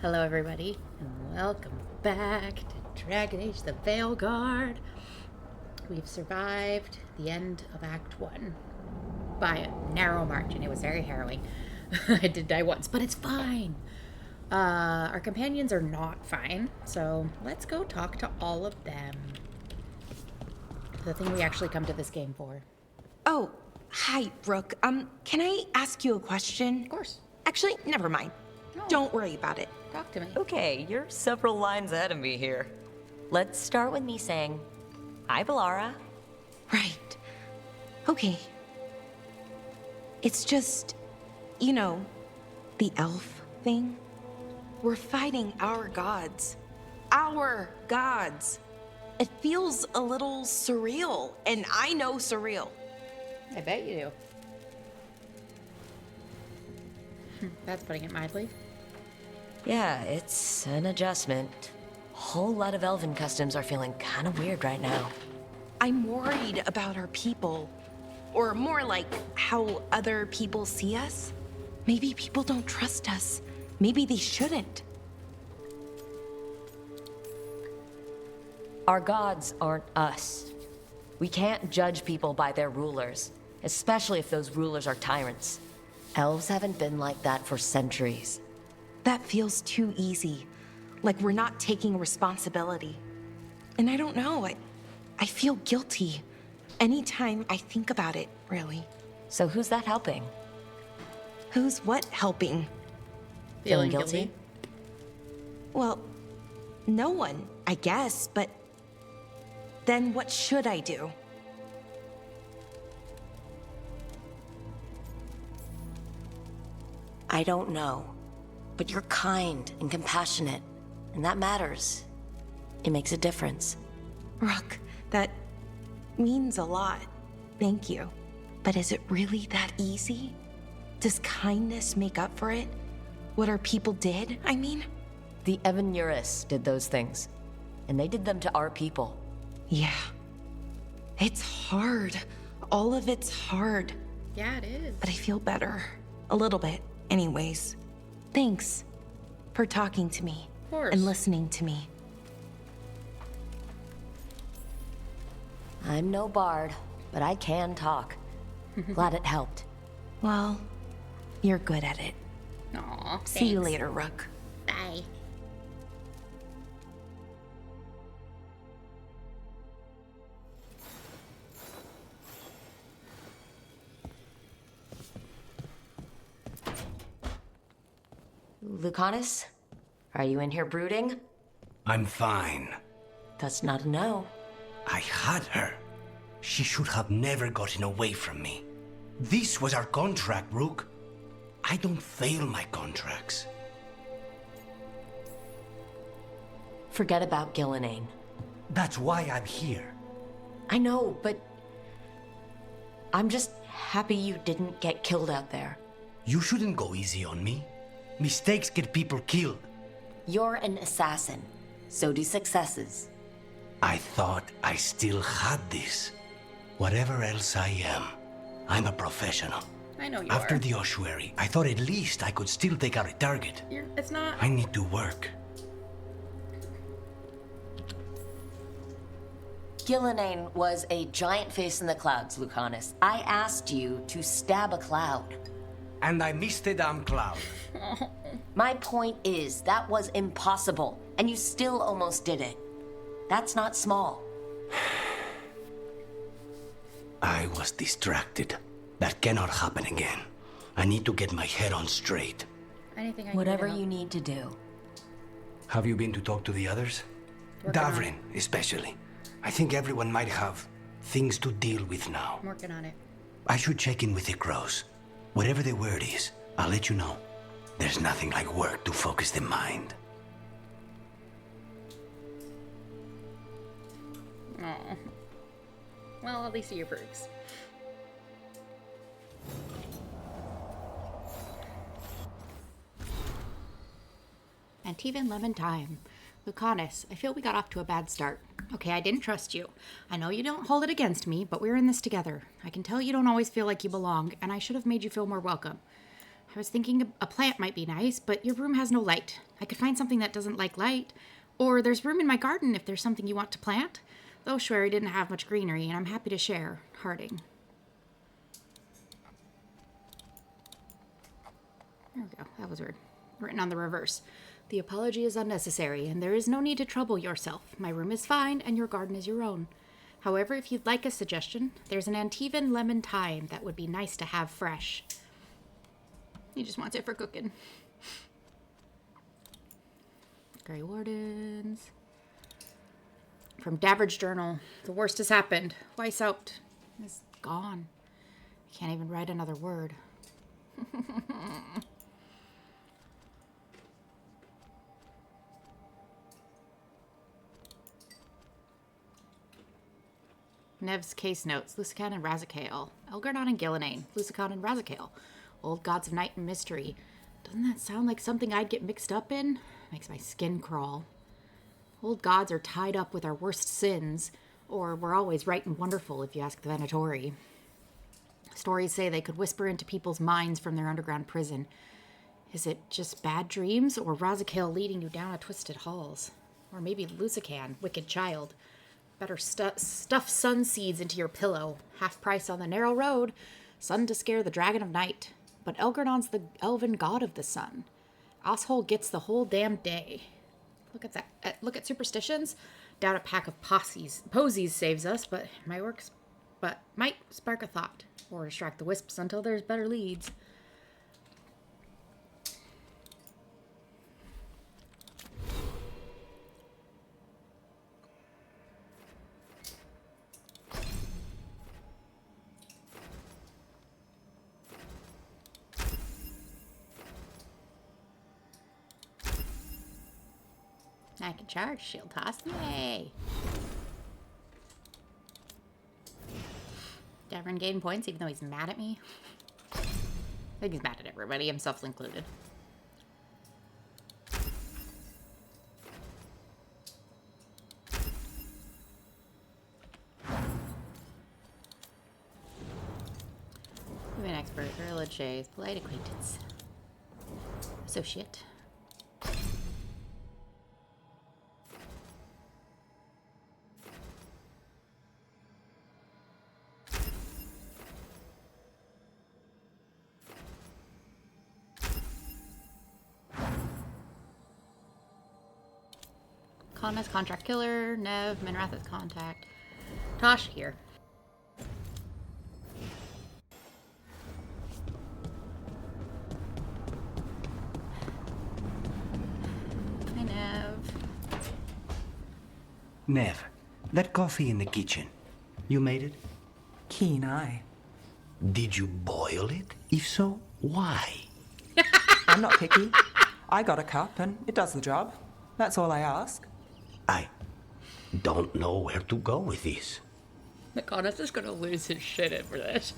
Hello everybody, and welcome back to Dragon Age the Veilguard. We've survived the end of Act 1 by a narrow margin. It was very harrowing. I did die once, but it's fine. Our companions are not fine, so let's go talk to all of them. The thing we actually come to this game for. Oh, hi, Brooke. Can I ask you a question? Of course. Actually, never mind. No. Don't worry about it. Talk to me. Okay, you're several lines ahead of me here. Let's start with me saying, hi, Valara. Right. Okay. It's just, the elf thing. We're fighting our gods. Our gods. It feels a little surreal, and I know surreal. I bet you do. That's putting it mildly. Yeah, it's an adjustment. Whole lot of elven customs are feeling kind of weird right now. I'm worried about our people. Or more like how other people see us. Maybe people don't trust us. Maybe they shouldn't. Our gods aren't us. We can't judge people by their rulers, especially if those rulers are tyrants. Elves haven't been like that for centuries. That feels too easy. Like we're not taking responsibility. And I don't know, I feel guilty. Anytime I think about it, really. So who's that helping? Who's what helping? Feeling guilty? Well, no one, I guess, but then what should I do? I don't know. But you're kind and compassionate, and that matters. It makes a difference. Rook, that means a lot. Thank you. But is it really that easy? Does kindness make up for it? What our people did, I mean? The Evanuris did those things, and they did them to our people. Yeah. It's hard. All of it's hard. Yeah, it is. But I feel better. A little bit, anyways. Thanks for talking to me Of course. and listening to me. I'm no bard, but I can talk. Glad it helped. Well, you're good at it. Aw, See you thanks. later, Rook. Bye. Lucanus? Are you in here brooding? I'm fine. That's not a no. I had her. She should have never gotten away from me. This was our contract, Rook. I don't fail my contracts. Forget about Gillenane. That's why I'm here. I know, but I'm just happy you didn't get killed out there. You shouldn't go easy on me. Mistakes get people killed. You're an assassin. So do successes. I thought I still had this. Whatever else I am, I'm a professional. I know you After are. the ossuary, I thought at least I could still take out a target. It's not. I need to work. Gillenane was a giant face in the clouds, Lucanus. I asked you to stab a cloud. And I missed the damn cloud. My point is, that was impossible, and you still almost did it. That's not small. I was distracted. That cannot happen again. I need to get my head on straight. Anything I can Whatever do to you help. need to do. Have you been to talk to the others? Working on Davrin, especially. I think everyone might have things to deal with now. I'm working on it. I should check in with the crows. Whatever the word is, I'll let you know. There's nothing like work to focus the mind. Aw. Well, at least he approves. Antivan lemon time. Lucanus, I feel we got off to a bad start. Okay, I didn't trust you. I know you don't hold it against me, but we're in this together. I can tell you don't always feel like you belong, and I should have made you feel more welcome. I was thinking a plant might be nice, but your room has no light. I could find something that doesn't like light. Or there's room in my garden if there's something you want to plant. Though Schwery didn't have much greenery, and I'm happy to share. Harding. There we go. That was weird. Written on the reverse. The apology is unnecessary, and there is no need to trouble yourself. My room is fine, and your garden is your own. However, if you'd like a suggestion, there's an Antivan lemon thyme that would be nice to have fresh. He just wants it for cooking. Grey Wardens. From David's journal. The worst has happened. Weishaupt is gone. I can't even write another word. Nev's case notes. Lusican and Razakale. Elgar'nan and Gillinane. Lusican and Razakale. Old gods of night and mystery. Doesn't that sound like something I'd get mixed up in? Makes my skin crawl. Old gods are tied up with our worst sins, or we're always right and wonderful if you ask the Venatori. Stories say they could whisper into people's minds from their underground prison. Is it just bad dreams, or Razakale leading you down a twisted halls? Or maybe Lusican, wicked child. Better stuff sun seeds into your pillow. Half price on the narrow road. Sun to scare the dragon of night. But Elgar'nan's the elven god of the sun. Asshole gets the whole damn day. Look at that. Look at superstitions. Doubt a pack of posies saves us, but might spark a thought. Or distract the wisps until there's better leads. I can charge shield toss. Yay! Davern gained points even though he's mad at me. I think he's mad at everybody, himself included. Human expert, guerrilla chase, polite acquaintance. Associate. Conus, contract killer. Nev, Minrath is contact. Tosh here. Hi, Nev. Nev, that coffee in the kitchen, you made it? Keen eye. Did you boil it? If so, why? I'm not picky. I got a cup and it does the job. That's all I ask. I don't know where to go with this. McConaughey is gonna lose his shit over this.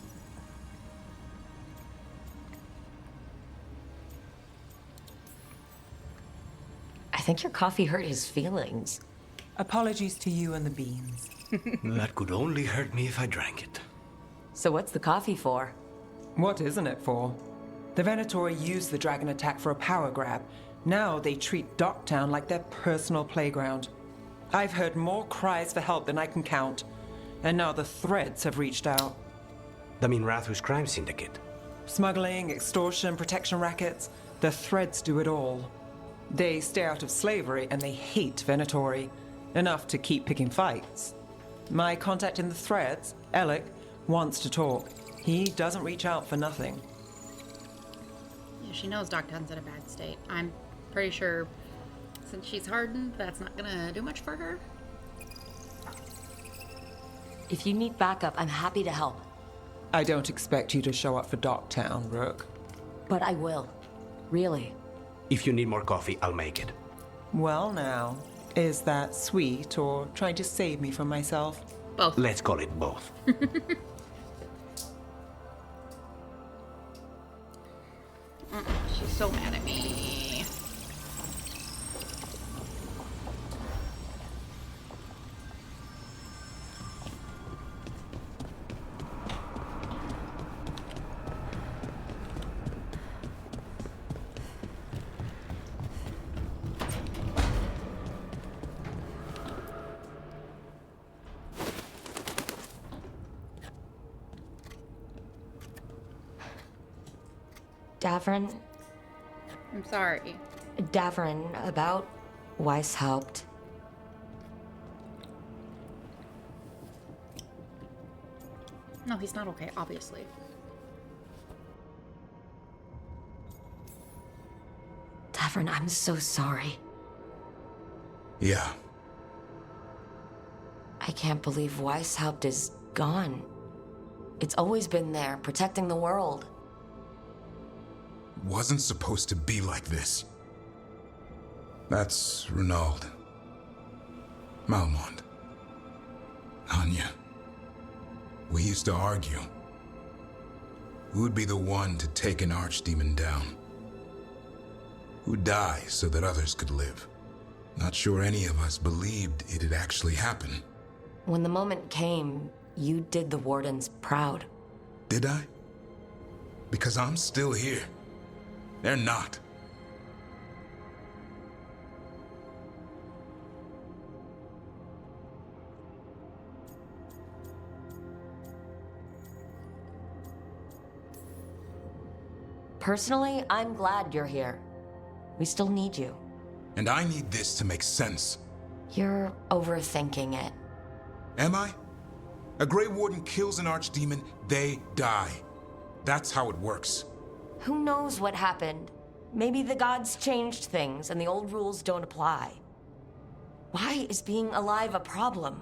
I think your coffee hurt his feelings. Apologies to you and the beans. That could only hurt me if I drank it. So what's the coffee for? What isn't it for? The Venatori used the dragon attack for a power grab. Now they treat Docktown like their personal playground. I've heard more cries for help than I can count. And now the Threads have reached out. The Minrathus crime syndicate. Smuggling, extortion, protection rackets. The Threads do it all. They stay out of slavery and they hate Venatori. Enough to keep picking fights. My contact in the Threads, Alec, wants to talk. He doesn't reach out for nothing. Yeah, she knows Docktown's in a bad state. I'm pretty sure since she's hardened, that's not gonna do much for her. If you need backup, I'm happy to help. I don't expect you to show up for Docktown, Rook. But I will. Really. If you need more coffee, I'll make it. Well now, is that sweet or trying to save me from myself? Both. Let's call it both. She's so mad at me. Davrin, I'm sorry. about Weishaupt. No, he's not okay, obviously. Davrin, I'm so sorry. Yeah. I can't believe Weishaupt is gone. It's always been there, protecting the world. Wasn't supposed to be like this. That's Renaud. Malmont. Anya. We used to argue. Who would be the one to take an archdemon down? Who'd die so that others could live? Not sure any of us believed it'd actually happen. When the moment came, you did the Wardens proud. Did I? Because I'm still here. They're not. Personally, I'm glad you're here. We still need you. And I need this to make sense. You're overthinking it. Am I? A Grey Warden kills an archdemon, they die. That's how it works. Who knows what happened? Maybe the gods changed things and the old rules don't apply. Why is being alive a problem?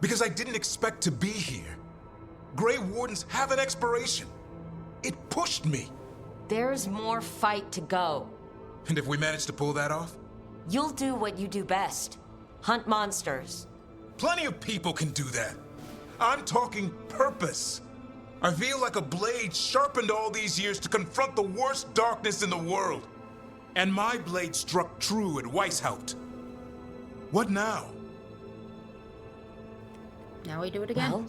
Because I didn't expect to be here. Grey Wardens have an expiration. It pushed me. There's more fight to go. And if we manage to pull that off? You'll do what you do best. Hunt monsters. Plenty of people can do that. I'm talking purpose. I feel like a blade sharpened all these years to confront the worst darkness in the world. And my blade struck true at Weishaupt. What now? Now we do it again. Well,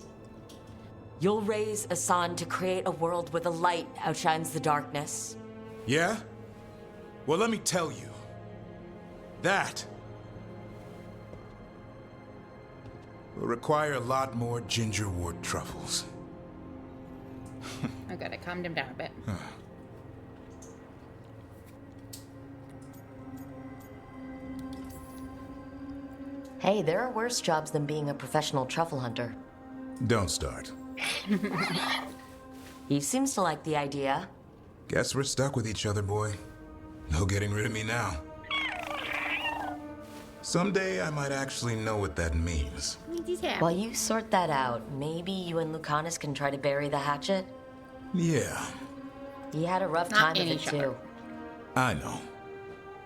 you'll raise Asan to create a world where the light outshines the darkness. Yeah? Well, let me tell you. That will require a lot more gingerwort truffles. I gotta calm him down a bit. Hey, there are worse jobs than being a professional truffle hunter. Don't start. He seems to like the idea. Guess we're stuck with each other, boy. No getting rid of me now. Someday I might actually know what that means. He's happy. While you sort that out, maybe you and Lucanus can try to bury the hatchet? Yeah, He had a rough Not time of any it, shot. too. I know.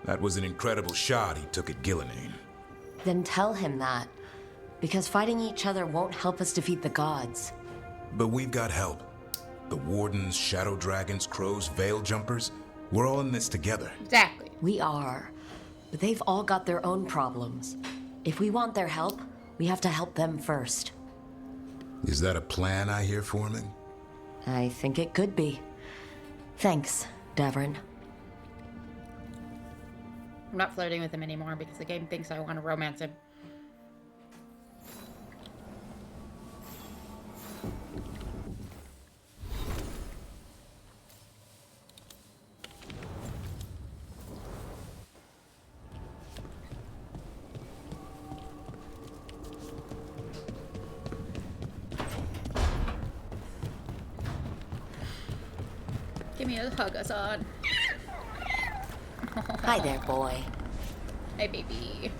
That was an incredible shot he took at Gillenane. Then tell him that. Because fighting each other won't help us defeat the gods. But we've got help. The Wardens, Shadow Dragons, Crows, Veil Jumpers. We're all in this together. Exactly. We are. But they've all got their own problems. If we want their help, we have to help them first. Is that a plan I hear forming? I think it could be. Thanks, Davrin. I'm not flirting with him anymore because the game thinks I want to romance him. Give me a hug, Asan. Hi there, boy. Hey, baby.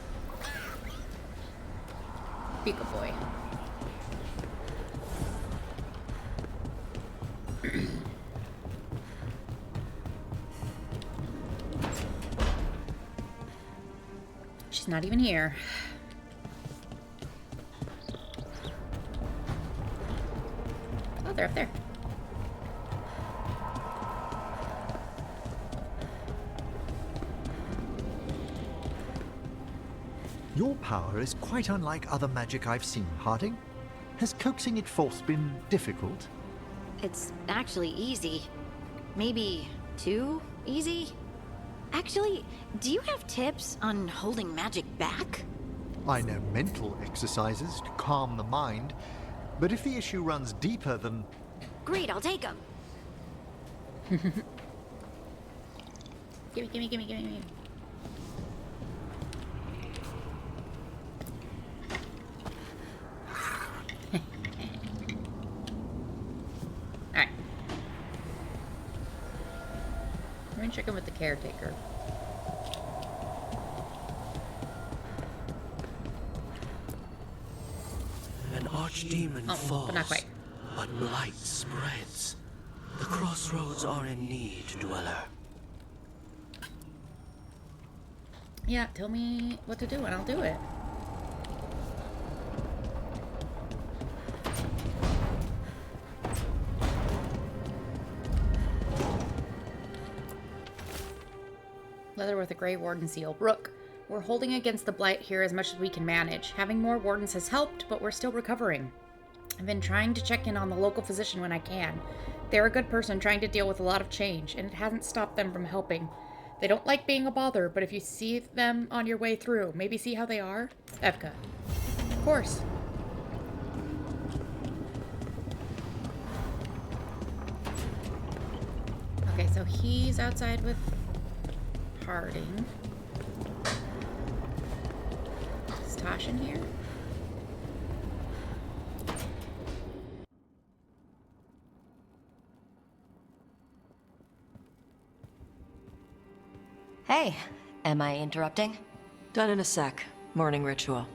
Be a good boy. She's not even here. Oh, they're up there. Your power is quite unlike other magic I've seen, Harding. Has coaxing it forth been difficult? It's actually easy. Maybe too easy? Actually, do you have tips on holding magic back? I know mental exercises to calm the mind, but if the issue runs deeper than... Great, I'll take them. Gimme, gimme, gimme, gimme, gimme. Alright. Let me check in with the caretaker. An archdemon falls, but not quite. but blight spreads. The crossroads are in need, dweller. Yeah, tell me what to do and I'll do it. Leather with a Grey Warden seal. Rook, we're holding against the blight here as much as we can manage. Having more wardens has helped, but we're still recovering. I've been trying to check in on the local physician when I can. They're a good person trying to deal with a lot of change, and it hasn't stopped them from helping. They don't like being a bother, but if you see them on your way through, maybe see how they are? Evka. Of course. Okay, so he's outside with Harding. Is Tosh in here? Hey, am I interrupting? Done in a sec. Morning ritual.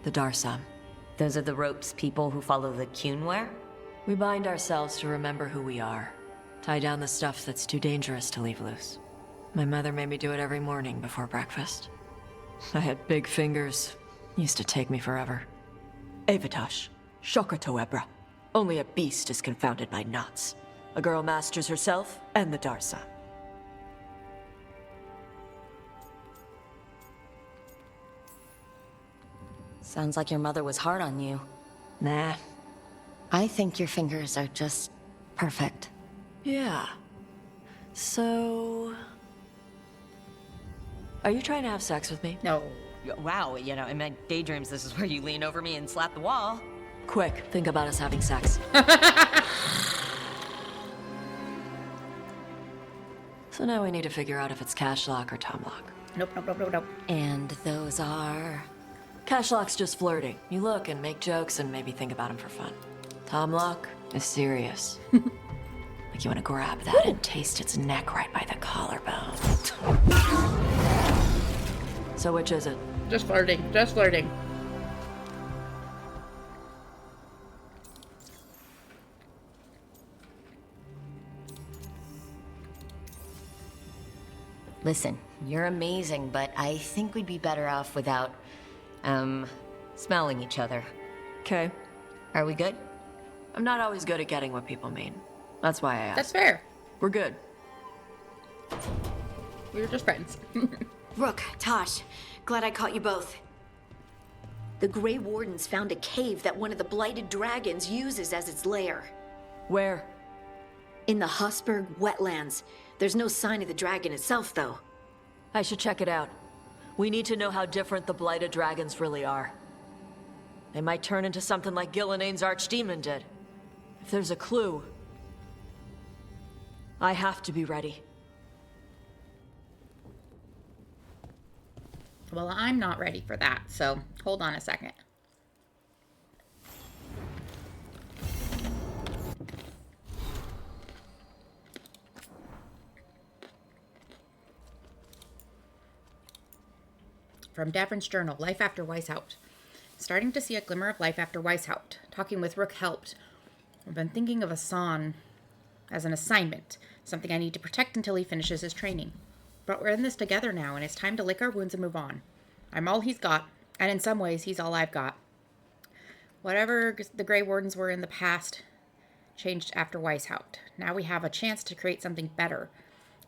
The Darsam. Those are the ropes people who follow the Qun wear? We bind ourselves to remember who we are. Tie down the stuff that's too dangerous to leave loose. My mother made me do it every morning before breakfast. I had big fingers. Used to take me forever. Avatash. Shokratoebra. Only a beast is confounded by knots. A girl masters herself and the Darsam. Sounds like your mother was hard on you. Nah. I think your fingers are just perfect. Yeah. So... Are you trying to have sex with me? No. Wow, you know, in my daydreams, this is where you lean over me and slap the wall. Quick, think about us having sex. So now we need to figure out if it's Cashlock or Tomlock. Nope, nope, nope, nope, nope. And those are... Cashlock's just flirting. You look and make jokes and maybe think about him for fun. Tomlock is serious. Like you want to grab that and taste its neck right by the collarbone. So which is it? Just flirting, just flirting. Listen, you're amazing, but I think we'd be better off without, smelling each other. Okay. Are we good? I'm not always good at getting what people mean. That's why I asked. That's fair. We're good. We were just friends. Rook, Tosh, glad I caught you both. The Grey Wardens found a cave that one of the blighted dragons uses as its lair. Where? In the Husberg wetlands. There's no sign of the dragon itself, though. I should check it out. We need to know how different the blighted dragons really are. They might turn into something like Gillenane's archdemon did. If there's a clue, I have to be ready. Well, I'm not ready for that, so hold on a second. From Davrin's journal, Life After Weishaupt. Starting to see a glimmer of life after Weishaupt. Talking with Rook helped. I've been thinking of Asan as an assignment, something I need to protect until he finishes his training. But we're in this together now, and it's time to lick our wounds and move on. I'm all he's got, and in some ways, he's all I've got. Whatever the Grey Wardens were in the past changed after Weishaupt. Now we have a chance to create something better.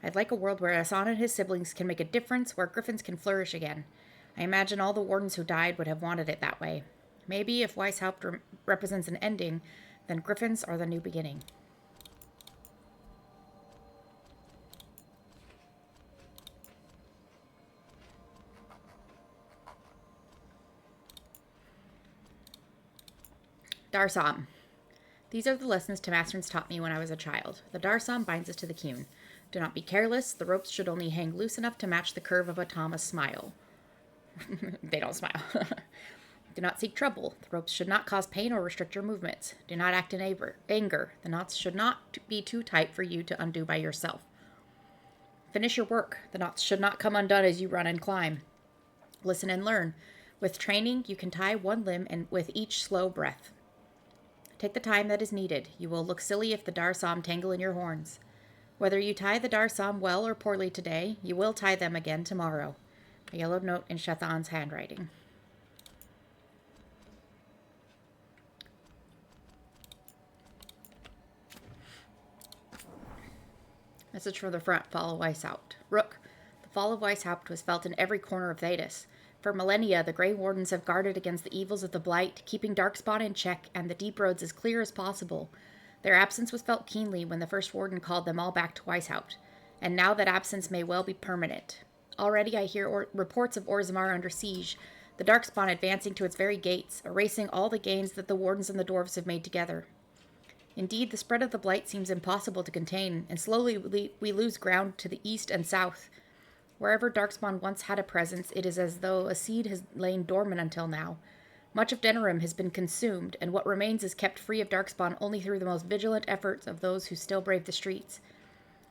I'd like a world where Asan and his siblings can make a difference, where griffins can flourish again. I imagine all the wardens who died would have wanted it that way. Maybe if Weishaupt represents an ending, then griffins are the new beginning. Darsam. These are the lessons Tamastrans taught me when I was a child. The Darsam binds us to the Qun. Do not be careless. The ropes should only hang loose enough to match the curve of a Tama's smile. They don't smile. Do not seek trouble. The ropes should not cause pain or restrict your movements. Do not act in anger. The knots should not be too tight for you to undo by yourself. Finish your work. The knots should not come undone as you run and climb. Listen and learn. With training, you can tie one limb and with each slow breath. Take the time that is needed. You will look silly if the darsam tangle in your horns. Whether you tie the darsam well or poorly today, you will tie them again tomorrow. A yellow note in Shathan's handwriting. Message from the front. Fall of Weishaupt. Rook. The fall of Weishaupt was felt in every corner of Thedas. For millennia, the Grey Wardens have guarded against the evils of the Blight, keeping Darkspawn in check and the deep roads as clear as possible. Their absence was felt keenly when the first Warden called them all back to Weishaupt, and now that absence may well be permanent. Already I hear reports of Orzammar under siege, the Darkspawn advancing to its very gates, erasing all the gains that the Wardens and the Dwarves have made together. Indeed, the spread of the Blight seems impossible to contain, and slowly we lose ground to the east and south. Wherever Darkspawn once had a presence, it is as though a seed has lain dormant until now. Much of Denerim has been consumed, and what remains is kept free of Darkspawn only through the most vigilant efforts of those who still brave the streets.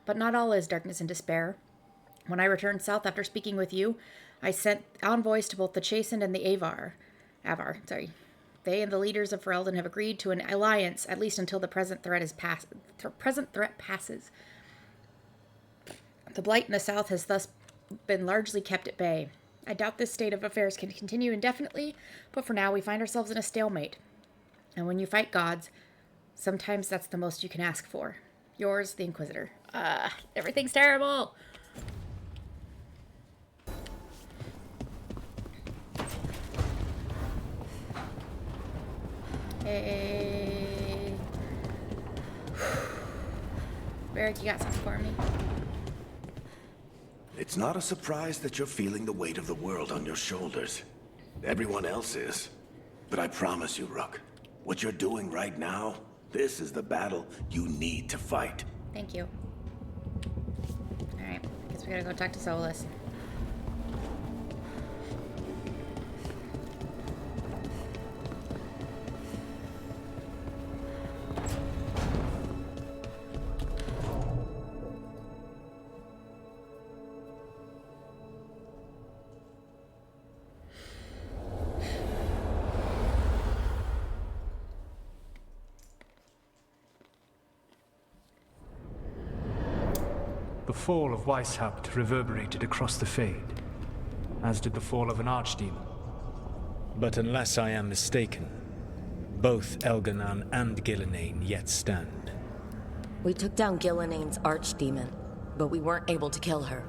But not all is darkness and despair. When I returned south after speaking with you, I sent envoys to both the Chastened and the Avar. They and the leaders of Ferelden have agreed to an alliance, at least until the present threat passes. The Blight in the south has thus been largely kept at bay. I doubt this state of affairs can continue indefinitely, but for now we find ourselves in a stalemate. And when you fight gods, sometimes that's the most you can ask for. Yours, the Inquisitor. Everything's terrible! Hey. Varric, you got something for me? It's not a surprise that you're feeling the weight of the world on your shoulders. Everyone else is. But I promise you, Rook, what you're doing right now, this is the battle you need to fight. Thank you. Alright, I guess we gotta go talk to Solus. The fall of Weishaupt reverberated across the Fade, as did the fall of an archdemon. But unless I am mistaken, both Elganan and Gillenane yet stand. We took down Gillenane's archdemon, but we weren't able to kill her.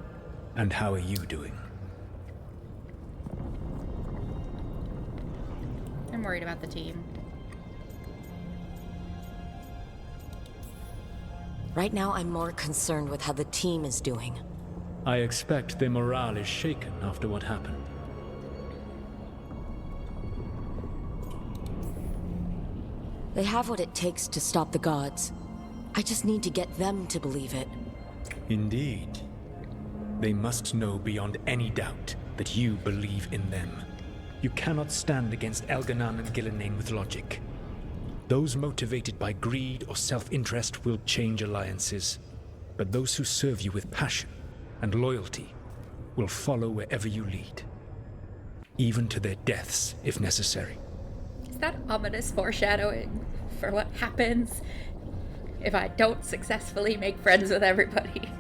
And how are you doing? I'm worried about the team. Right now, I'm more concerned with how the team is doing. I expect their morale is shaken after what happened. They have what it takes to stop the gods. I just need to get them to believe it. Indeed. They must know beyond any doubt that you believe in them. You cannot stand against Elganan and Gillenane with logic. Those motivated by greed or self-interest will change alliances, but those who serve you with passion and loyalty will follow wherever you lead, even to their deaths if necessary. Is that ominous foreshadowing for what happens if I don't successfully make friends with everybody?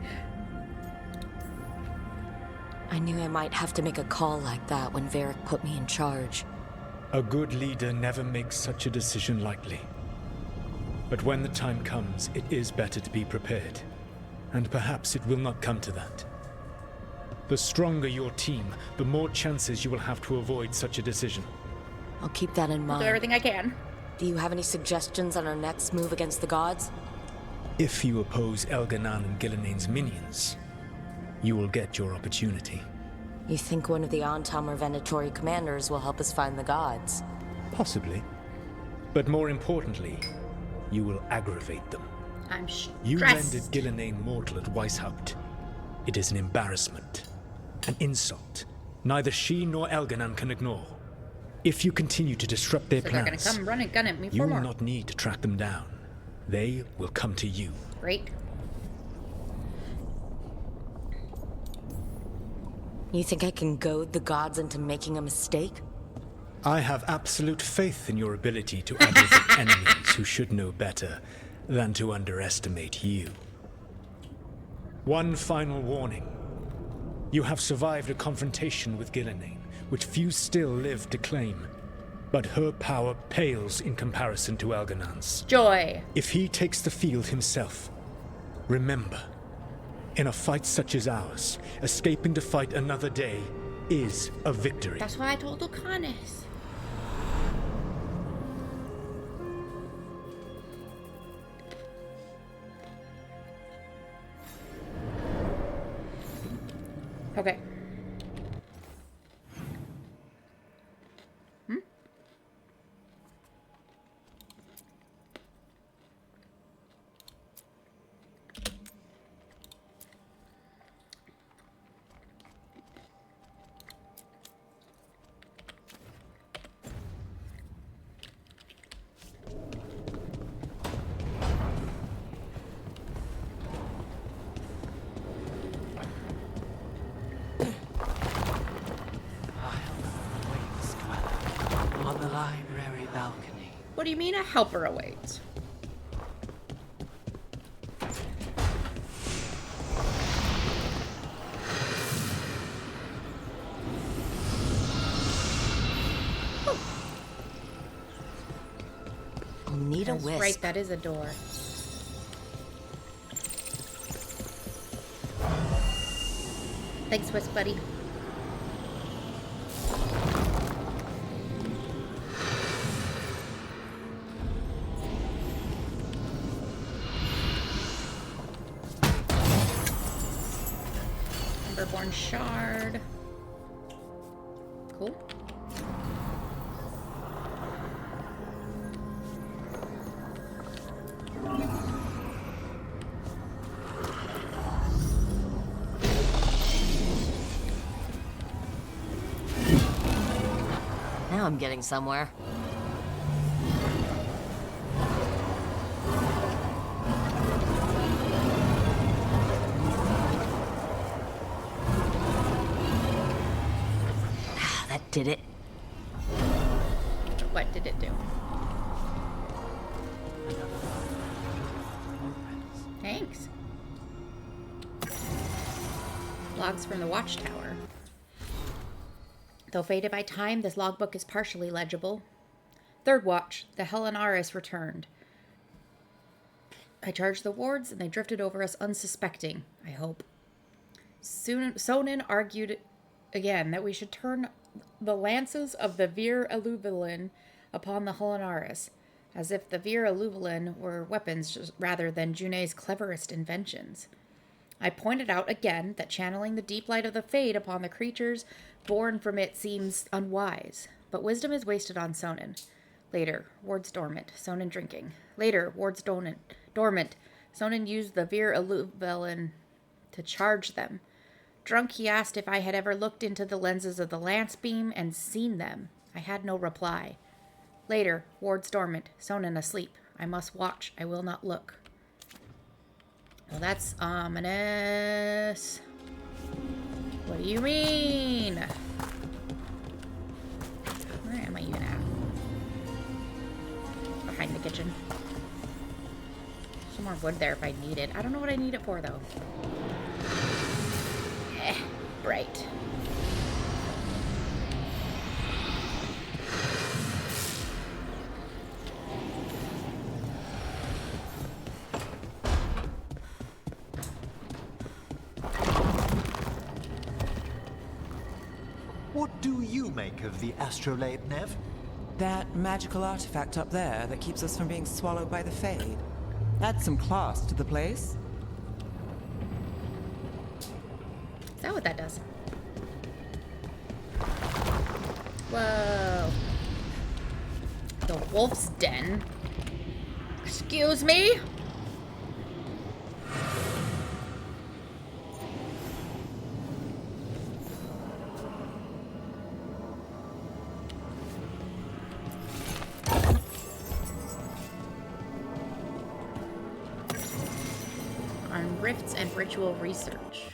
I knew I might have to make a call like that when Varric put me in charge. A good leader never makes such a decision lightly. But when the time comes, it is better to be prepared. And perhaps it will not come to that. The stronger your team, the more chances you will have to avoid such a decision. I'll keep that in mind. I'll do everything I can. Do you have any suggestions on our next move against the gods? If you oppose Elganan and Gillenane's minions, you will get your opportunity. You think one of the Antam or Venatori commanders will help us find the gods? Possibly. But more importantly, you will aggravate them. I'm stressed. You rendered Gillenane mortal at Weishaupt. It is an embarrassment, an insult. Neither she nor Elganan can ignore. If you continue to disrupt their So plans, they're gonna come run and gun at me you for will more. not need to track them down. They will come to you. Great. You think I can goad the gods into making a mistake? I have absolute faith in your ability to aggravate enemies who should know better than to underestimate you. One final warning. You have survived a confrontation with Gillenane, which few still live to claim. But her power pales in comparison to Elganan's. Joy. If he takes the field himself, remember, in a fight such as ours, escaping to fight another day is a victory. That's why I told Ocanis. Okay. On the library balcony. What do you mean a helper awaits? I'll need a That's whisk. right, that is a door. Thanks, Whisk Buddy. Emberborn Shard. Cool. Now I'm getting somewhere. That did it. What did it do? Thanks. Logs from the watchtower. Though faded by time, this logbook is partially legible. Third watch, the Helenaris returned. I charged the wards, and they drifted over us unsuspecting, I hope. Sonin argued again that we should turn the lances of the Vir Eluvelin upon the Helenaris, as if the Vir Eluvelin were weapons rather than June's cleverest inventions. I pointed out again that channeling the deep light of the Fade upon the creatures born from it seems unwise, but wisdom is wasted on Sonin. Later, wards dormant, Sonin drinking. Later, wards dormant, Sonin used the Vir Eluvelin to charge them. Drunk, he asked if I had ever looked into the lenses of the lance beam and seen them. I had no reply. Later, wards dormant, Sonin asleep. I must watch, I will not look. Well, that's ominous. What do you mean? Where am I even at? Behind the kitchen. Some more wood there if I need it. I don't know what I need it for, though. Bright. What do you make of the astrolabe, Nev? That magical artifact up there that keeps us from being swallowed by the Fade. Adds some class to the place. Is that what that does? Whoa. The wolf's den? Excuse me? rifts and ritual research.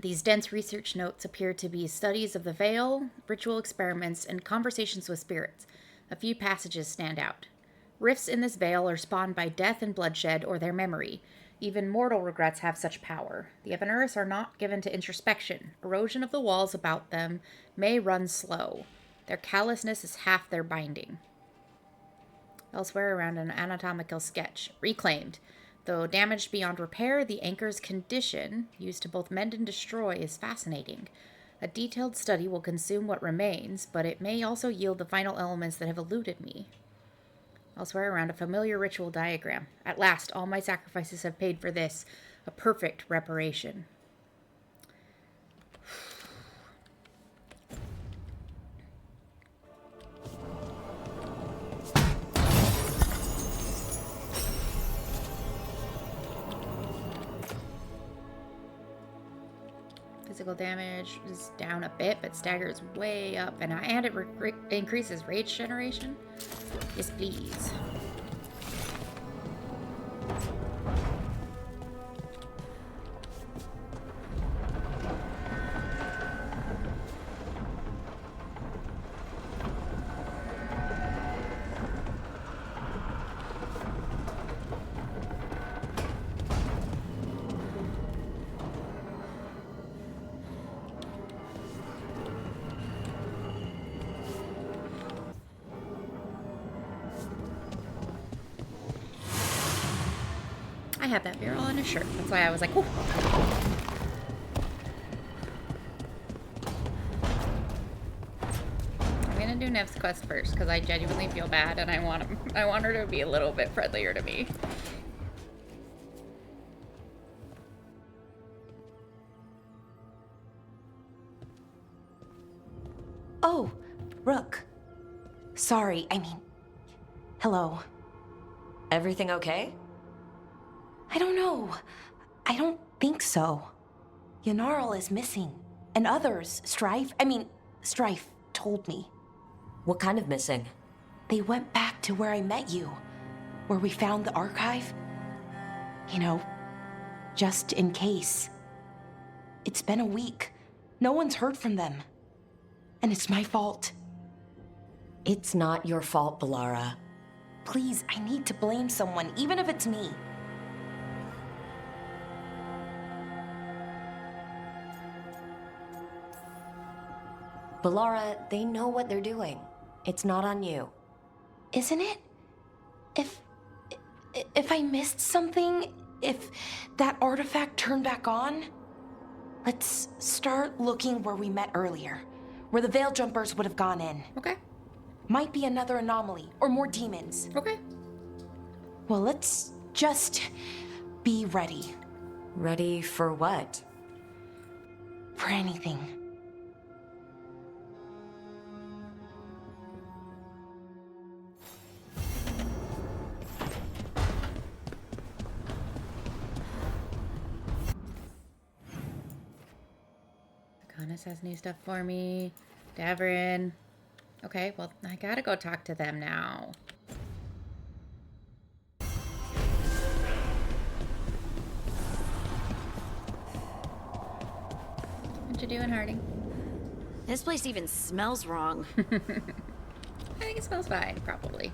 These dense research notes appear to be studies of the veil, ritual experiments, and conversations with spirits. A few passages stand out. Rifts in this veil are spawned by death and bloodshed or their memory. Even mortal regrets have such power. The Evanuris are not given to introspection. Erosion of the walls about them may run slow. Their callousness is half their binding. Elsewhere around an anatomical sketch. Reclaimed. Though damaged beyond repair, the anchor's condition, used to both mend and destroy, is fascinating. A detailed study will consume what remains, but it may also yield the final elements that have eluded me. Elsewhere around a familiar ritual diagram. At last, all my sacrifices have paid for this. A perfect reparation. Physical damage is down a bit, but staggers way up, and it increases rage generation. Yes, please. I have that mural on his shirt. That's why I was like, ooh. I'm gonna do Nev's quest first because I genuinely feel bad and I want her to be a little bit friendlier to me. Oh, Rook. Sorry, hello. Everything okay? I don't know. I don't think so. Yanarl is missing. And others, Strife told me. What kind of missing? They went back to where I met you. Where we found the archive. Just in case. It's been a week. No one's heard from them. And it's my fault. It's not your fault, Bellara. Please, I need to blame someone, even if it's me. Bellara, they know what they're doing. It's not on you. Isn't it? If I missed something, if that artifact turned back on, let's start looking where we met earlier, where the Veil Jumpers would have gone in. Okay. Might be another anomaly, or more demons. Okay. Well, let's just be ready. Ready for what? For anything. Akonis has new stuff for me. Davrin. Okay, well, I gotta go talk to them now. What you doing, Harding? This place even smells wrong. I think it smells fine, probably.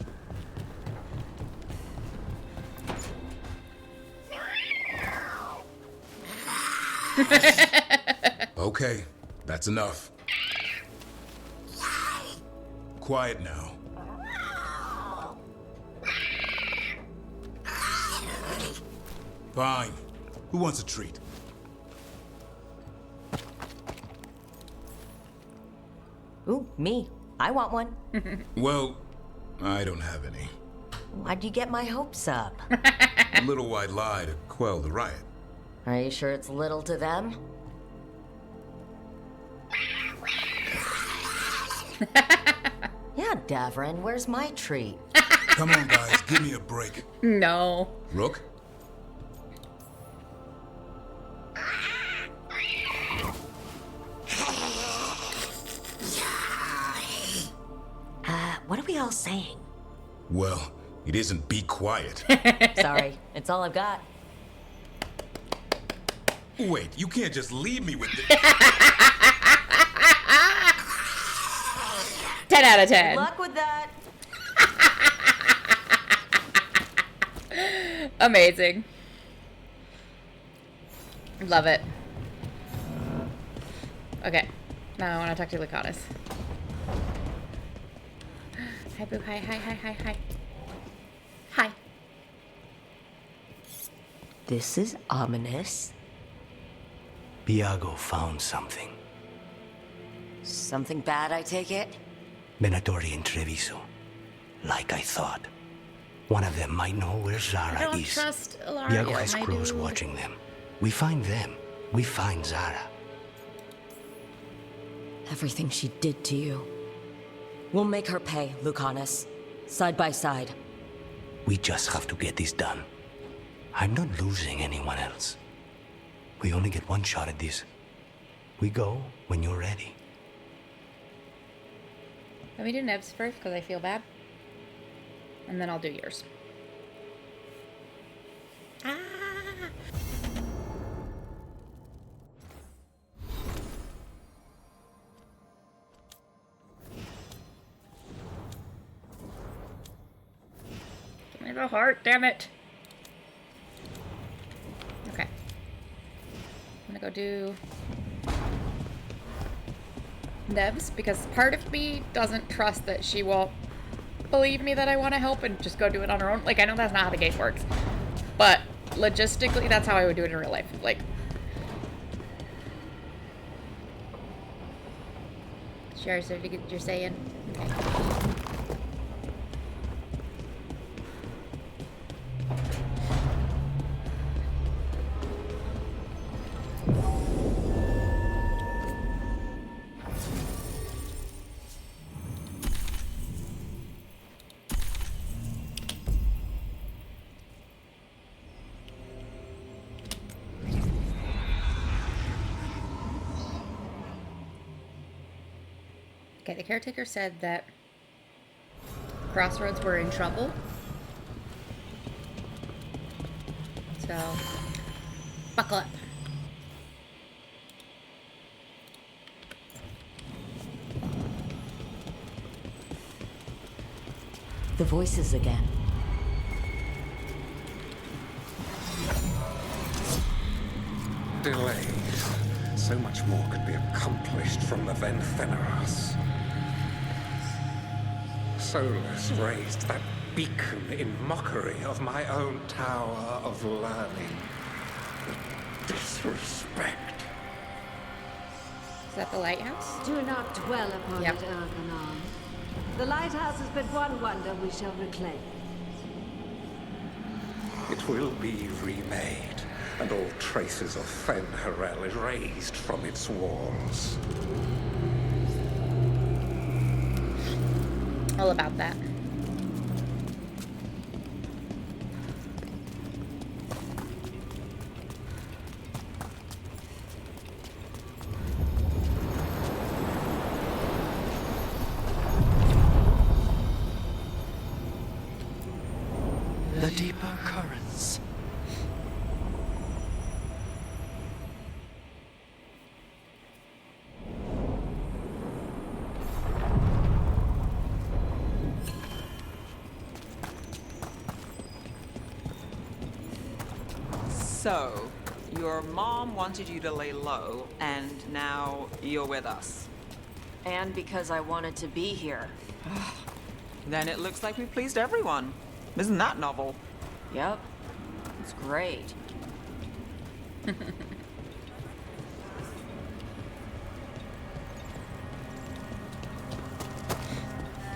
Okay, that's enough. Quiet now. Fine. Who wants a treat? Ooh, me. I want one. Well, I don't have any. Why'd you get my hopes up? A little white lie to quell the riot. Are you sure it's little to them? Yeah, Davrin, where's my treat? Come on, guys, give me a break. No. Rook? What are we all saying? Well, it isn't be quiet. Sorry, it's all I've got. Wait, you can't just leave me with the... 10 out of 10. Good luck with that. Amazing. Love it. Okay. Now I want to talk to Lucanus. Hi, Boo. Hi, hi, hi, hi, hi. Hi. This is ominous. Biago found something. Something bad, I take it? Venatori and Treviso. Like I thought. One of them might know where Zara I don't is. trust Ilaria, Biago has my crews dude. watching them. We find them. We find Zara. Everything she did to you. We'll make her pay, Lucanus. Side by side. We just have to get this done. I'm not losing anyone else. We only get one shot at this. We go when you're ready. Let me do Neb's first, because I feel bad. And then I'll do yours. Ah! Give me the heart, damn it! Okay. I'm gonna go do Nebs, because part of me doesn't trust that she won't believe me that I want to help and just go do it on her own. Like, I know that's not how the game works, but logistically, that's how I would do it in real life. Like, sure, so you're saying, okay. Okay, the caretaker said that Crossroads were in trouble. So, buckle up. The voices again. Delays. So much more could be accomplished from the Ventheneras. Solus raised that beacon in mockery of my own tower of learning. The disrespect. Is that the lighthouse? Do not dwell upon Yep. it, Elganon. The lighthouse has been one wonder we shall reclaim. It will be remade, and all traces of Fen'Harel erased from its walls. All about that. The deeper currents. So, your mom wanted you to lay low, and now you're with us. And because I wanted to be here. Then it looks like we pleased everyone. Isn't that novel? Yep. It's great.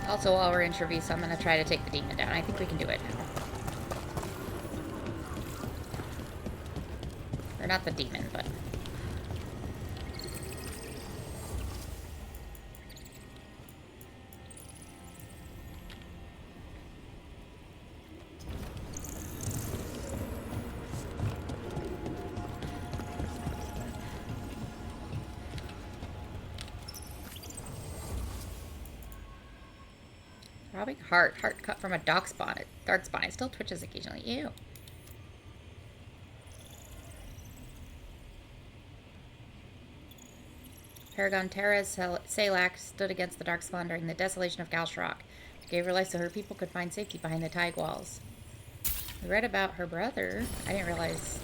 Also, while we're in Treviso, I'm going to try to take the demon down. I think we can do it. Or not the demon, but... Robbing heart cut from a dark spot. It still twitches occasionally. Ew. Paragon Terra Salak stood against the Darkspawn during the desolation of Galshrok. She gave her life so her people could find safety behind the Tig walls. We read about her brother. I didn't realize.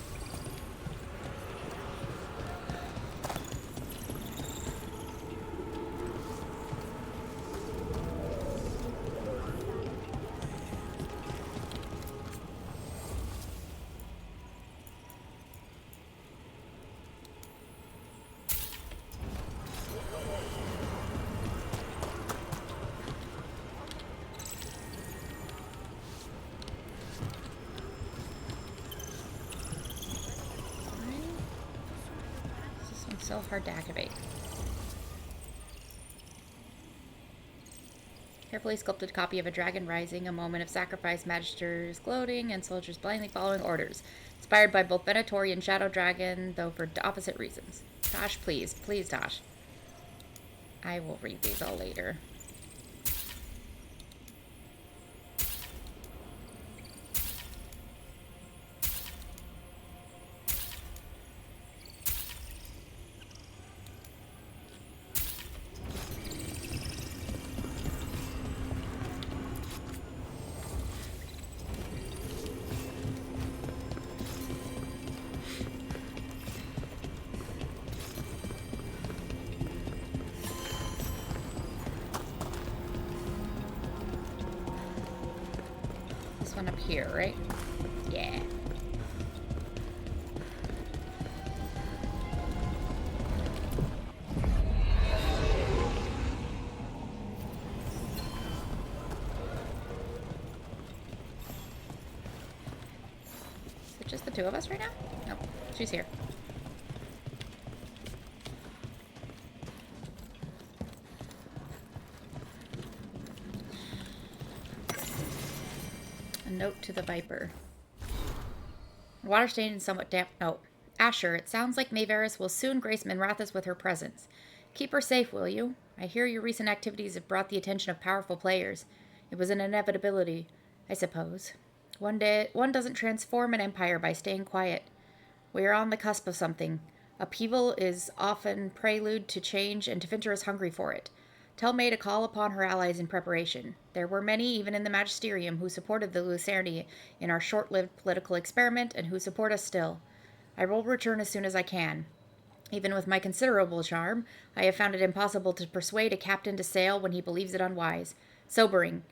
So hard to activate. Carefully sculpted copy of a dragon rising, a moment of sacrifice, magisters gloating, and soldiers blindly following orders. Inspired by both Venatori and Shadow Dragon, though for opposite reasons. Tosh, please. Please, Tosh. I will read these all later. One up here, right? Yeah. Is it just the two of us right now? No, she's here. Note to the Viper. Water stained and somewhat damp note. Asher, it sounds like Maevaris will soon grace Minrathous with her presence. Keep her safe, will you? I hear your recent activities have brought the attention of powerful players. It was an inevitability, I suppose. One doesn't transform an empire by staying quiet. We are on the cusp of something. Upheaval is often prelude to change, and Tevinter is hungry for it. Tell May to call upon her allies in preparation. There were many, even in the Magisterium, who supported the Lucerni in our short-lived political experiment, and who support us still. I will return as soon as I can. Even with my considerable charm, I have found it impossible to persuade a captain to sail when he believes it unwise. Sobering.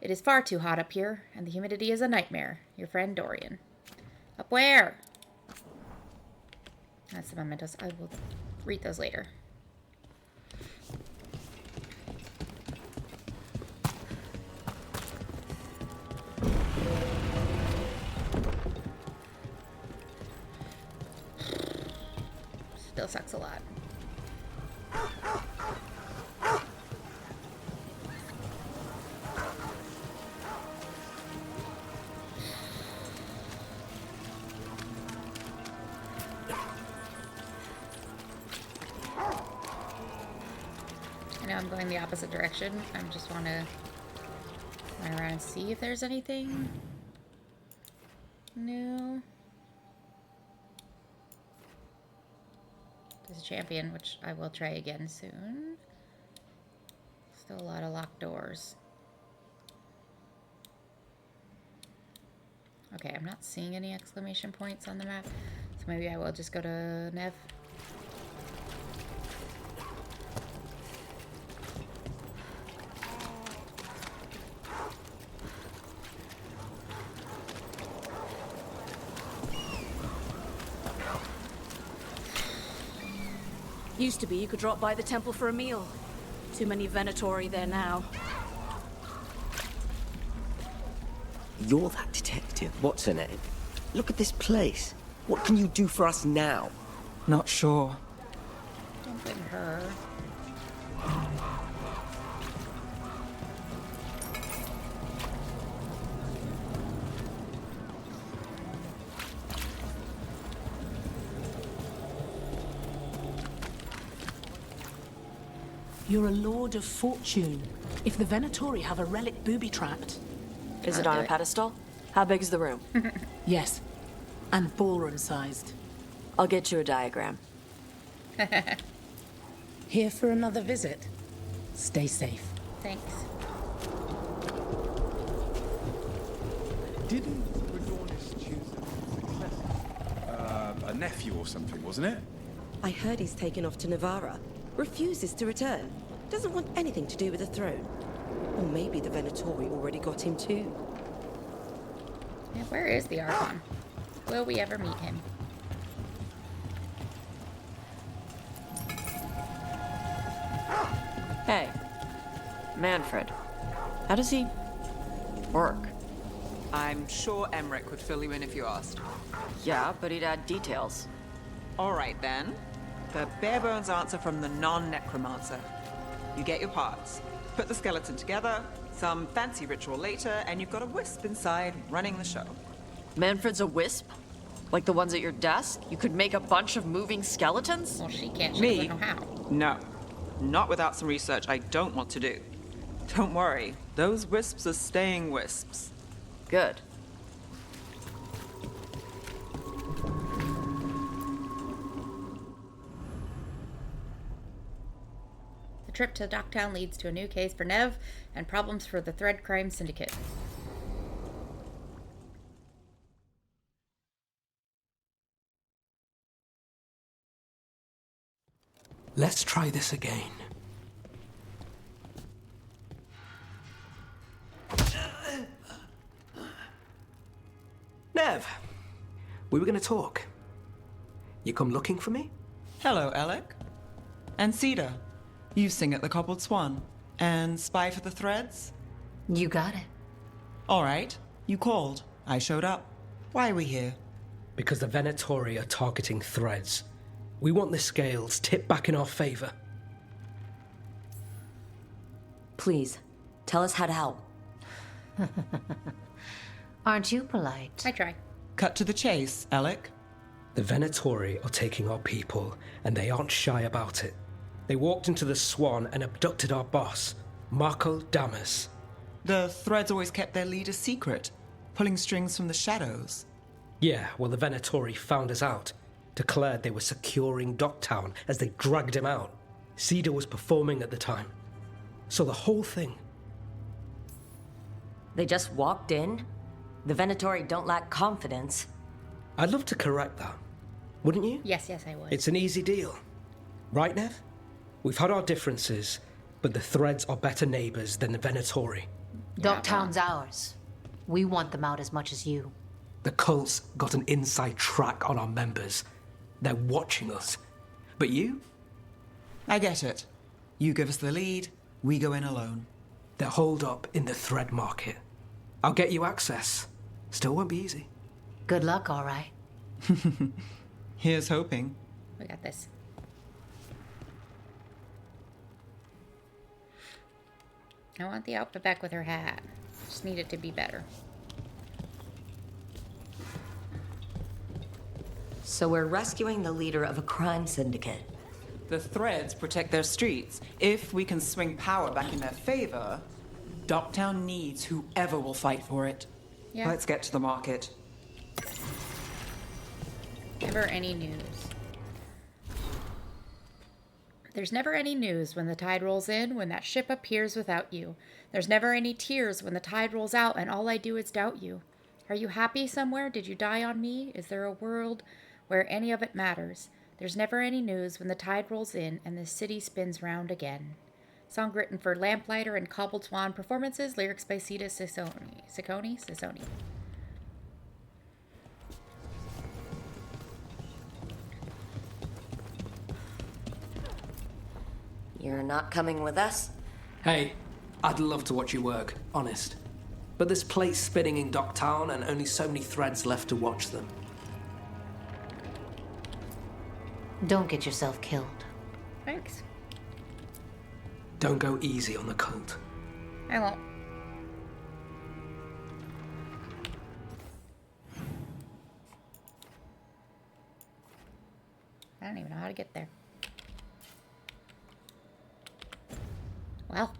It is far too hot up here, and the humidity is a nightmare. Your friend, Dorian. Up where? That's the mementos. I will read those later. Still sucks a lot. I know I'm going the opposite direction. I just want to run around and see if there's anything new. There's a champion, which I will try again soon. Still a lot of locked doors. Okay, I'm not seeing any exclamation points on the map, so maybe I will just go to Nev. Used to be you could drop by the temple for a meal. Too many Venatori there now. You're that detective, what's her name? Look at this place. What can you do for us now? Not sure. Don't blame her. You're a Lord of Fortune. If the Venatori have a relic booby-trapped... Is it on a pedestal? How big is the room? Yes. And ballroom-sized. I'll get you a diagram. Here for another visit. Stay safe. Thanks. Didn't Redonis choose a successor? A nephew or something, wasn't it? I heard he's taken off to Navarra. Refuses to return. Doesn't want anything to do with the throne. Or maybe the Venatori already got him too. Yeah, where is the Archon? Will we ever meet him? Hey, Manfred. How does he work? I'm sure Emmerich would fill you in if you asked. Yeah, but he'd add details. All right, then. The bare-bones answer from the non-necromancer. You get your parts, put the skeleton together, some fancy ritual later, and you've got a wisp inside running the show. Manfred's a wisp? Like the ones at your desk? You could make a bunch of moving skeletons? Well, she can't. She Me? doesn't know how. No. Not without some research I don't want to do. Don't worry. Those wisps are staying wisps. Good. The trip to Docktown leads to a new case for Nev and problems for the Thread Crime Syndicate. Let's try this again. Nev, we were going to talk. You come looking for me? Hello, Alec. And Cedar. You sing at the Cobbled Swan. And spy for the Threads? You got it. All right. You called. I showed up. Why are we here? Because the Venatori are targeting Threads. We want the scales tipped back in our favor. Please, tell us how to help. Aren't you polite? I try. Cut to the chase, Alec. The Venatori are taking our people, and they aren't shy about it. They walked into the Swan and abducted our boss, Marco Damas. The Threads always kept their leader secret, pulling strings from the shadows. Yeah, well, the Venatori found us out, declared they were securing Docktown as they dragged him out. Cedar was performing at the time. So the whole thing... They just walked in? The Venatori don't lack confidence. I'd love to correct that. Wouldn't you? Yes, I would. It's an easy deal. Right, Nev? We've had our differences, but the Threads are better neighbors than the Venatori. Docktown's ours. We want them out as much as you. The cult's got an inside track on our members. They're watching us. But you? I get it. You give us the lead, we go in alone. They're holed up in the Thread Market. I'll get you access. Still won't be easy. Good luck, all right. Here's hoping. We got this. I want the outfit back with her hat. Just need it to be better. So we're rescuing the leader of a crime syndicate. The Threads protect their streets. If we can swing power back in their favor, Docktown needs whoever will fight for it. Yeah. Let's get to the market. Never any news. There's never any news when the tide rolls in, when that ship appears without you. There's never any tears when the tide rolls out and all I do is doubt you. Are you happy somewhere? Did you die on me? Is there a world where any of it matters? There's never any news when the tide rolls in and the city spins round again. Song written for Lamplighter and Cobbled Swan performances, lyrics by Sita Ciccone. You're not coming with us? Hey, I'd love to watch you work, honest. But there's plates spinning in Docktown and only so many Threads left to watch them. Don't get yourself killed. Thanks. Don't go easy on the cult. I won't. I don't even know how to get there. Well.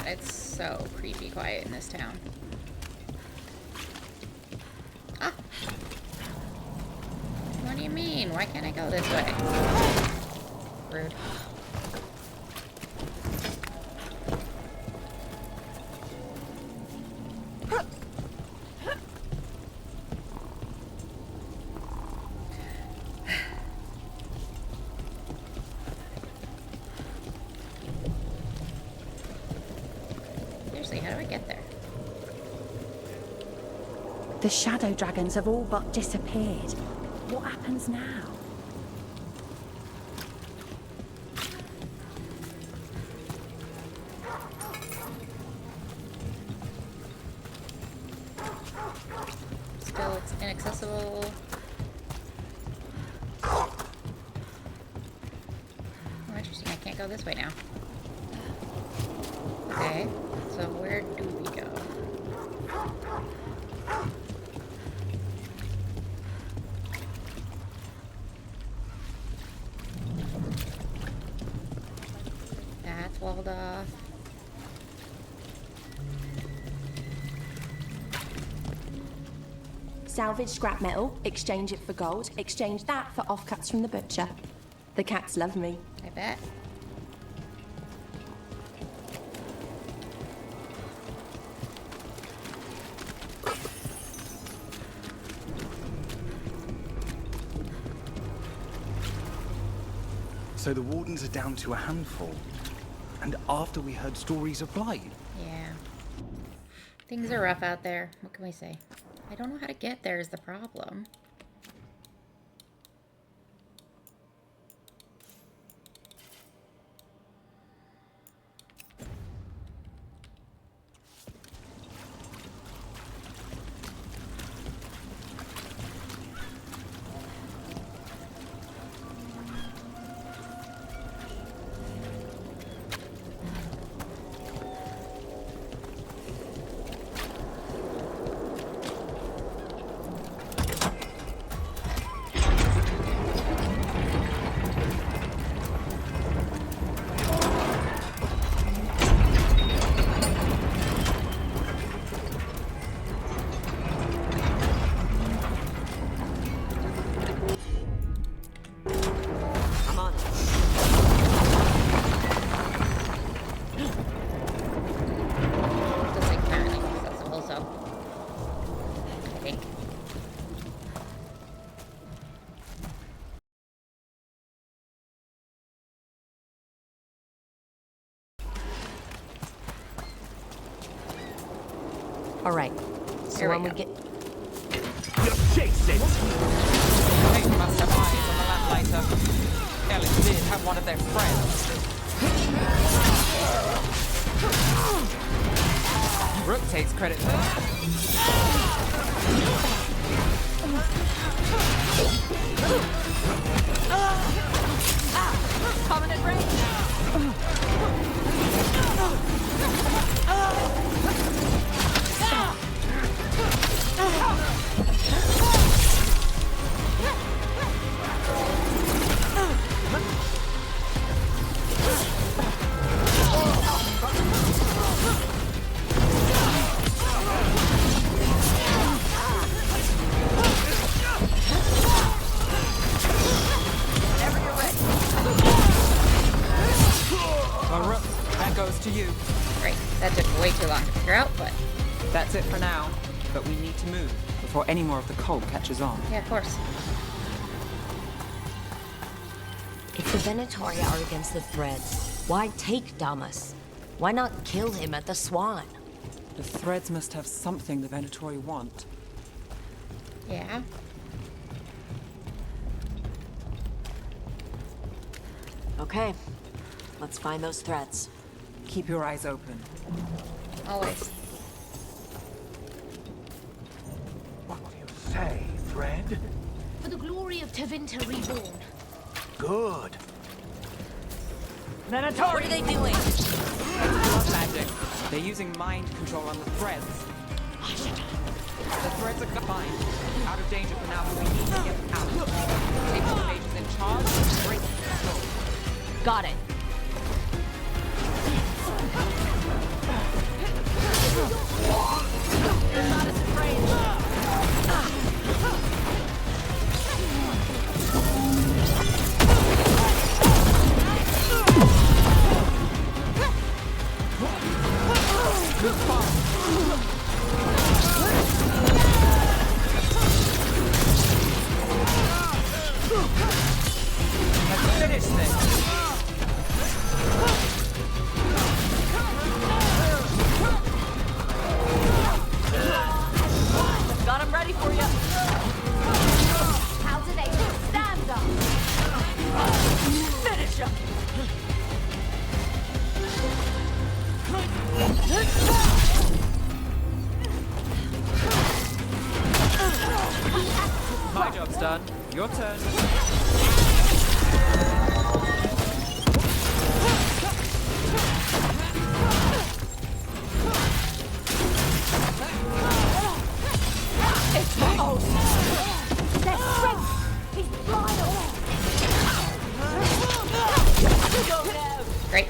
god, it's so creepy quiet in this town. Ah! What do you mean? Why can't I go this way? Rude. Seriously, how do I get there? The shadow dragons have all but disappeared. What happens now? Still, it's inaccessible. Oh, interesting. I can't go this way now. Okay, so where do we go? That's walled off. Salvage scrap metal, exchange it for gold, exchange that for offcuts from the butcher. The cats love me. I bet. So the wardens are down to a handful. And after we heard stories of blight. Yeah. Things are rough out there. What can we say? I don't know how to get there is the problem. All right. So when we get... You're chasing! They must have eyes on the lamplighter. Ellis did have one of their friends. Rook takes credit for that. Covenant range! To you. Great. That took way too long to figure out, but... That's it for now. But we need to move before any more of the cold catches on. Yeah, of course. If the Venatori are against the Threads, why take Damas? Why not kill him at the Swan? The Threads must have something the Venatori want. Yeah. Okay. Let's find those threads. Keep your eyes open. Always. What will you say, Thread? For the glory of Tevinter reborn. Good. Venatori! What are they doing? Blood magic. They're using mind control on the Threads. The Threads are fine. Out of danger for now, but we need to get them out. Take the mages in charge and break control. Got it. Your turn. It's old. Their strength is wild. Great.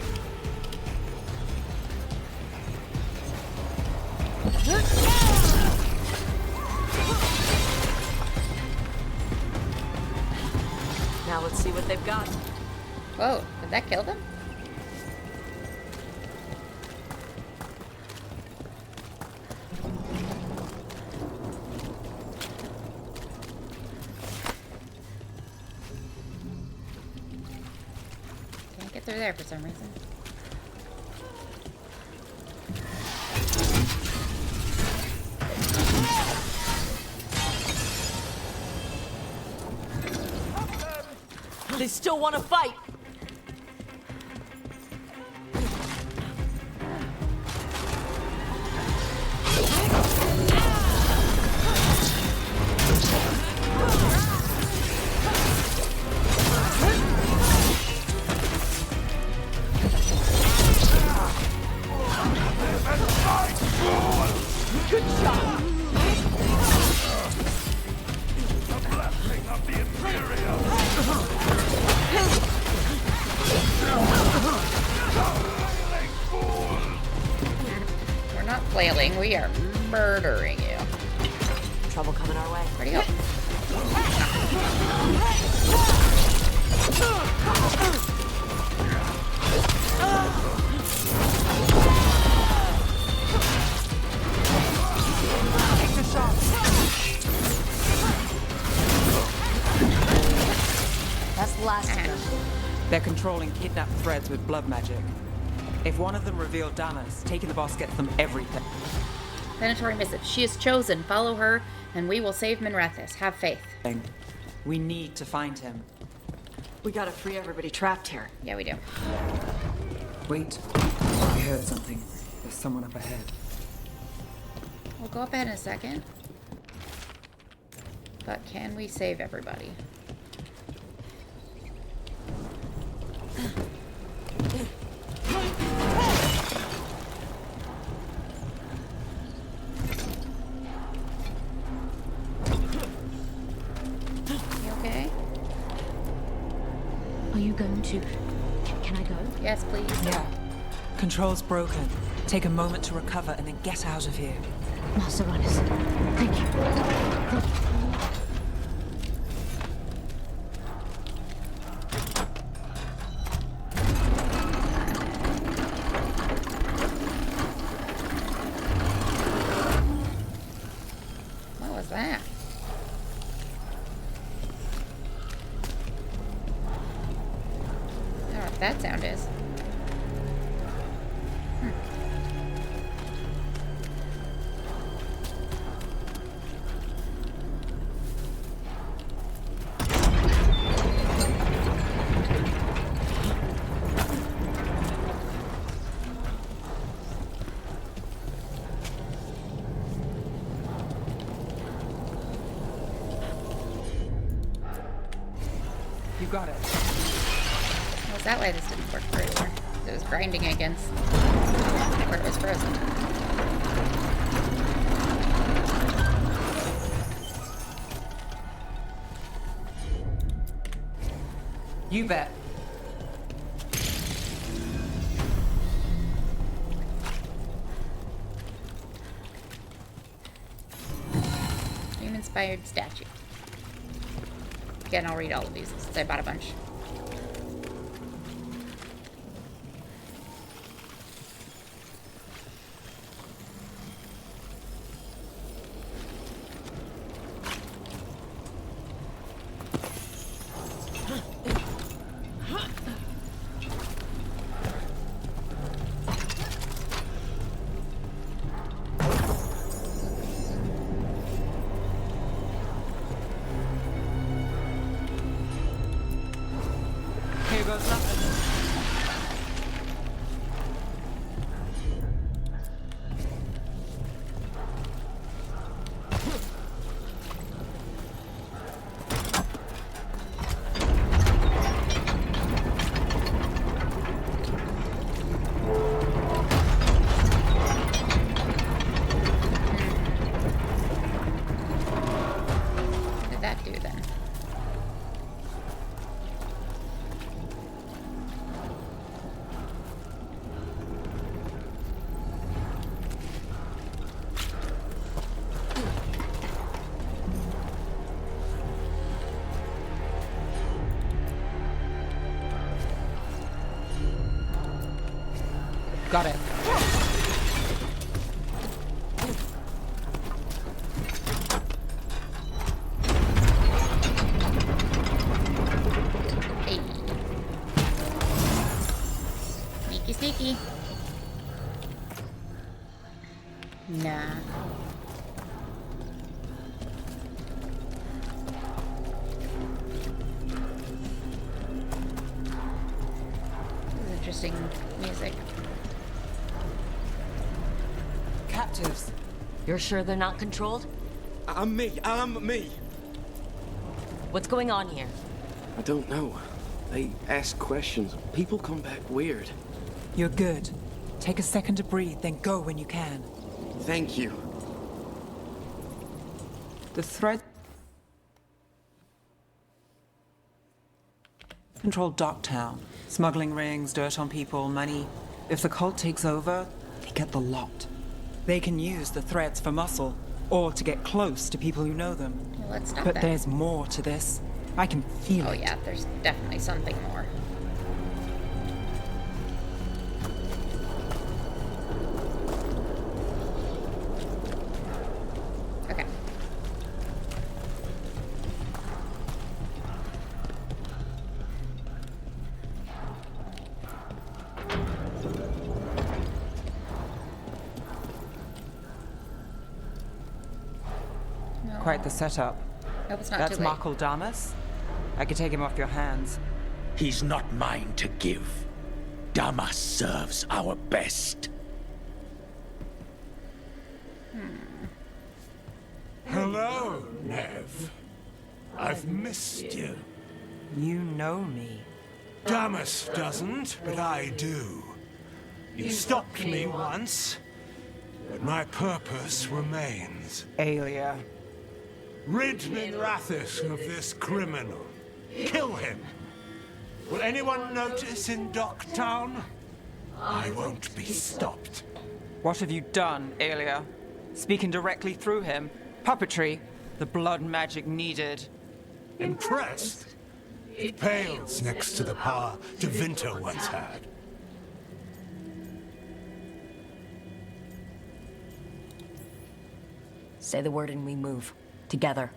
Now let's see what they've got. Whoa, did that kill them? Can't get through there for some reason. They still want to fight. Good shot. We're not flailing, we are murdering you. Trouble coming our way. Where'd he go? Take the shot. That's the last of them. They're controlling kidnapped threads with blood magic. If one of them revealed Damas, taking the boss gets them everything. Venatori missive. She is chosen. Follow her, and we will save Minrethis. Have faith. We need to find him. We gotta free everybody trapped here. Yeah, we do. Wait. I heard something. There's someone up ahead. We'll go up ahead in a second. But can we save everybody? You okay? Are you going to... Can I go? Yes, please. Yeah. Control's broken. Take a moment to recover and then get out of here. Master Runners, thank you. Thank you. What was that? I don't know what that sound is. You got it. Was that why this didn't work earlier? It was grinding against where it was frozen. You bet. Dream-inspired statue. Again, I'll read all of these since I bought a bunch. Got it. Hey. Sneaky, sneaky. Nah. This is interesting music. Captives. You're sure they're not controlled? I'm me. What's going on here? I don't know. They ask questions. People come back weird. You're good. Take a second to breathe, then go when you can. Thank you. The thread control Docktown. Smuggling rings, dirt on people, money. If the cult takes over, they get the lot. They can use the threads for muscle, or to get close to people who know them. Yeah, let's stop But that. there's more to this. I can feel it. Oh yeah, there's definitely something more. Okay. Quite the setup. Hope it's not That's too late. Markle Damas. I could take him off your hands. He's not mine to give. Damas serves our best. Hello, Nev. I've missed you. You know me. Damas doesn't, but I do. You stopped me once, but my purpose remains. Aelia. Rid Minrathis of this criminal. Kill him. Will anyone notice in Docktown? I won't be stopped. What have you done, Aelia? Speaking directly through him. Puppetry. The blood magic needed. Impressed? It pales next to the power Devinter once had. Say the word and we move. Together.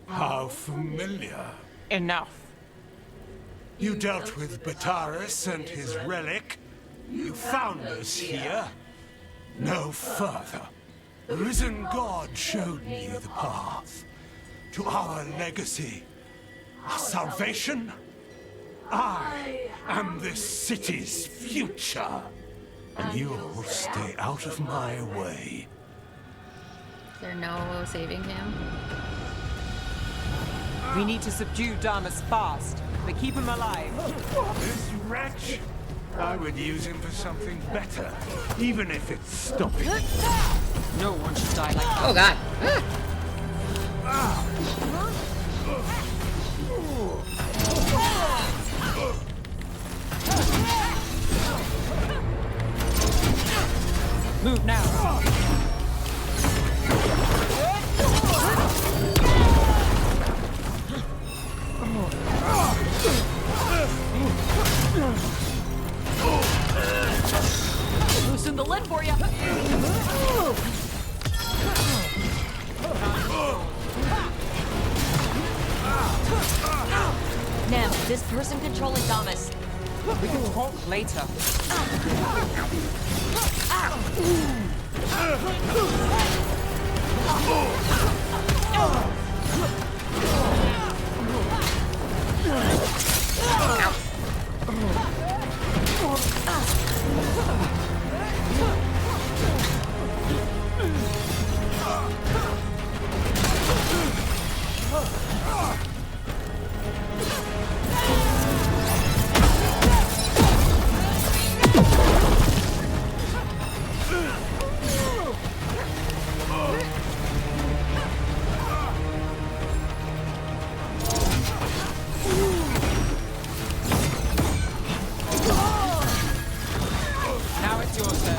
How familiar. Enough. You dealt with Bataris and his relic. You found us here. No further. The risen God showed me the path to our legacy, our salvation. I am this city's future, and you'll stay out of my way. Is there no saving him? We need to subdue Damas fast, but keep him alive. This wretch? I would use him for something better, even if it's stopping. No one should die like that. Oh god. Move now. Loosen the lid for you. Nev, this person controlling Damas. We can talk later. Now it's your turn.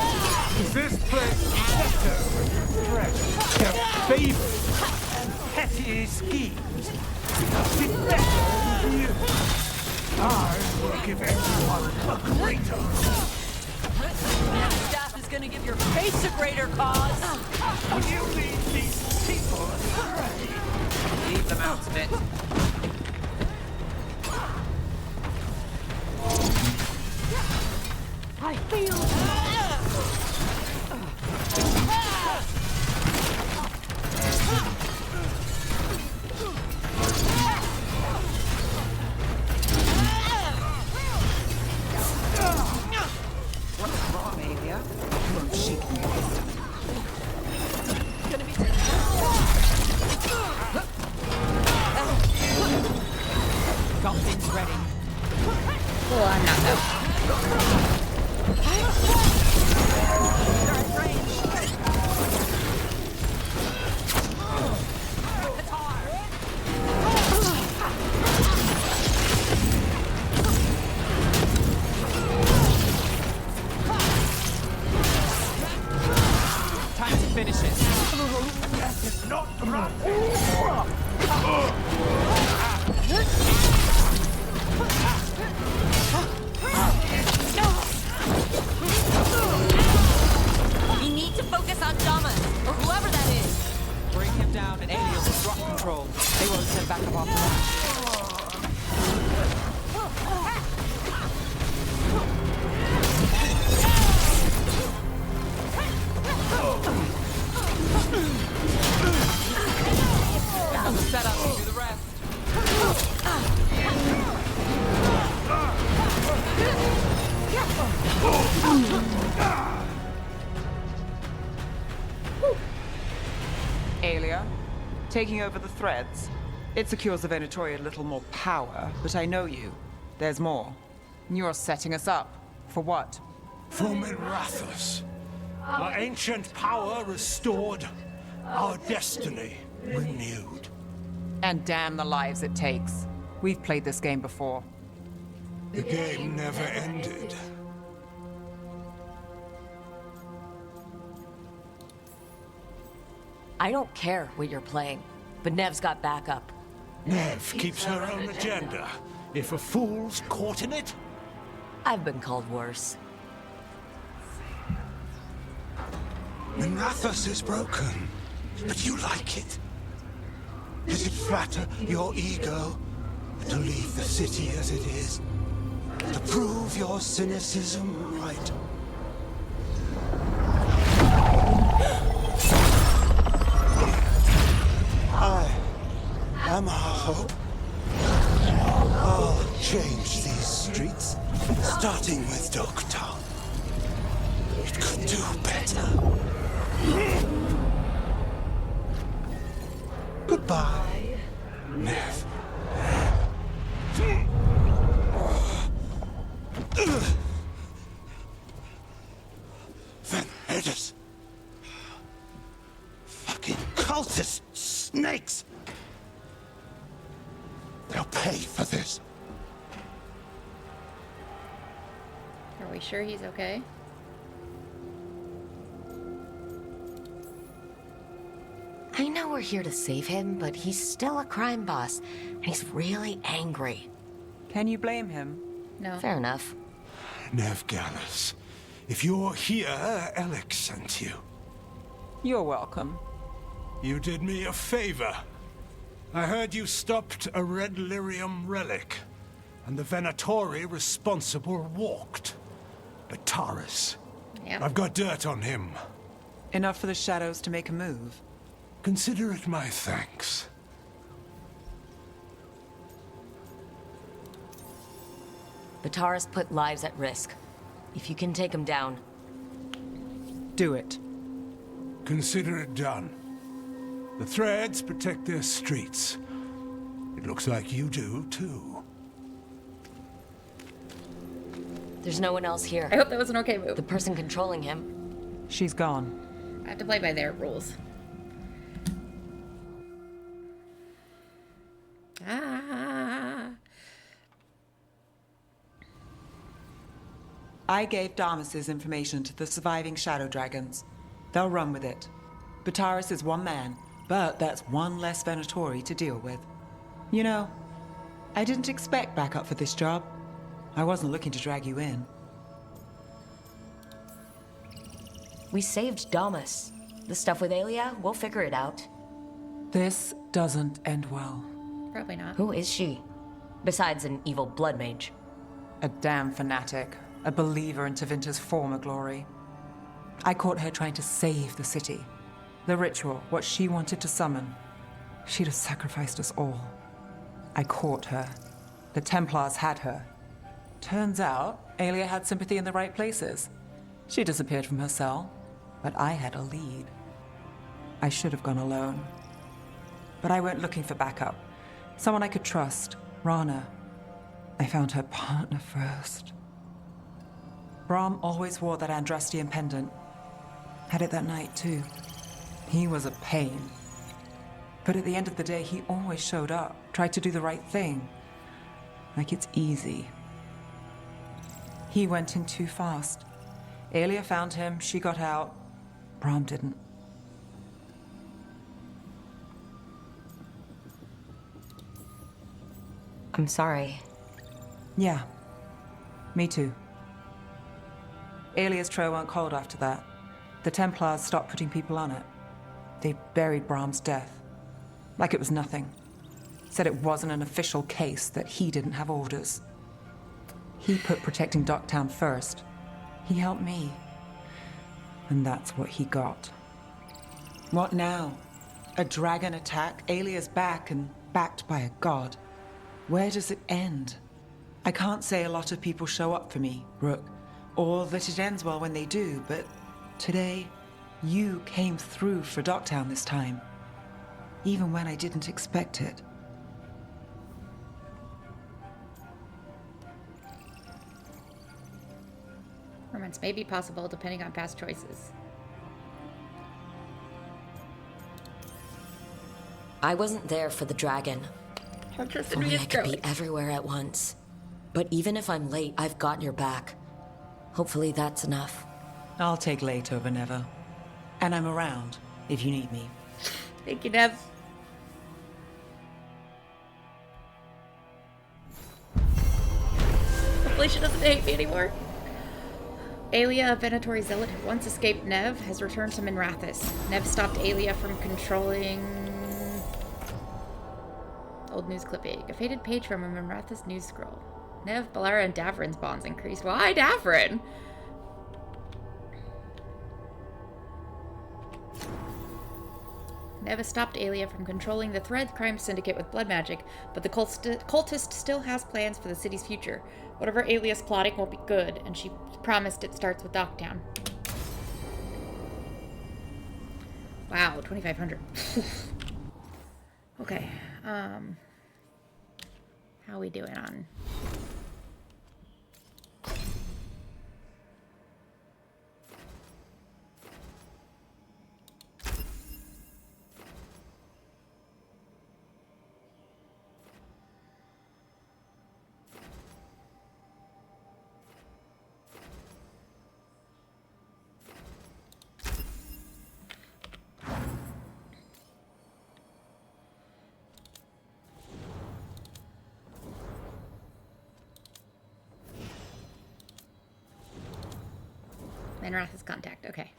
This place better with threats, their favors, and petty schemes? Be better than you. I will give everyone a greater. gonna give your face a greater cause. You lead these people astray. Leave them out of it. I feel... What's wrong, Alia? You won't shake me this time. Gonna be Got things ready. Well, I'm not though. Time to finish it. That is not right. We need to focus on Damas, or whoever that is. Bring him down and Alia will drop control. They won't send back up after that. Now's the setup to do the rest. Alia, taking over the threads. It secures the Venatori a little more power, but I know you. There's more. You're setting us up. For what? For Minrathus. Our ancient power restored. Our destiny renewed. And damn the lives it takes. We've played this game before. The game never ended. I don't care what you're playing, but Nev's got backup. Nev keeps her own agenda. If a fool's caught in it, I've been called worse. Minrathus is broken, but you like it. Does it flatter your ego to leave the city as it is? To prove your cynicism right? I am our hope. I'll change these streets, starting with Dogtown. It could do better. Goodbye, Nev. Van Hedis. Fucking cultist snakes. They'll pay for this. Are we sure he's okay? I know we're here to save him, but he's still a crime boss, and he's really angry. Can you blame him? No. Fair enough. Nev Gallus, if you're here, Alex sent you. You're welcome. You did me a favor. I heard you stopped a red lyrium relic, and the Venatori responsible walked. Betrayals. Yep. I've got dirt on him. Enough for the shadows to make a move. Consider it my thanks. Betrayals put lives at risk. If you can take him down. Do it. Consider it done. The threads protect their streets. It looks like you do, too. There's no one else here. I hope that was an okay move. The person controlling him. She's gone. I have to play by their rules. I gave Damas's information to the surviving Shadow Dragons. They'll run with it. Betrayals is one man, but that's one less Venatori to deal with. You know, I didn't expect backup for this job. I wasn't looking to drag you in. We saved Damas. The stuff with Aelia, we'll figure it out. This doesn't end well. Probably not. Who is she? Besides an evil blood mage. A damn fanatic. A believer in Tevinter's former glory. I caught her trying to save the city. The ritual, what she wanted to summon. She'd have sacrificed us all. I caught her. The Templars had her. Turns out, Aelia had sympathy in the right places. She disappeared from her cell, but I had a lead. I should have gone alone. But I went looking for backup. Someone I could trust, Rana. I found her partner first. Brahm always wore that Andrastian pendant. Had it that night, too. He was a pain. But at the end of the day, he always showed up, tried to do the right thing. Like it's easy. He went in too fast. Aelia found him, she got out. Brahm didn't. I'm sorry. Yeah. Me too. Aelia's trail went cold after that. The Templars stopped putting people on it. They buried Brahm's death. Like it was nothing. Said it wasn't an official case, that he didn't have orders. He put protecting Docktown first. He helped me. And that's what he got. What now? A dragon attack, Aelia's back, and backed by a god. Where does it end? I can't say a lot of people show up for me, Rook, or that it ends well when they do, but today, you came through for Docktown this time. Even when I didn't expect it. Romance may be possible depending on past choices. I wasn't there for the dragon. If only I could be everywhere at once. But even if I'm late, I've got your back. Hopefully that's enough. I'll take late over never. And I'm around if you need me. Thank you, Nev. Hopefully she doesn't hate me anymore. Aelia, a Venatori zealot who once escaped Nev, has returned to Minrathous. Nev stopped Aelia from controlling... Old news clipping. A faded page from a Minrathous news scroll. Nev, Balara, and Davrin's bonds increased. Why Davrin? Nev has stopped Aelia from controlling the Thread crime syndicate with blood magic, but the cultist still has plans for the city's future. Whatever Aelia's plotting won't be good, and she promised it starts with Docktown. Wow, 2,500. Okay, how are we doing on... Minrathous contact, okay.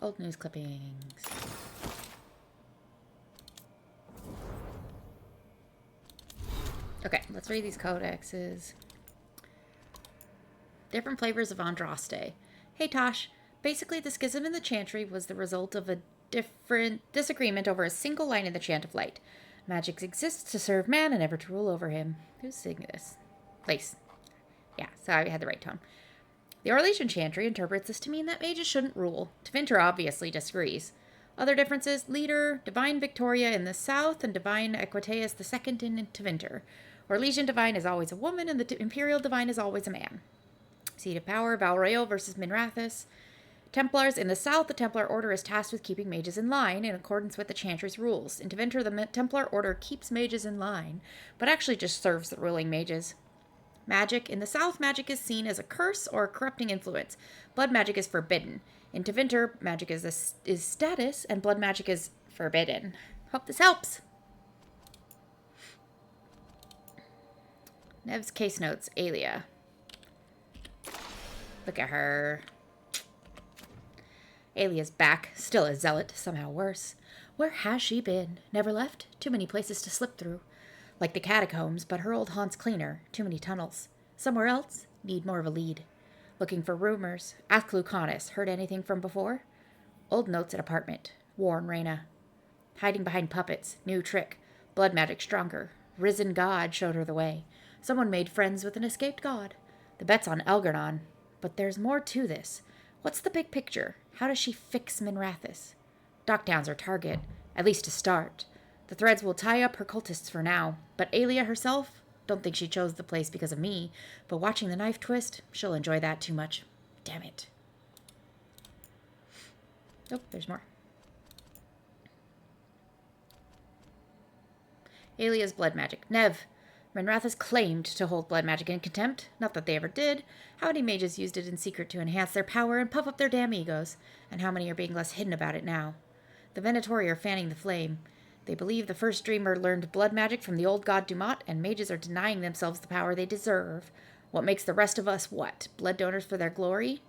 Old news clippings. Okay, let's read these codexes. Different flavors of Andraste. Hey Tosh, basically the schism in the chantry was the result of a different disagreement over a single line in the Chant of Light. Magic exists to serve man and never to rule over him. Who's saying this? Place. Yeah, so I had the right tone. The Orlesian Chantry interprets this to mean that mages shouldn't rule. Tevinter obviously disagrees. Other differences: Leader, Divine Victoria in the south, and Divine Equiteus II in Tevinter. Orlesian Divine is always a woman, and the Imperial Divine is always a man. Seat of Power, Valrail versus Minrathous. Templars. In the south, the Templar Order is tasked with keeping mages in line in accordance with the Chantry's rules. In Tevinter, the Templar Order keeps mages in line, but actually just serves the ruling mages. Magic. In the south, magic is seen as a curse or a corrupting influence. Blood magic is forbidden. In Tevinter, magic is status, and blood magic is forbidden. Hope this helps. Nev's case notes. Aelia. Look at her. Aelia's back. Still a zealot. Somehow worse. Where has she been? Never left? Too many places to slip through. Like the catacombs, but her old haunt's cleaner. Too many tunnels. Somewhere else? Need more of a lead. Looking for rumors. Ask Lucanus. Heard anything from before? Old notes at apartment. Warn Reyna. Hiding behind puppets. New trick. Blood magic stronger. Risen god showed her the way. Someone made friends with an escaped god. The bet's on Elgarnon. But there's more to this. What's the big picture? How does she fix Minrathous? Docktown's her target. At least to start. The threads will tie up her cultists for now. But Aelia herself? Don't think she chose the place because of me. But watching the knife twist, she'll enjoy that too much. Damn it. Oh, there's more. Aelia's blood magic. Nev. Minrathous claimed to hold blood magic in contempt. Not that they ever did. How many mages used it in secret to enhance their power and puff up their damn egos? And how many are being less hidden about it now? The Venatori are fanning the flame. They believe the first dreamer learned blood magic from the old god Dumat, and mages are denying themselves the power they deserve. What makes the rest of us what? Blood donors for their glory?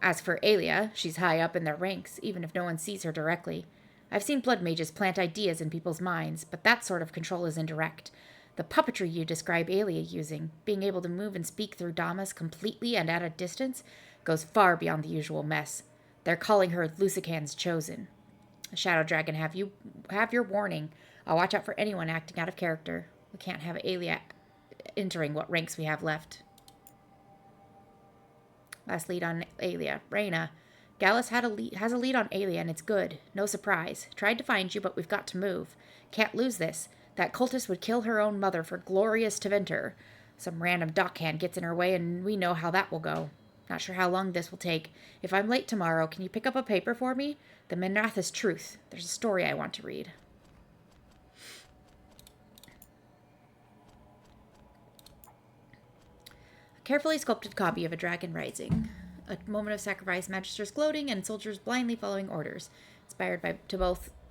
As for Aelia, she's high up in their ranks, even if no one sees her directly. I've seen blood mages plant ideas in people's minds, but that sort of control is indirect. The puppetry you describe Aelia using, being able to move and speak through Damas completely and at a distance, goes far beyond the usual mess. They're calling her Lusican's chosen. Shadow Dragon, have your warning. I'll watch out for anyone acting out of character. We can't have Aelia entering what ranks we have left. Last lead on Aelia. Reyna. Gallus has a lead on Aelia, and it's good. No surprise. Tried to find you, but we've got to move. Can't lose this. That cultist would kill her own mother for glorious Tevinter. Some random dockhand gets in her way, and we know how that will go. Not sure how long this will take. If I'm late tomorrow, can you pick up a paper for me? The Minrathous Truth. There's a story I want to read. A carefully sculpted copy of A Dragon Rising. A moment of sacrifice, magisters gloating, and soldiers blindly following orders.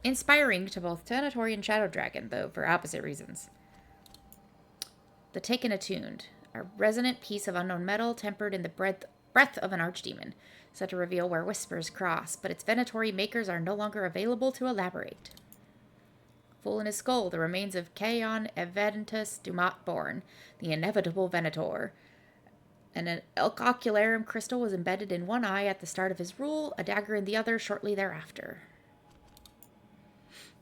Inspiring to both Venatori and Shadow Dragon, though for opposite reasons. The Taken Attuned. A resonant piece of unknown metal tempered in the breath of an archdemon, set to reveal where whispers cross, but its Venatori makers are no longer available to elaborate. Full in his skull, the remains of Caon Eventus Dumat born, the inevitable Venator. An ocularum crystal was embedded in one eye at the start of his rule, a dagger in the other shortly thereafter.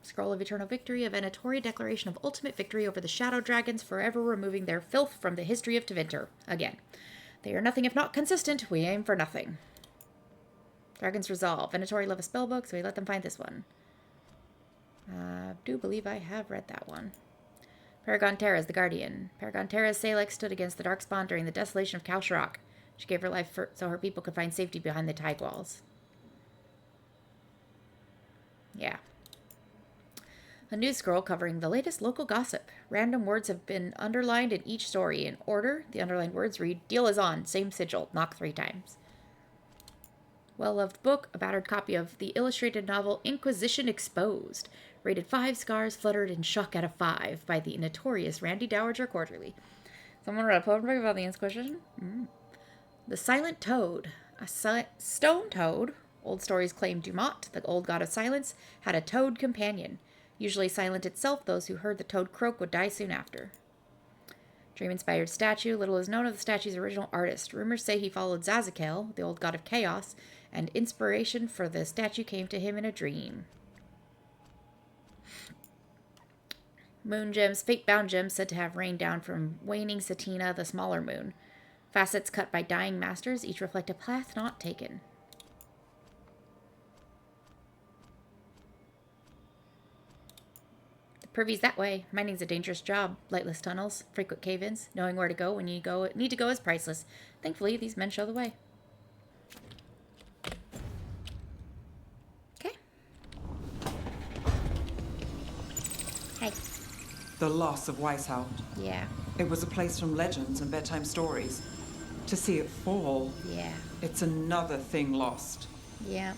Scroll of Eternal Victory, a Venatori declaration of ultimate victory over the Shadow Dragons, forever removing their filth from the history of Tevinter. Again. They are nothing if not consistent. We aim for nothing. Dragon's Resolve. Venatori love a spellbook, so we let them find this one. I do believe I have read that one. Paragon Terra's the Guardian. Paragon Terra's Salek stood against the Darkspawn during the desolation of Kalsharok. She gave her life so her people could find safety behind the tide walls. Yeah. A news scroll covering the latest local gossip. Random words have been underlined in each story. In order, the underlined words read, "Deal is on, same sigil, knock 3 times. Well-loved book, a battered copy of the illustrated novel Inquisition Exposed. Rated 5 stars, fluttered in shock out of 5 by the notorious Randy Dowager Quarterly. Someone wrote a poem about the Inquisition? The Silent Toad. A stone toad. Old stories claim Dumat, the old god of silence, had a toad companion. Usually silent itself, those who heard the toad croak would die soon after. Dream-inspired statue. Little is known of the statue's original artist. Rumors say he followed Zazakel, the old god of chaos, and inspiration for the statue came to him in a dream. Moon gems. Fate-bound gems said to have rained down from waning Satina, the smaller moon. Facets cut by dying masters, each reflect a path not taken. Purvy's that way. Mining's a dangerous job. Lightless tunnels, frequent cave-ins, knowing where to go when you need to go is priceless. Thankfully, these men show the way. Okay. Hey. The loss of Weishaupt. Yeah. It was a place from legends and bedtime stories. To see it fall. Yeah. It's another thing lost. Yeah.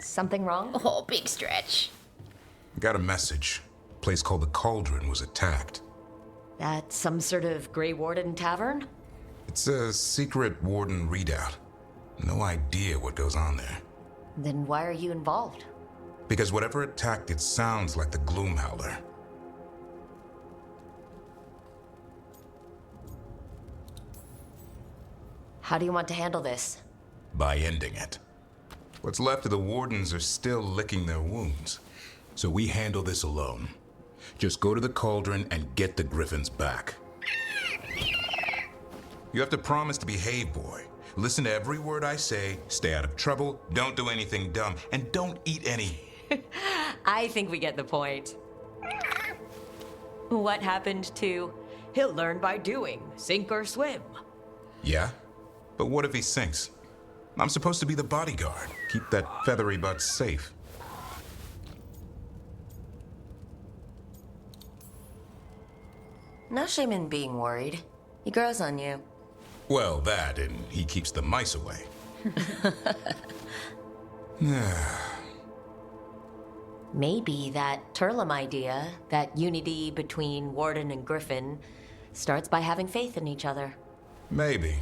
Something wrong? Oh, big stretch. Got a message. Place called the Cauldron was attacked. That's some sort of Grey Warden tavern? It's a secret Warden readout. No idea what goes on there. Then why are you involved? Because whatever attacked it sounds like the Gloomhowler. How do you want to handle this? By ending it. What's left of the Wardens are still licking their wounds. So we handle this alone. Just go to the Cauldron and get the Griffins back. You have to promise to behave, boy. Listen to every word I say, stay out of trouble, don't do anything dumb, and don't eat any. I think we get the point. What happened to he'll learn by doing, sink or swim? Yeah? But what if he sinks? I'm supposed to be the bodyguard. Keep that feathery butt safe. No shame in being worried. He grows on you. Well, that, and he keeps the mice away. Maybe that Turlum idea, that unity between Warden and Griffin, starts by having faith in each other. Maybe.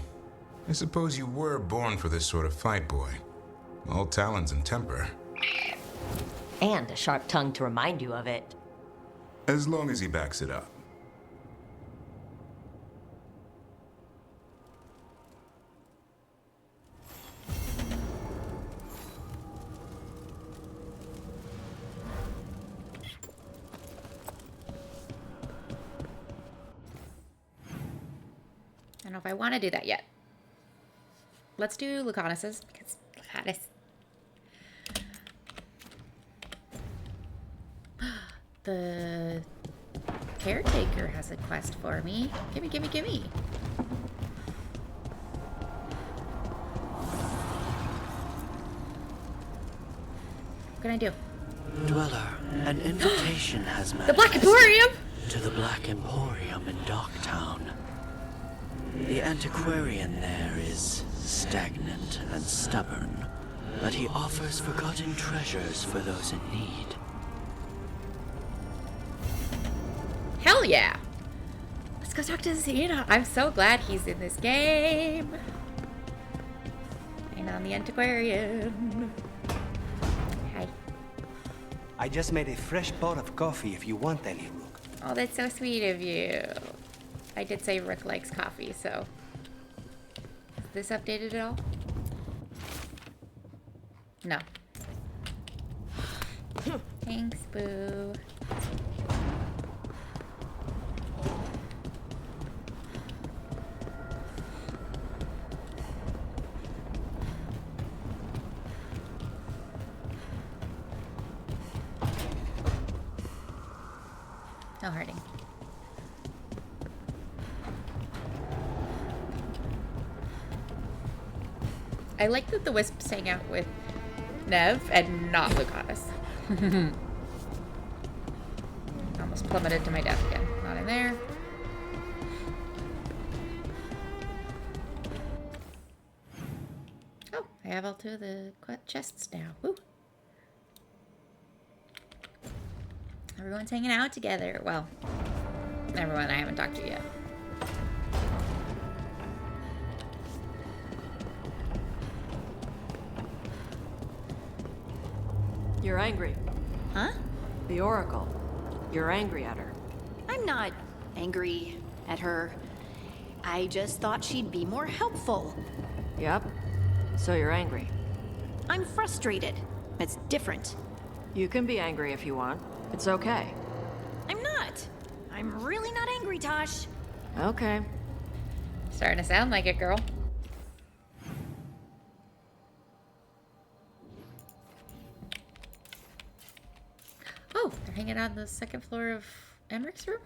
I suppose you were born for this sort of fight, boy. All talons and temper. And a sharp tongue to remind you of it. As long as he backs it up. I don't know if I want to do that yet. Let's do Lucanus's, because Lucanus. The caretaker has a quest for me. Gimme, gimme, gimme. What can I do? Dweller, an invitation has The Black Emporium! to the Black Emporium in Docktown. The antiquarian there is stagnant and stubborn, but he offers forgotten treasures for those in need. Hell yeah! Let's go talk to Zena. I'm so glad he's in this game. And on the antiquarian. Hi. I just made a fresh pot of coffee if you want any, Rook. Oh, that's so sweet of you. I did say Rook likes coffee, so. Is this updated at all? No. Thanks, boo. No hurting. I like that the Wisps hang out with Nev and not Lucanus. Almost plummeted to my death again. Not in there. Oh, I have all two of the chests now. Woo! Everyone's hanging out together. Well, everyone I haven't talked to yet. You're angry. Huh? The Oracle. You're angry at her. I'm not angry at her. I just thought she'd be more helpful. Yep. So you're angry. I'm frustrated. That's different. You can be angry if you want. It's okay. I'm not. I'm really not angry hungry, Tosh. Okay. Starting to sound like it, girl. Oh, they're hanging out on the second floor of Emmeric's room?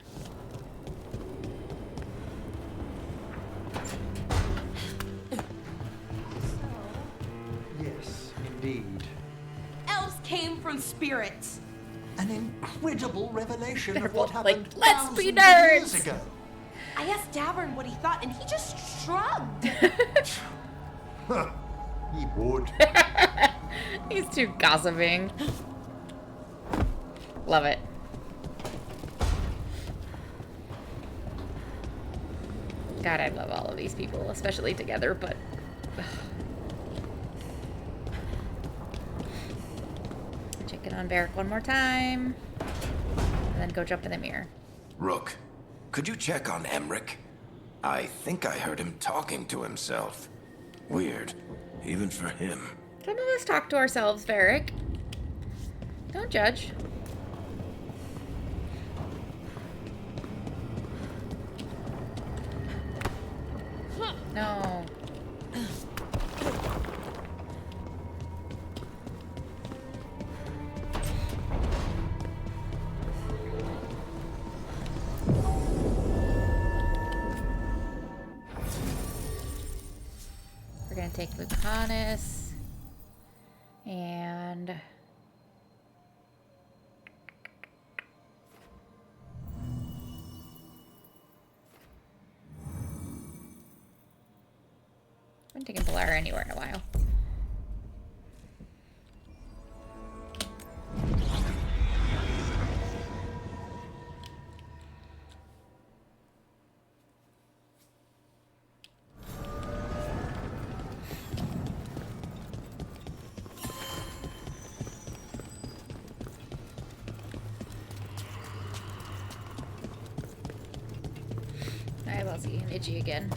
Yes, indeed. Elves came from spirits. An incredible revelation They're of what both like, happened "Let's be thousands of years nerds!" ago. I asked Davern what he thought, and he just shrugged. He would. He's too gossiping. Love it. God, I love all of these people, especially together, but... Check in on Varric one more time. And then go jump in the mirror. Rook, could you check on Emmerich? I think I heard him talking to himself. Weird, even for him. Some of us talk to ourselves, Varric. Don't judge. No. We're gonna take Lucanus and I haven't taken Blair anywhere in a while. Hi, Lozzie. I'm itchy again.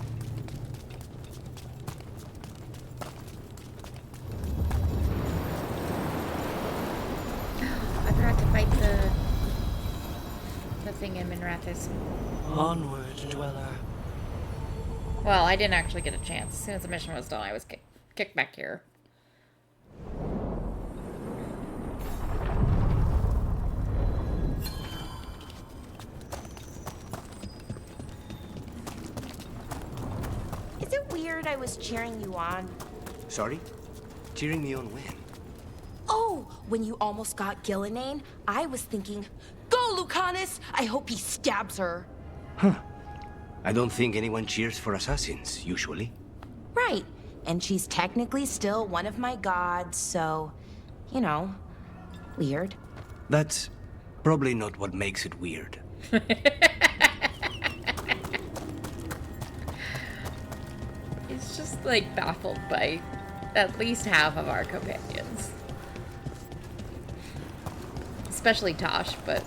I forgot to fight the thing in Minrathis. Onward, dweller. Well, I didn't actually get a chance. As soon as the mission was done, I was kicked back here. Is it weird I was cheering you on? Sorry? Cheering me on when? Oh, when you almost got Gillinane, I was thinking, go, Lucanus! I hope he stabs her. Huh. I don't think anyone cheers for assassins, usually. Right. And she's technically still one of my gods, so, you know, weird. That's probably not what makes it weird. He's just like baffled by at least half of our companions. Especially Tosh, but...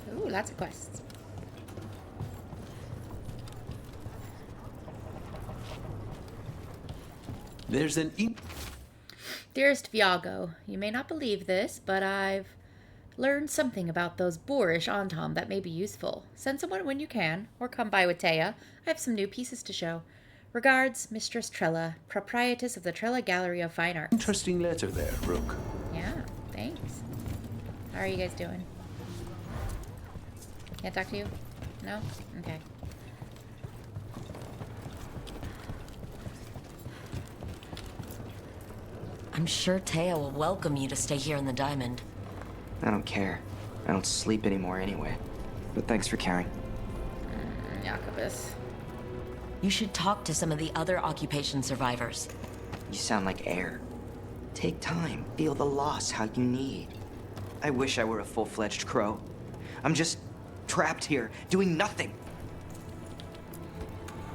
Ooh, lots of quests. There's an Dearest Viago, you may not believe this, but I've learned something about those boorish Antom that may be useful. Send someone when you can, or come by with Taya. I have some new pieces to show. Regards, Mistress Trella, proprietress of the Trella Gallery of Fine Arts. interesting letter there, Rook. Yeah, thanks. How are you guys doing? Can't talk to you? No? Okay. I'm sure Taya will welcome you to stay here in the Diamond. I don't care. I don't sleep anymore anyway. But thanks for caring. Jacobus. You should talk to some of the other occupation survivors. You sound like air. Take time. Feel the loss how you need. I wish I were a full-fledged crow. I'm just trapped here, doing nothing.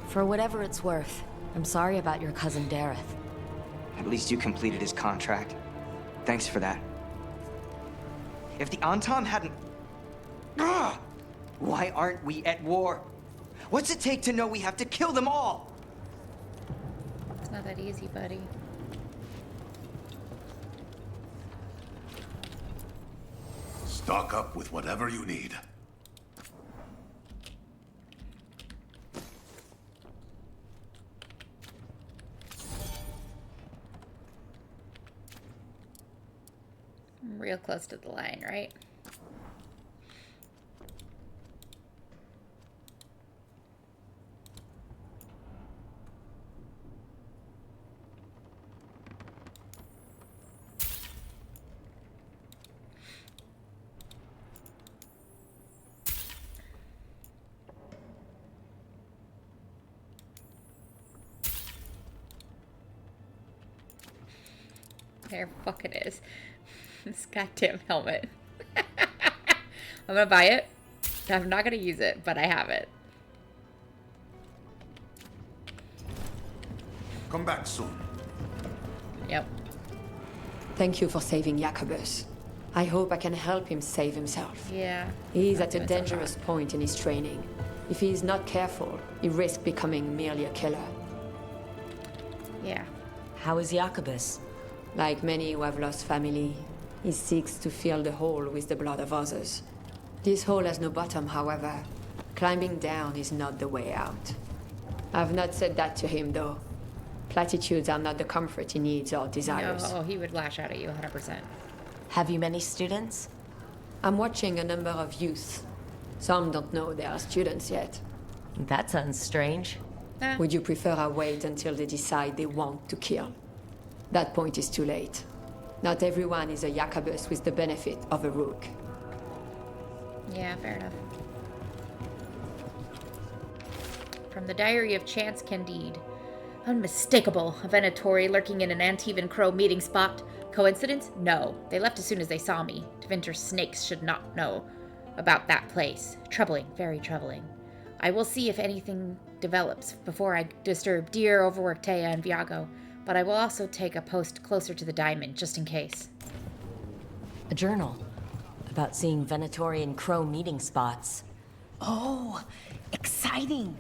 For whatever it's worth, I'm sorry about your cousin Dareth. At least you completed his contract. Thanks for that. If the Anton hadn't... Ugh! Why aren't we at war? What's it take to know we have to kill them all? It's not that easy, buddy. Stock up with whatever you need. I'm real close to the line, right? There fucking is. This goddamn helmet. I'm gonna buy it. I'm not gonna use it, but I have it. Come back soon. Yep. Thank you for saving Jacobus. I hope I can help him save himself. Yeah. He is at a dangerous point in his training. If he is not careful, he risks becoming merely a killer. Yeah. How is Jacobus? Like many who have lost family, he seeks to fill the hole with the blood of others. This hole has no bottom, however. Climbing down is not the way out. I've not said that to him, though. Platitudes are not the comfort he needs or desires. No, he would lash out at you 100%. Have you many students? I'm watching a number of youth. Some don't know they are students yet. That sounds strange. Would you prefer I wait until they decide they want to kill? That point is too late. Not everyone is a Jacobus with the benefit of a rook. Yeah, fair enough. From the Diary of Chance Candide. Unmistakable. A Venatori lurking in an Antivan Crow meeting spot. Coincidence? No. They left as soon as they saw me. Devinter's snakes should not know about that place. Troubling. Very troubling. I will see if anything develops before I disturb dear overworked Taya and Viago. But I will also take a post closer to the diamond, just in case. A journal about seeing Venatori and Crow meeting spots. Oh, exciting.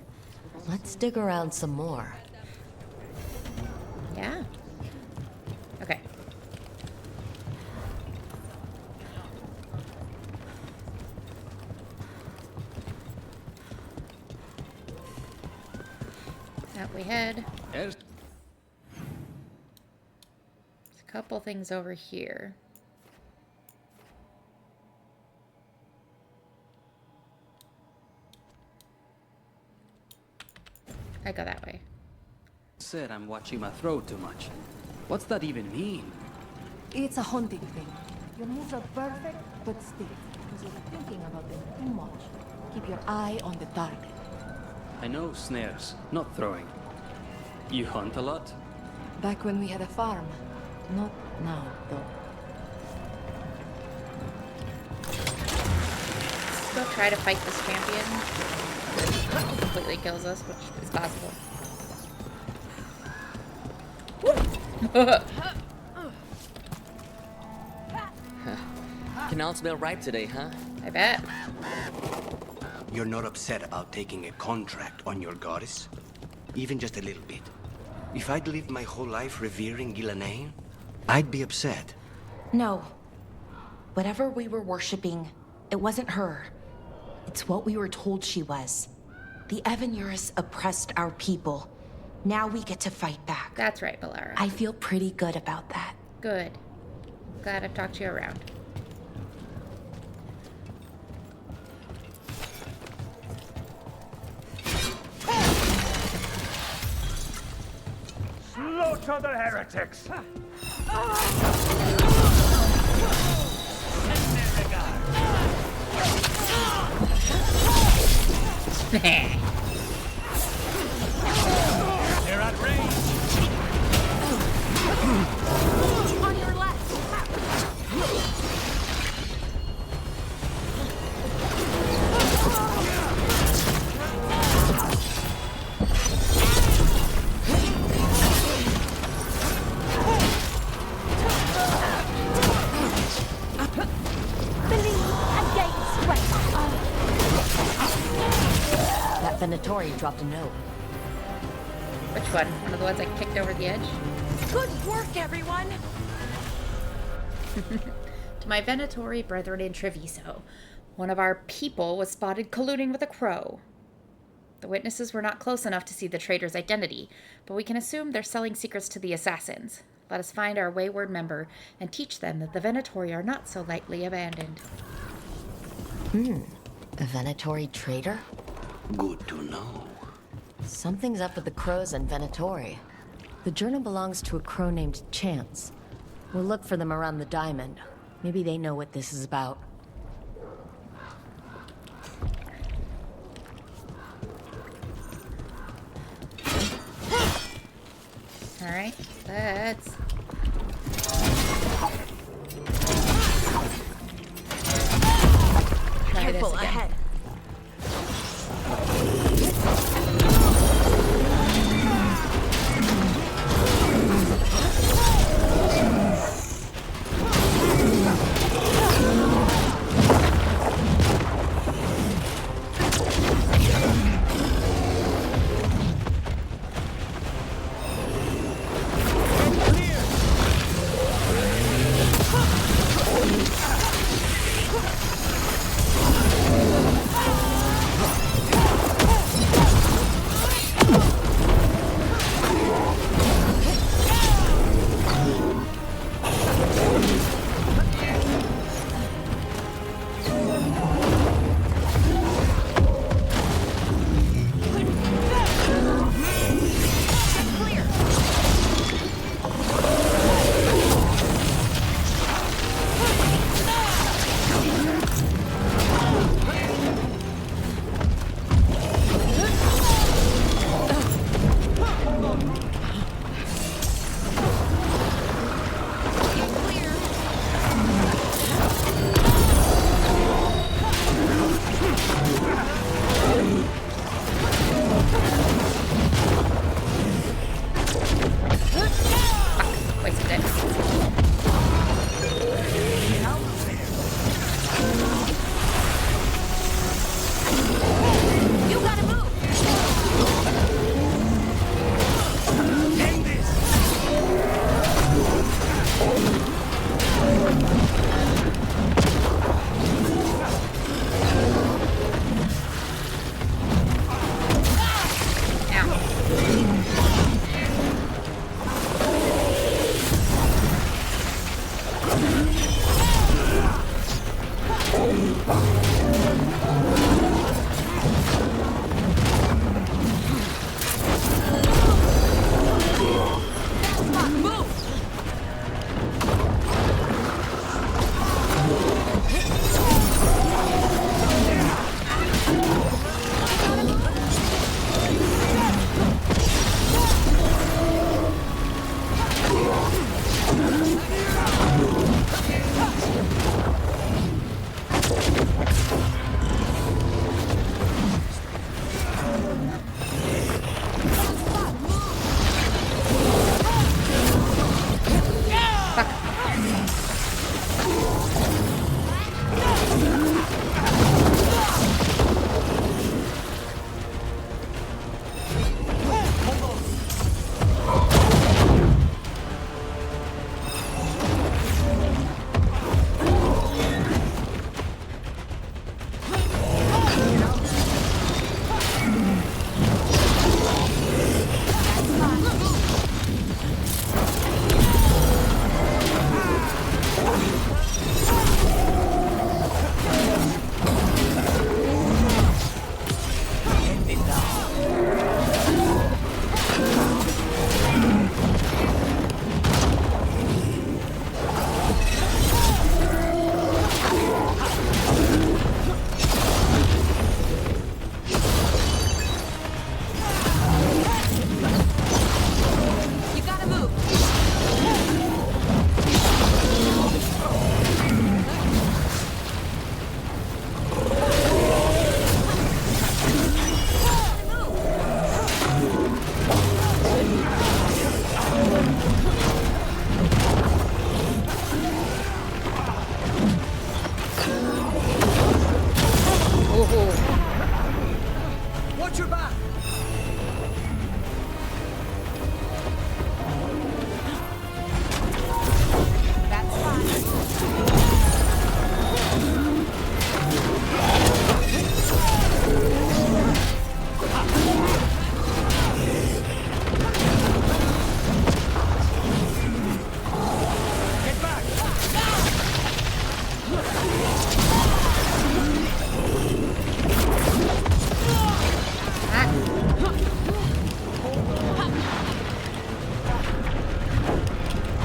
Let's dig around some more. Yeah. Okay. Out we head. Yes. There's a couple things over here. I go that way. Said I'm watching my throat too much. What's that even mean? It's a hunting thing. Your moves are perfect, but still, because you're thinking about them too much. Keep your eye on the target. I know snares, not throwing. You hunt a lot? Back when we had a farm. Not now, though. Let's go try to fight this champion. He completely kills us, which is possible. Can all smell ripe today, huh? I bet. You're not upset about taking a contract on your goddess? Even just a little bit. If I'd lived my whole life revering Ghilanane, I'd be upset. No. Whatever we were worshipping, it wasn't her. It's what we were told she was. The Evanurus oppressed our people. Now we get to fight back. That's right, Balara. I feel pretty good about that. Good. Glad I've talked you around. Slaughter the heretics! They're at range! On your left! Venatori dropped a note. Which one? One of the ones I kicked over the edge? Good work, everyone! To my Venatori brethren in Treviso, one of our people was spotted colluding with a crow. The witnesses were not close enough to see the traitor's identity, but we can assume they're selling secrets to the assassins. Let us find our wayward member and teach them that the Venatori are not so lightly abandoned. A Venatori traitor? Good to know. Something's up with the crows and Venatori. The journal belongs to a crow named Chance. We'll look for them around the diamond. Maybe they know what this is about. All right, let's... try Careful this again. ahead.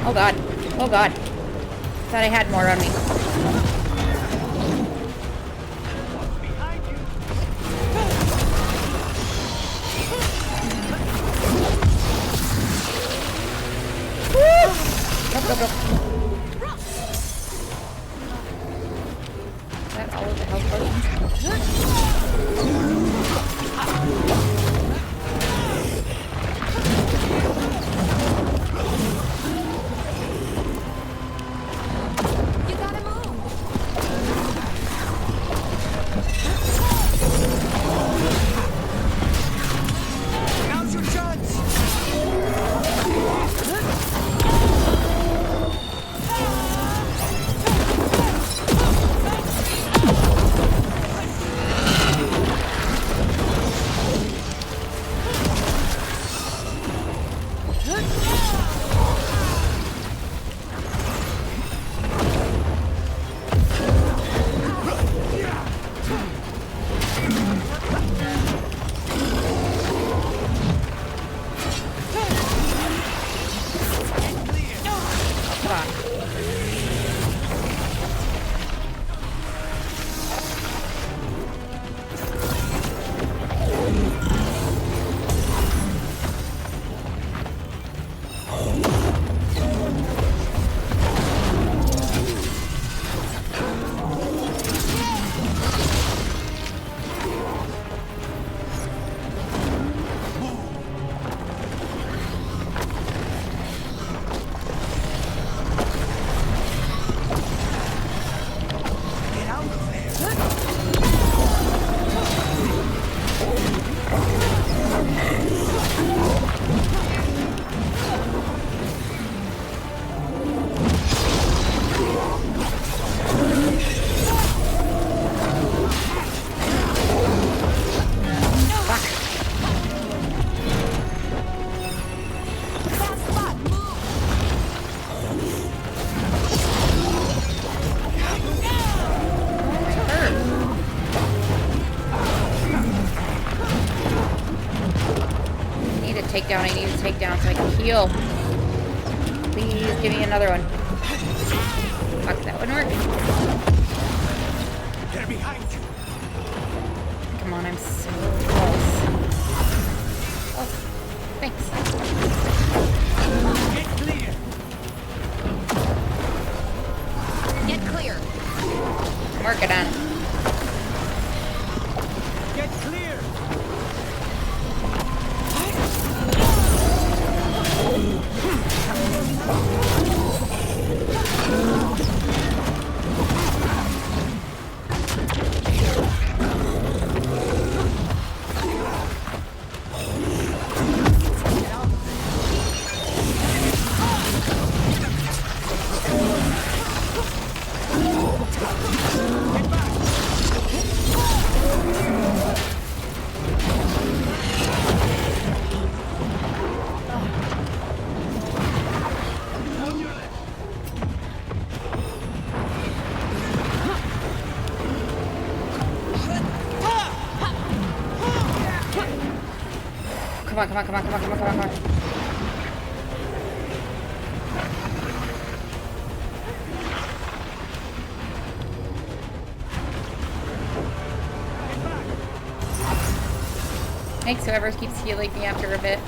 Oh god. Oh god. Thought I had more on me. Woo! Go. Is that all of the health potions? Takedown. I need a takedown so I can heal. Please give me another one. Fuck, that wouldn't work. They're behind you. Come on, I'm so close. Oh, thanks. Get clear. Get clear. I'm working on it. Get clear. Come on. Thanks, whoever keeps healing me after a bit.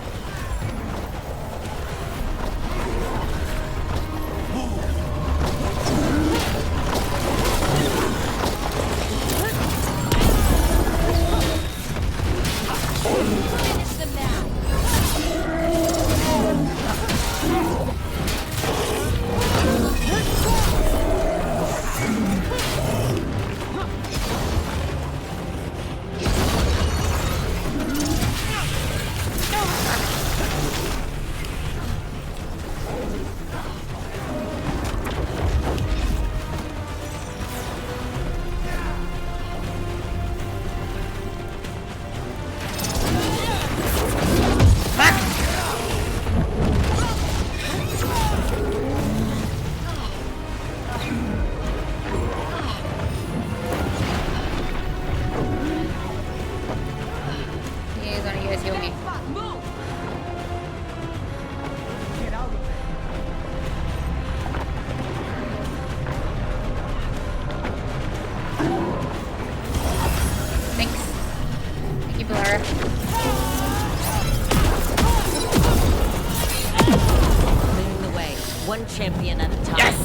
One champion at a time. Yes!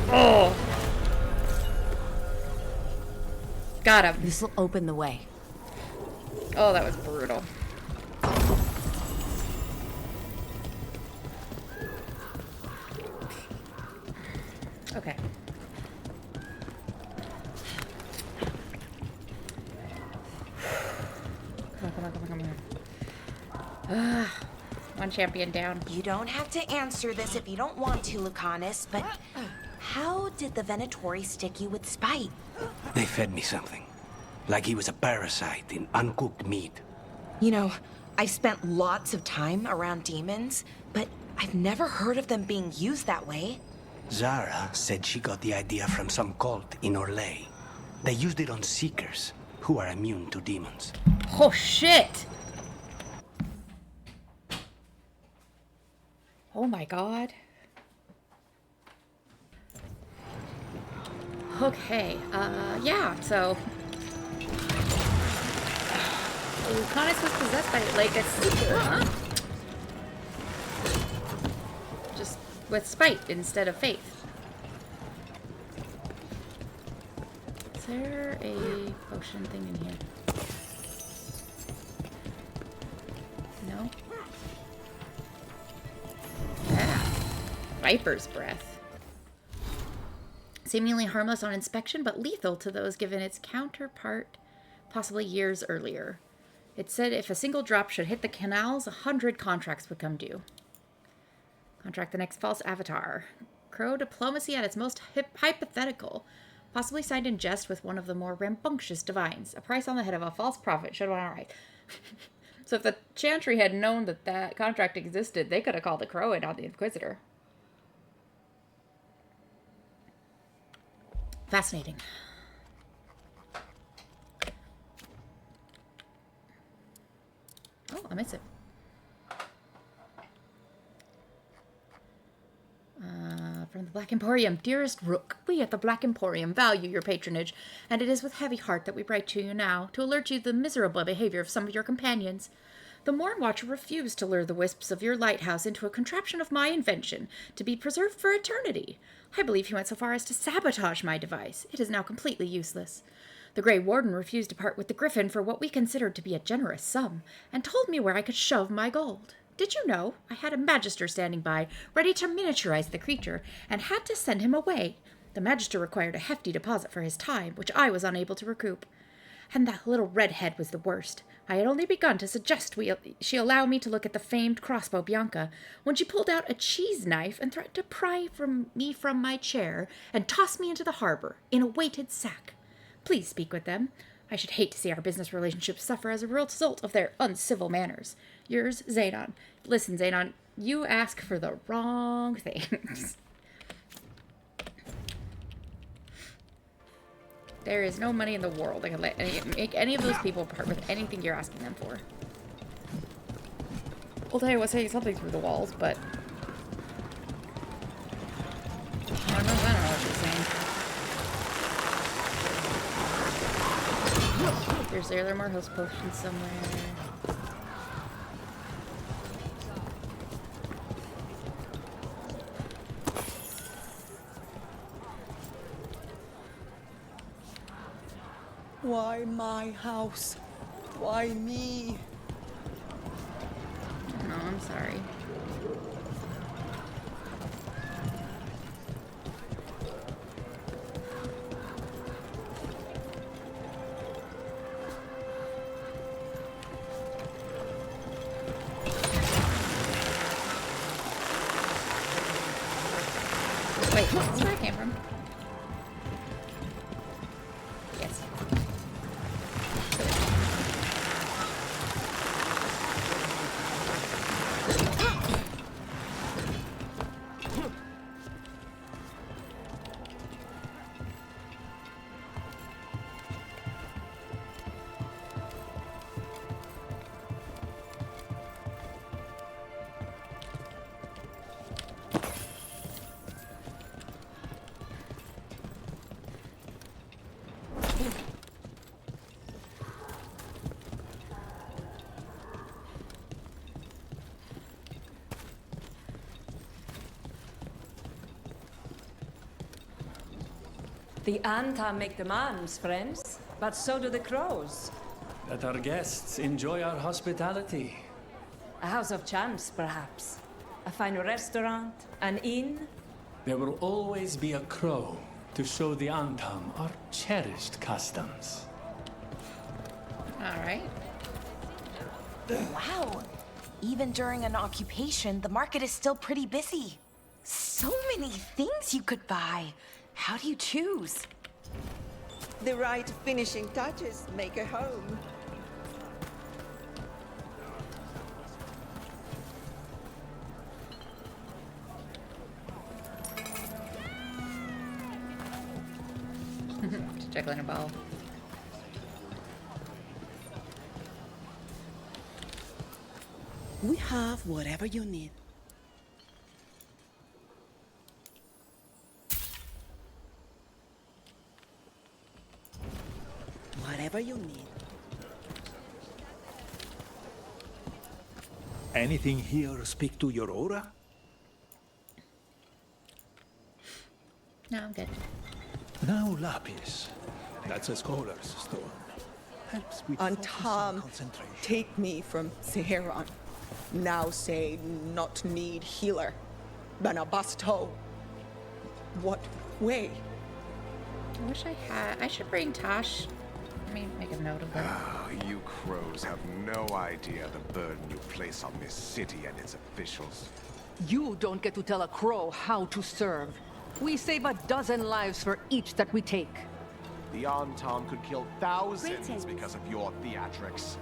Oh! Got him. This'll open the way. Oh, that was brutal. Okay. Come on. One champion down. You don't have to answer this if you don't want to, Lucanus, but how did the Venatori stick you with spite? They fed me something. Like he was a parasite in uncooked meat. You know, I've spent lots of time around demons, but I've never heard of them being used that way. Zara said she got the idea from some cult in Orlais. They used it on seekers who are immune to demons. Oh, shit! Oh my god. Okay, yeah, so... Lucanus was possessed by, like, a seeker, huh? Just with spite instead of faith. Is there a potion thing in here? No? Ah, Viper's Breath. Seemingly harmless on inspection, but lethal to those given its counterpart possibly years earlier. It said if a single drop should hit the canals, 100 contracts would come due. Contract the next false avatar. Crow diplomacy at its most hypothetical. Possibly signed in jest with one of the more rambunctious divines. A price on the head of a false prophet should have been alright. So if the Chantry had known that that contract existed, they could have called the Crow and not the Inquisitor. Fascinating. Oh, I miss it. From the Black Emporium. Dearest Rook, we at the Black Emporium value your patronage, and it is with heavy heart that we write to you now, to alert you of the miserable behavior of some of your companions. The Morn Watcher refused to lure the wisps of your lighthouse into a contraption of my invention, to be preserved for eternity. I believe he went so far as to sabotage my device. It is now completely useless. The Grey Warden refused to part with the Griffin for what we considered to be a generous sum, and told me where I could shove my gold. Did you know I had a Magister standing by, ready to miniaturize the creature, and had to send him away? The Magister required a hefty deposit for his time, which I was unable to recoup. And that little redhead was the worst. I had only begun to suggest she allow me to look at the famed crossbow Bianca, when she pulled out a cheese knife and threatened to pry me from my chair and toss me into the harbor in a weighted sack. Please speak with them. I should hate to see our business relationship suffer as a result of their uncivil manners. Yours, Xenon. Listen, Xenon, you ask for the wrong things. There is no money in the world that can make any of those people part with anything you're asking them for. Well, I was saying something through the walls, but... I don't know what you're saying. Are there more host potions somewhere? Why my house? Why me? No, I'm sorry. Wait, that's where I came from. Yes. The Anta make demands, friends, but so do the crows. Let our guests enjoy our hospitality. A house of chance, perhaps. A fine restaurant, an inn. There will always be a crow to show the Antam our cherished customs. All right. Wow. Even during an occupation, the market is still pretty busy. So many things you could buy. How do you choose? The right finishing touches make a home. Juggling a ball. We have whatever you need. Whatever you need. Anything here speak to your aura? No, I'm good. Now lapis. That's a scholar's stone. Helps with focus and Tom, concentration. take me from Seheron. Now say not need healer. Banabasto. What way? I wish I had. I should bring Tosh. Let me make a note of that. Ah, you crows have no idea the burden you place on this city and its officials. You don't get to tell a crow how to serve. We save a dozen lives for each that we take. The Antam could kill thousands because of your theatrics.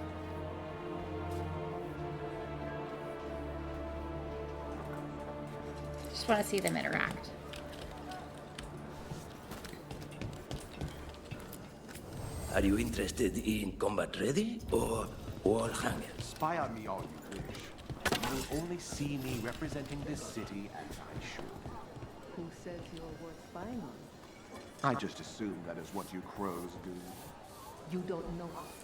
Just want to see them interact. Are you interested in combat ready or wall hanger? Spy on me all you wish. You will only see me representing this city as I should. Who says you're worth spying on? I just assume that is what you crows do. You don't know us,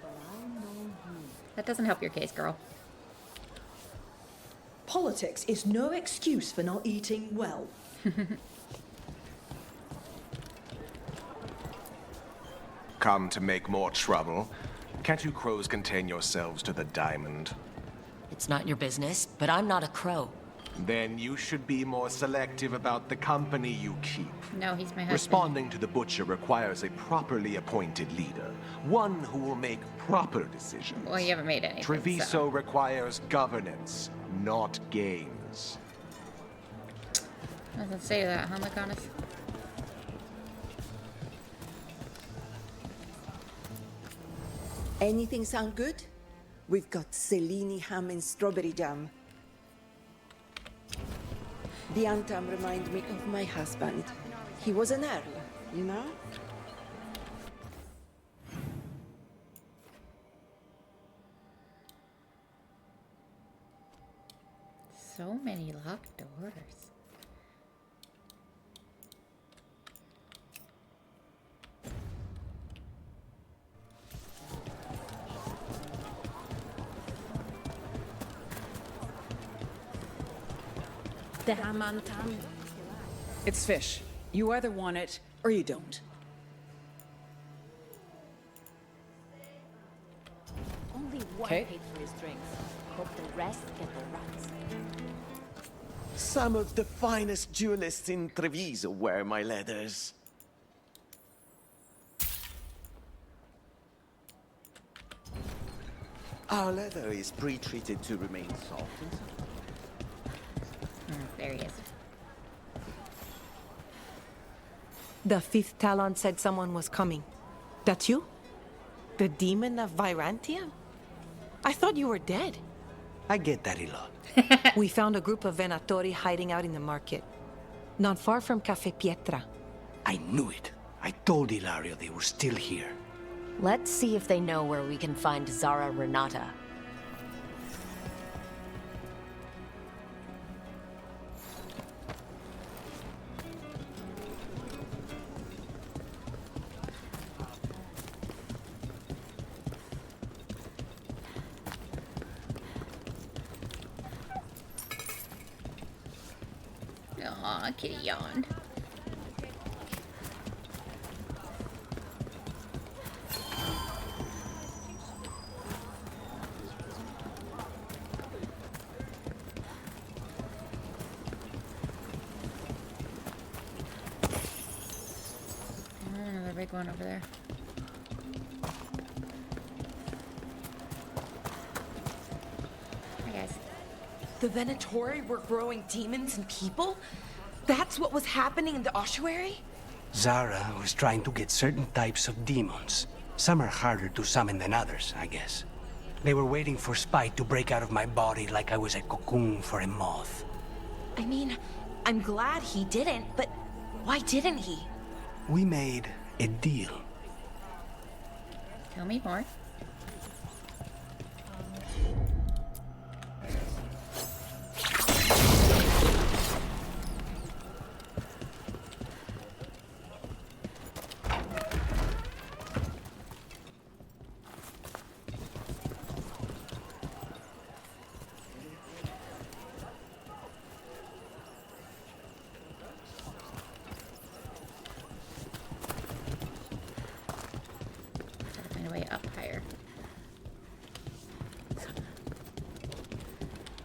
but I know you. That doesn't help your case, girl. Politics is no excuse for not eating well. Come to make more trouble? Can't you crows contain yourselves to the diamond? It's not your business, but I'm not a crow. Then you should be more selective about the company you keep. No, he's my husband. Responding to the butcher requires a properly appointed leader, one who will make proper decisions. Well, you haven't made anything. Treviso so. requires governance, not games. Doesn't say that, huh, McConaughey? Anything sound good? We've got Cellini ham and strawberry jam. The Antam remind me of my husband. He was an earl, you know? So many locked doors. It's fish. You either want it or you don't. Only one paid for his drinks. Hope the rest get the runs. Some of the finest duelists in Treviso wear my leathers. Our leather is pre-treated to remain soft and There he is. The fifth Talon said someone was coming. That's you? The demon of Virantia? I thought you were dead. I get that a lot. We found a group of Venatori hiding out in the market. Not far from Cafe Pietra. I knew it. I told Ilario they were still here. Let's see if they know where we can find Zara Renata. Aw, kitty yawned. going over there. Hi, guys. The Venatori were growing demons and people? That's what was happening in the ossuary? Zara was trying to get certain types of demons. Some are harder to summon than others, I guess. They were waiting for Spite to break out of my body like I was a cocoon for a moth. I mean, I'm glad he didn't, but why didn't he? We made a deal. Tell me more.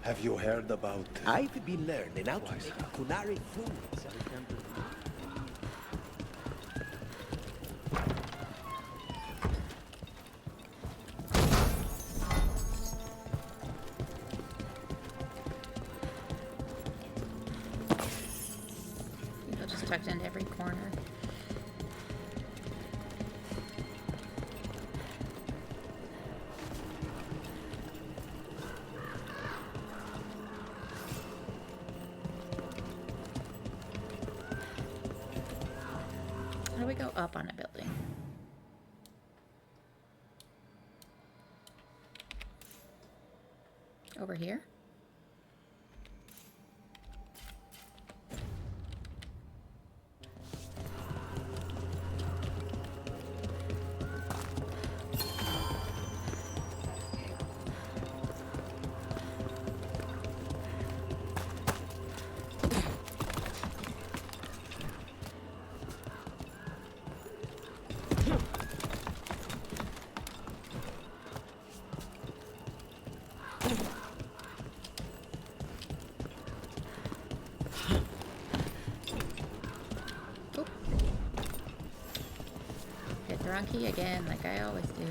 Have you heard about... I've been learning how to make Kunari food. People just tucked into every corner. How do we go up on a building? Over here? Wrong key again, like I always do.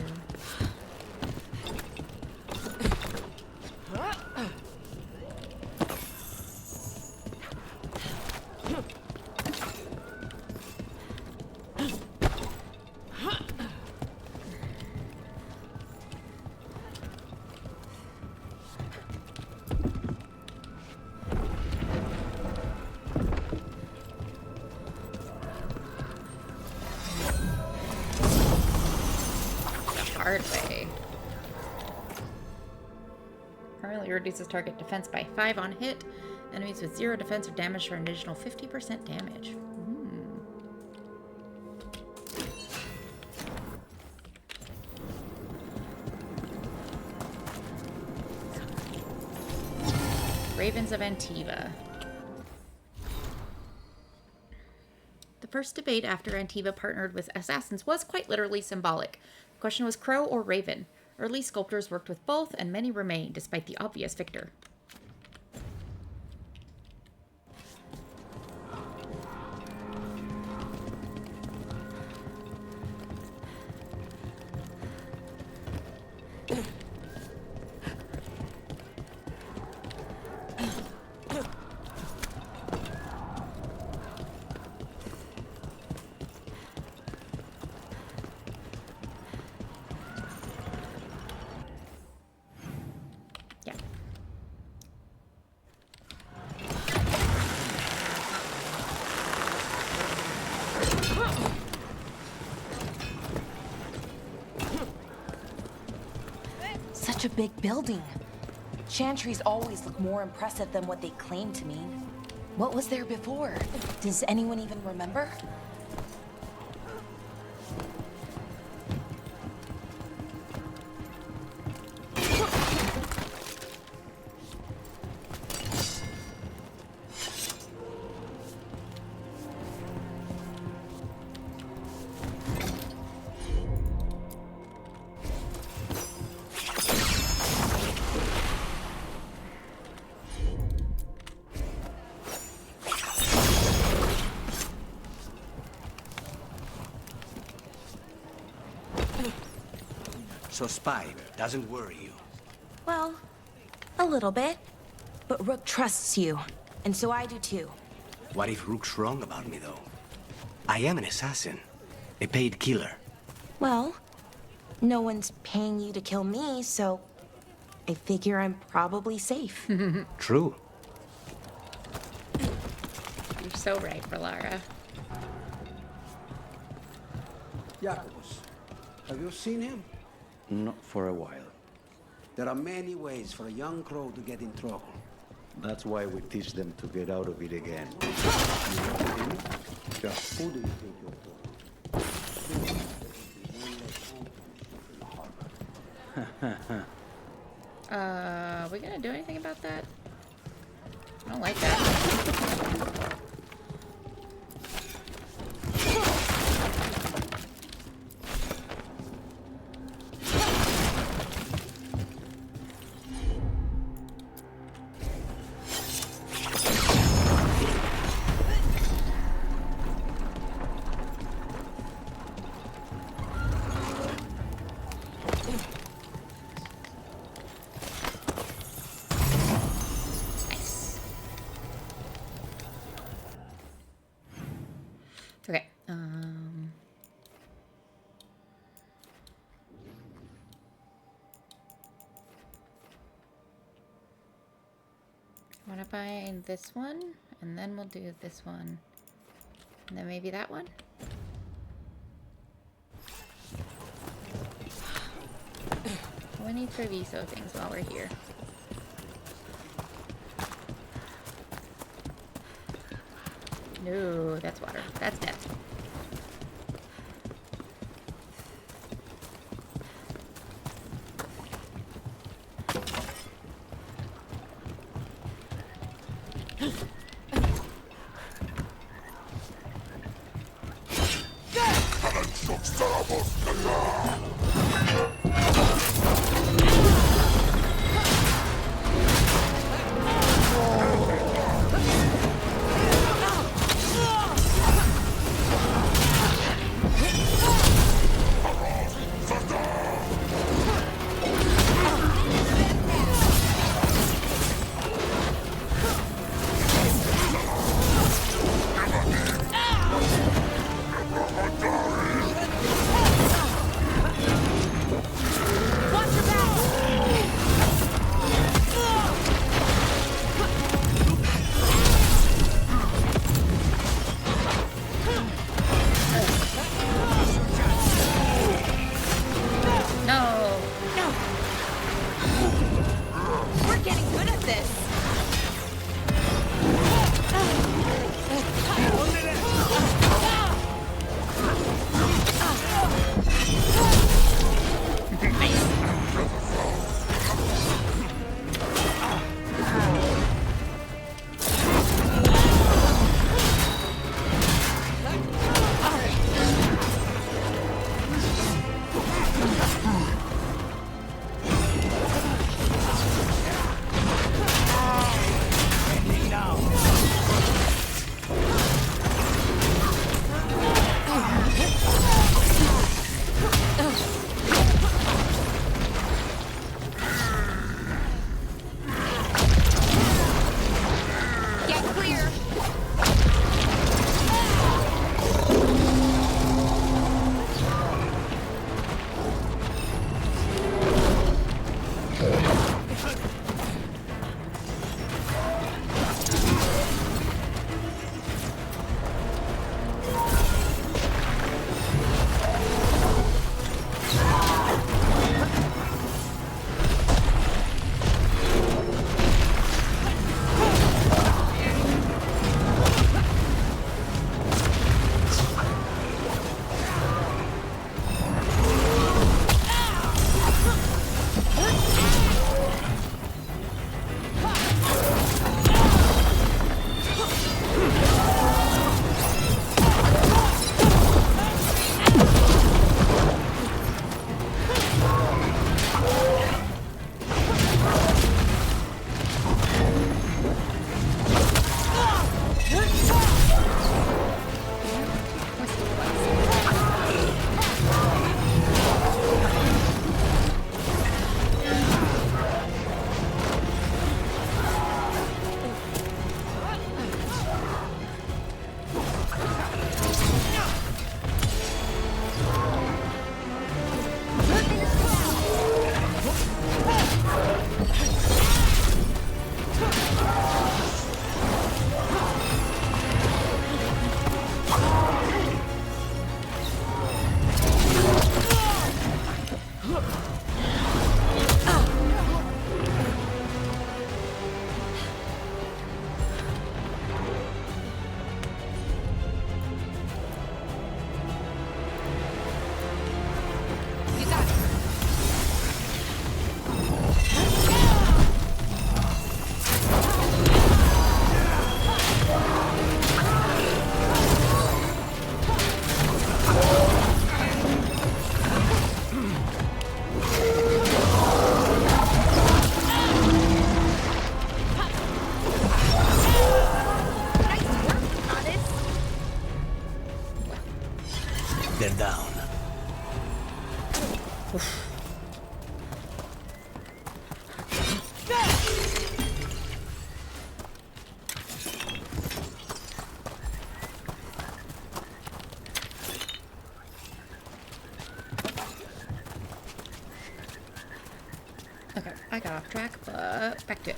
Hard way. Permanently reduces target defense by 5 on hit. Enemies with 0 defense or damage for an additional 50% damage. Ravens of Antiva. The first debate after Antiva partnered with assassins was quite literally symbolic. The question was crow or raven. Early sculptors worked with both, and many remain, despite the obvious victor. Such a big building. Chantries always look more impressive than what they claim to mean. What was there before? Does anyone even remember? So spy doesn't worry you? Well, a little bit. But Rook trusts you, and so I do too. What if Rook's wrong about me, though? I am an assassin. A paid killer. Well, no one's paying you to kill me, so I figure I'm probably safe. True. You're so right, Valara. Jacobus, have you seen him? Not for a while. There are many ways for a young crow to get in trouble. That's why we teach them to get out of it again. Just Who do you think you're talking? We gonna do anything about that? I don't like that. Okay. I want to find this one, and then we'll do this one, and then maybe that one. We need Treviso things while we're here. No, that's water. That's death. off track, but back to it.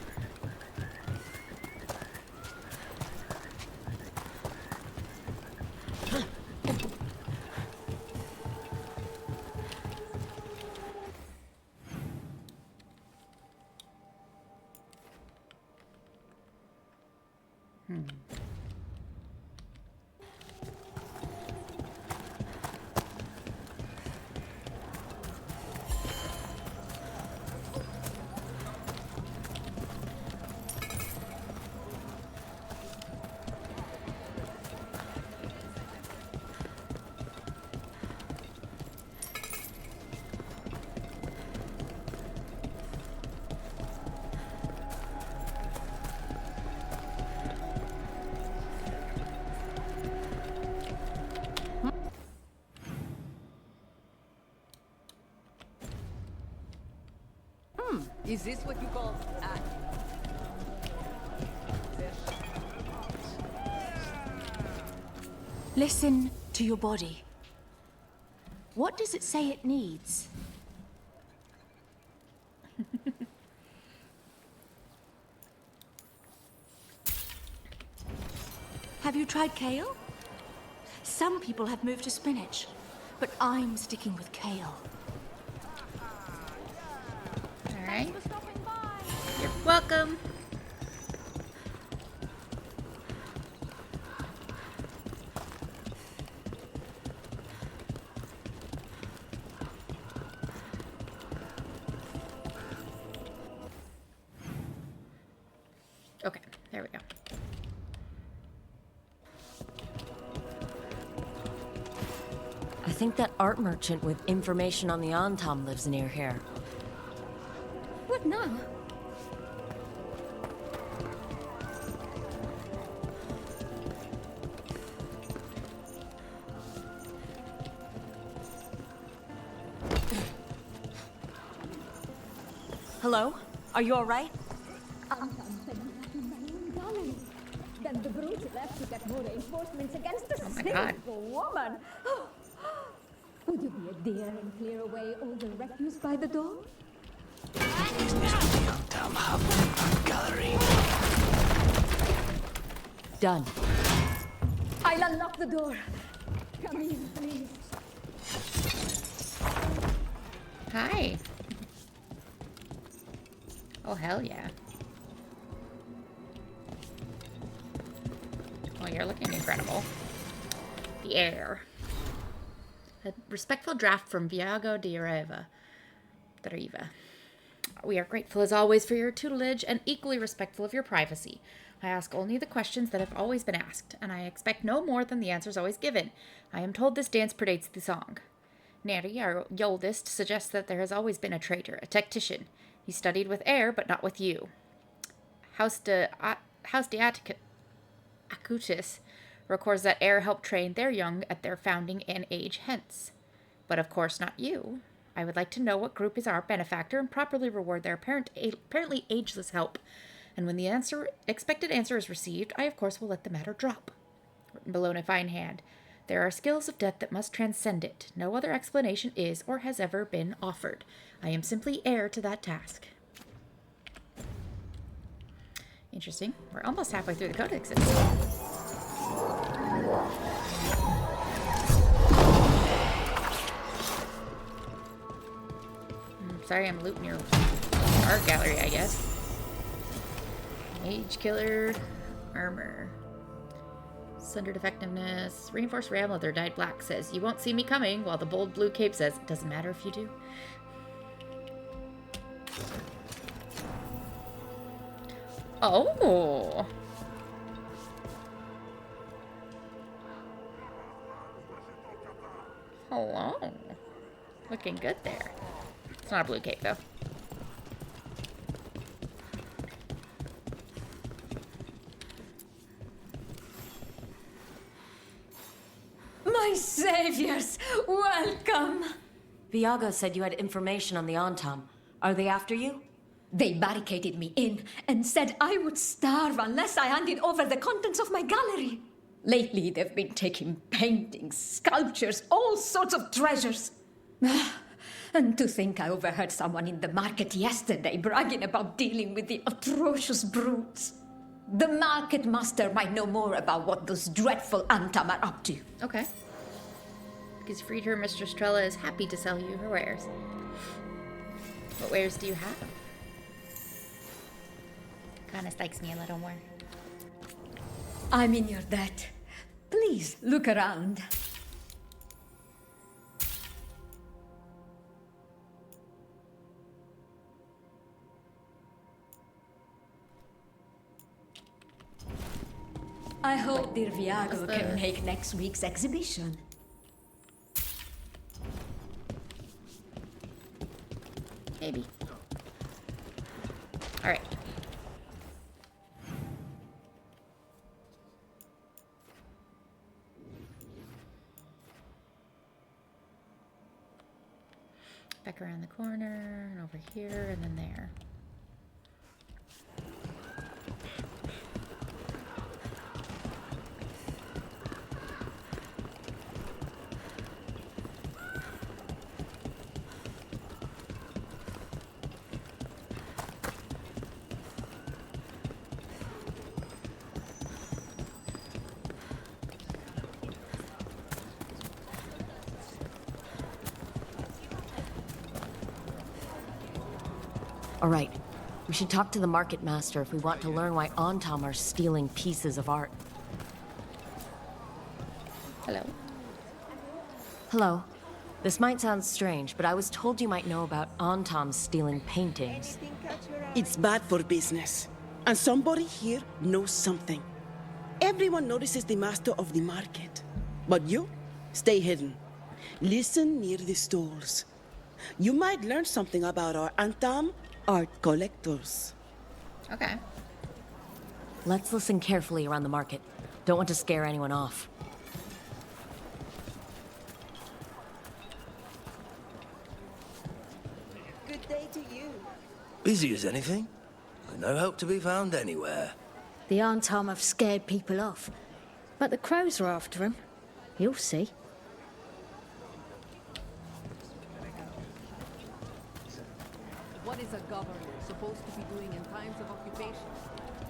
Is this what you call Listen to your body. What does it say it needs? Have you tried kale? Some people have moved to spinach, but I'm sticking with kale. All right. You're welcome. Okay, there we go. I think that art merchant with information on the Antam lives near here. What now? Hello? Are you all right? Then the brute left to get more reinforcements against the my God. sinful woman. Would you be a dear and clear away all the refuse by the door? Gallery. Done. I'll unlock the door. Come in, please. Hi. Oh, hell yeah. Oh, you're looking incredible. The air. A respectful draft from Viago de Reva. We are grateful as always for your tutelage and equally respectful of your privacy. I ask only the questions that have always been asked, and I expect no more than the answers always given. I am told this dance predates the song. Neri, our oldest, suggests that there has always been a traitor, a tactician. He studied with air, but not with you. House de Acutis records that air helped train their young at their founding and age hence. But of course not you. I would like to know what group is our benefactor and properly reward their apparently ageless help. And when the expected answer is received, I of course will let the matter drop. Written below in a fine hand. There are skills of death that must transcend it. No other explanation is or has ever been offered. I am simply heir to that task. Interesting. We're almost halfway through the codexes. Sorry, I'm looting your art gallery, I guess. Mage killer, armor. Sundered effectiveness. Reinforced ram leather dyed black says, "You won't see me coming," while the bold blue cape says, "It doesn't matter if you do." Oh. Hello. Looking good there. It's not a blue cape, though. My saviors, welcome! Viago said you had information on the Antam. Are they after you? They barricaded me in and said I would starve unless I handed over the contents of my gallery. Lately, they've been taking paintings, sculptures, all sorts of treasures. And to think I overheard someone in the market yesterday bragging about dealing with the atrocious brutes. The market master might know more about what those dreadful Antam are up to. Okay. Because you freed her, Mistress Trella is happy to sell you her wares. What wares do you have? Kind of likes me a little more. I'm in your debt. Please look around. I hope dear Viago can make next week's exhibition. Maybe. All right. Back around the corner, and over here, and then there. All right. We should talk to the market master if we want to learn why Antam are stealing pieces of art. Hello. Hello. This might sound strange, but I was told you might know about Antam stealing paintings. It's bad for business. And somebody here knows something. Everyone notices the master of the market. But you, stay hidden. Listen near the stalls. You might learn something about our Antam art collectors. Okay. Let's listen carefully around the market. Don't want to scare anyone off. Good day to you. Busy as anything. No help to be found anywhere. The Antam have scared people off, but the crows are after him. You'll see. What is a governor supposed to be doing in times of occupation?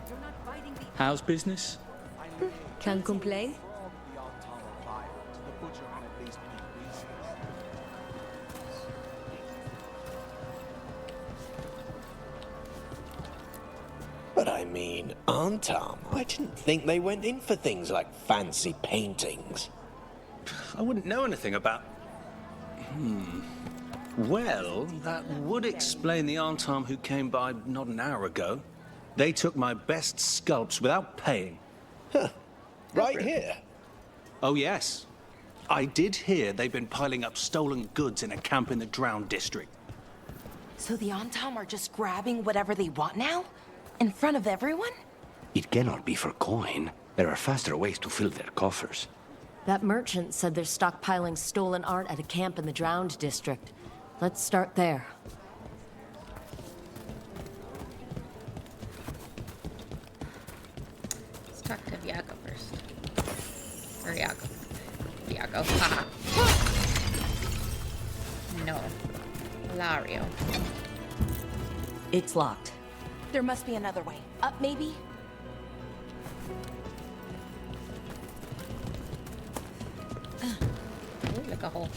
You're not fighting the... How's business? Can't complain. But I mean, Antam, I didn't think they went in for things like fancy paintings. I wouldn't know anything about... Well, that would explain the Antam who came by not an hour ago. They took my best sculpts without paying. Huh. Right here? Oh, yes. I did hear they've been piling up stolen goods in a camp in the Drowned district. So the Antam are just grabbing whatever they want now? In front of everyone? It cannot be for coin. There are faster ways to fill their coffers. That merchant said they're stockpiling stolen art at a camp in the Drowned district. Let's start there. Let's talk to Viago first. Or Viago. Viago. Haha. No. Lario. It's locked. There must be another way. Up, maybe? Ooh, like a hole.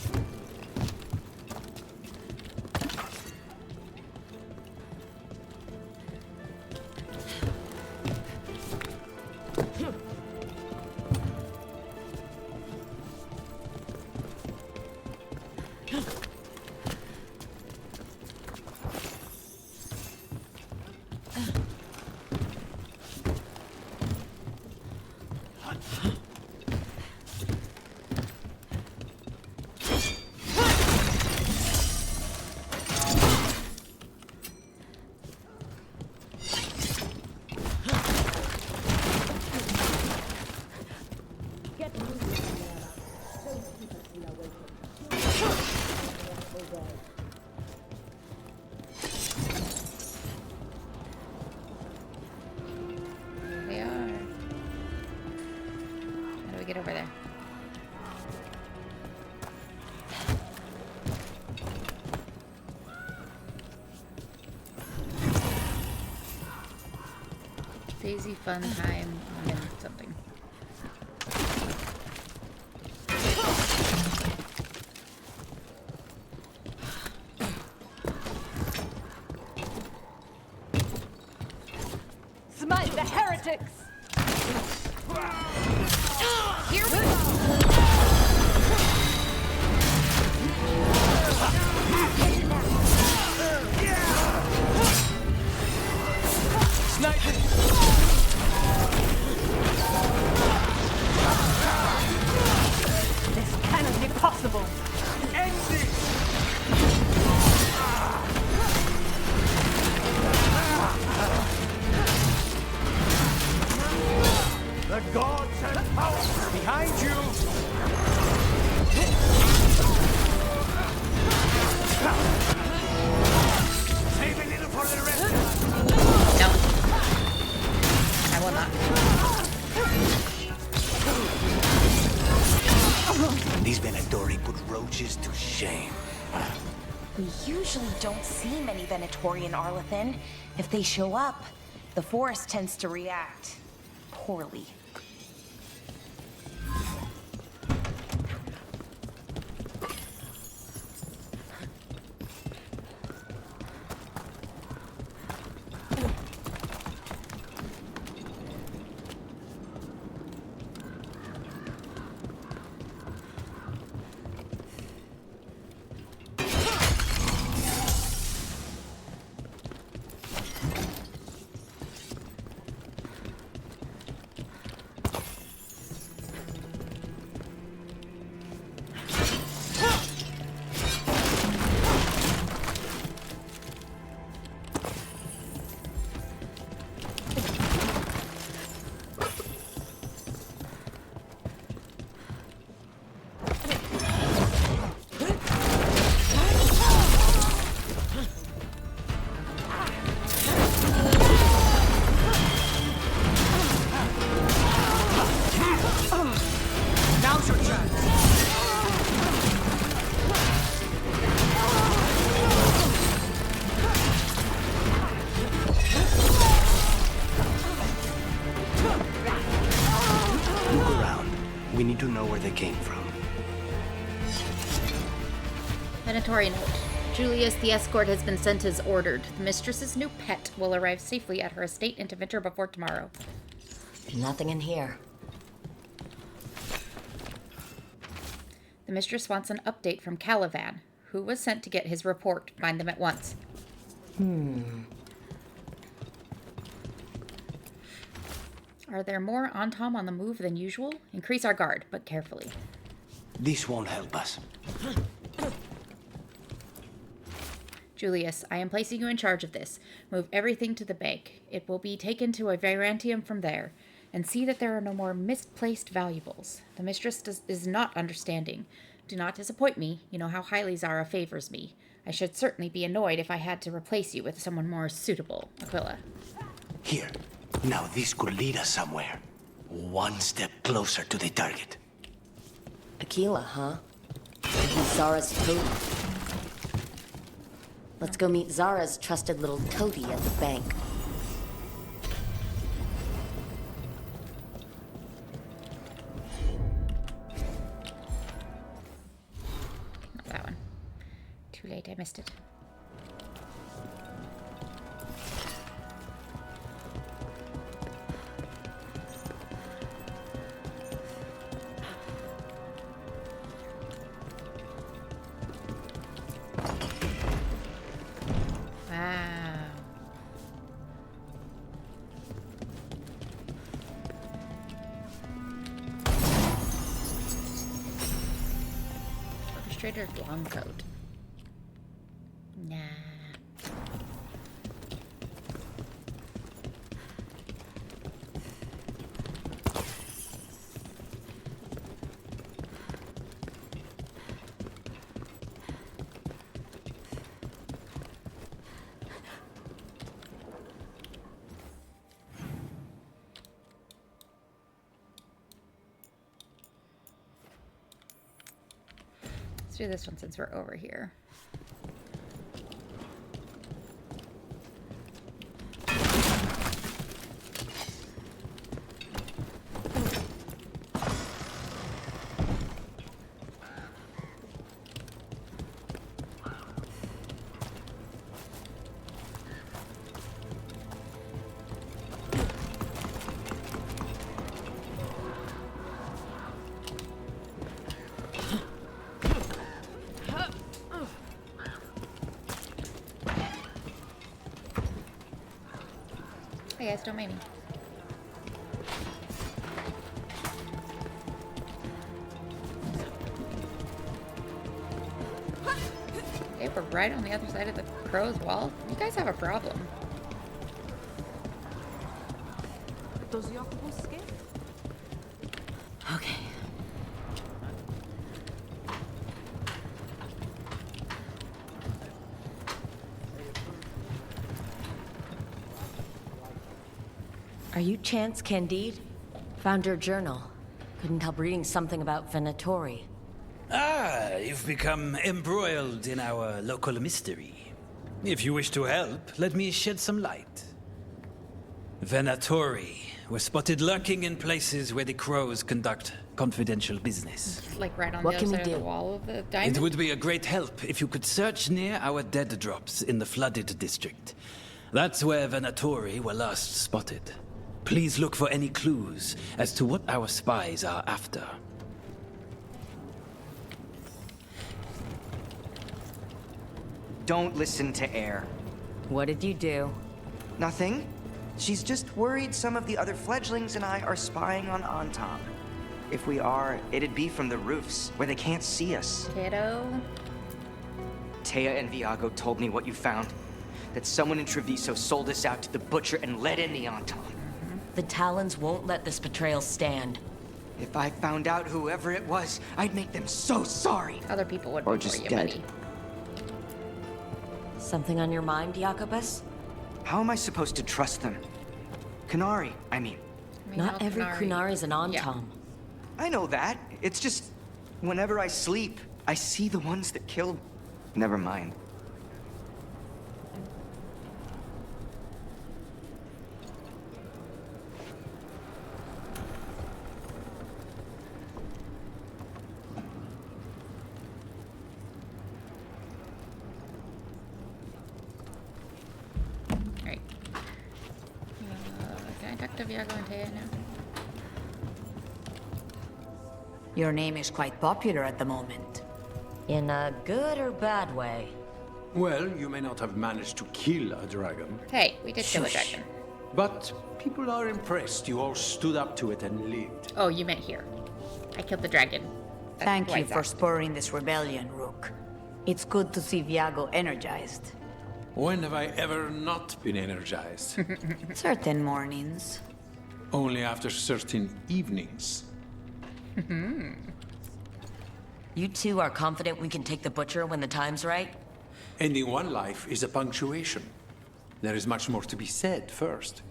Get over there. crazy fun time in something. Smite the heretics! Here we go! Sniper! This cannot be possible! End this! The gods and power behind you! Save a little for the rest. No. I will not. These Venatori put roaches to shame. We usually don't see many Venatori in Arlethan. If they show up, the forest tends to react poorly. We need to know where they came from. Venatori note. Julius, the escort, has been sent as ordered. The mistress's new pet will arrive safely at her estate in Tevinter before tomorrow. Nothing in here. The mistress wants an update from Calivan, who was sent to get his report. Find them at once. Are there more Antom on the move than usual? Increase our guard, but carefully. This won't help us. Julius, I am placing you in charge of this. Move everything to the bank. It will be taken to a Virantium from there. And see that there are no more misplaced valuables. The mistress is not understanding. Do not disappoint me. You know how highly Zara favors me. I should certainly be annoyed if I had to replace you with someone more suitable. Aquila. Here. Now this could lead us somewhere. One step closer to the target. Aquila, huh? He's Zara's toady. Let's go meet Zara's trusted little toady at the bank. Not that one. Too late, I missed it. Long coat. Nah. Let's do this one since we're over here. guys, don't mind me. Okay, we're right on the other side of the crow's wall. You guys have a problem. Okay. Are you Chance Candide? Found your journal. Couldn't help reading something about Venatori. Ah, you've become embroiled in our local mystery. If you wish to help, let me shed some light. Venatori were spotted lurking in places where the crows conduct confidential business. Like right on the other side of the wall of the diamond? It would be a great help if you could search near our dead drops in the flooded district. That's where Venatori were last spotted. Please look for any clues as to what our spies are after. Don't listen to Air. What did you do? Nothing. She's just worried some of the other fledglings and I are spying on Antam. If we are, it'd be from the roofs, where they can't see us. Kiddo. Taya and Viago told me what you found. That someone in Treviso sold us out to the Butcher and let in the Antam. The Talons won't let this betrayal stand. If I found out whoever it was, I'd make them so sorry. Other people would or be just for you, dead. buddy. Something on your mind, Jacobus? How am I supposed to trust them? Kunari, I mean. Not every Kunari's an Antam. I know that. It's just, whenever I sleep, I see the ones that killed. Never mind. Alright. Can I talk to Viago and Taya now? Your name is quite popular at the moment. In a good or bad way? Well, you may not have managed to kill a dragon. Hey, we did kill a Shush. dragon. But people are impressed you all stood up to it and lived. Oh, you meant here. I killed the dragon. That's Thank why you it's for asked. spurring this rebellion, Rook. It's good to see Viago energized. When have I ever not been energized? Certain mornings. Only after certain evenings. You two are confident we can take the Butcher when the time's right? Ending one life is a punctuation. There is much more to be said first.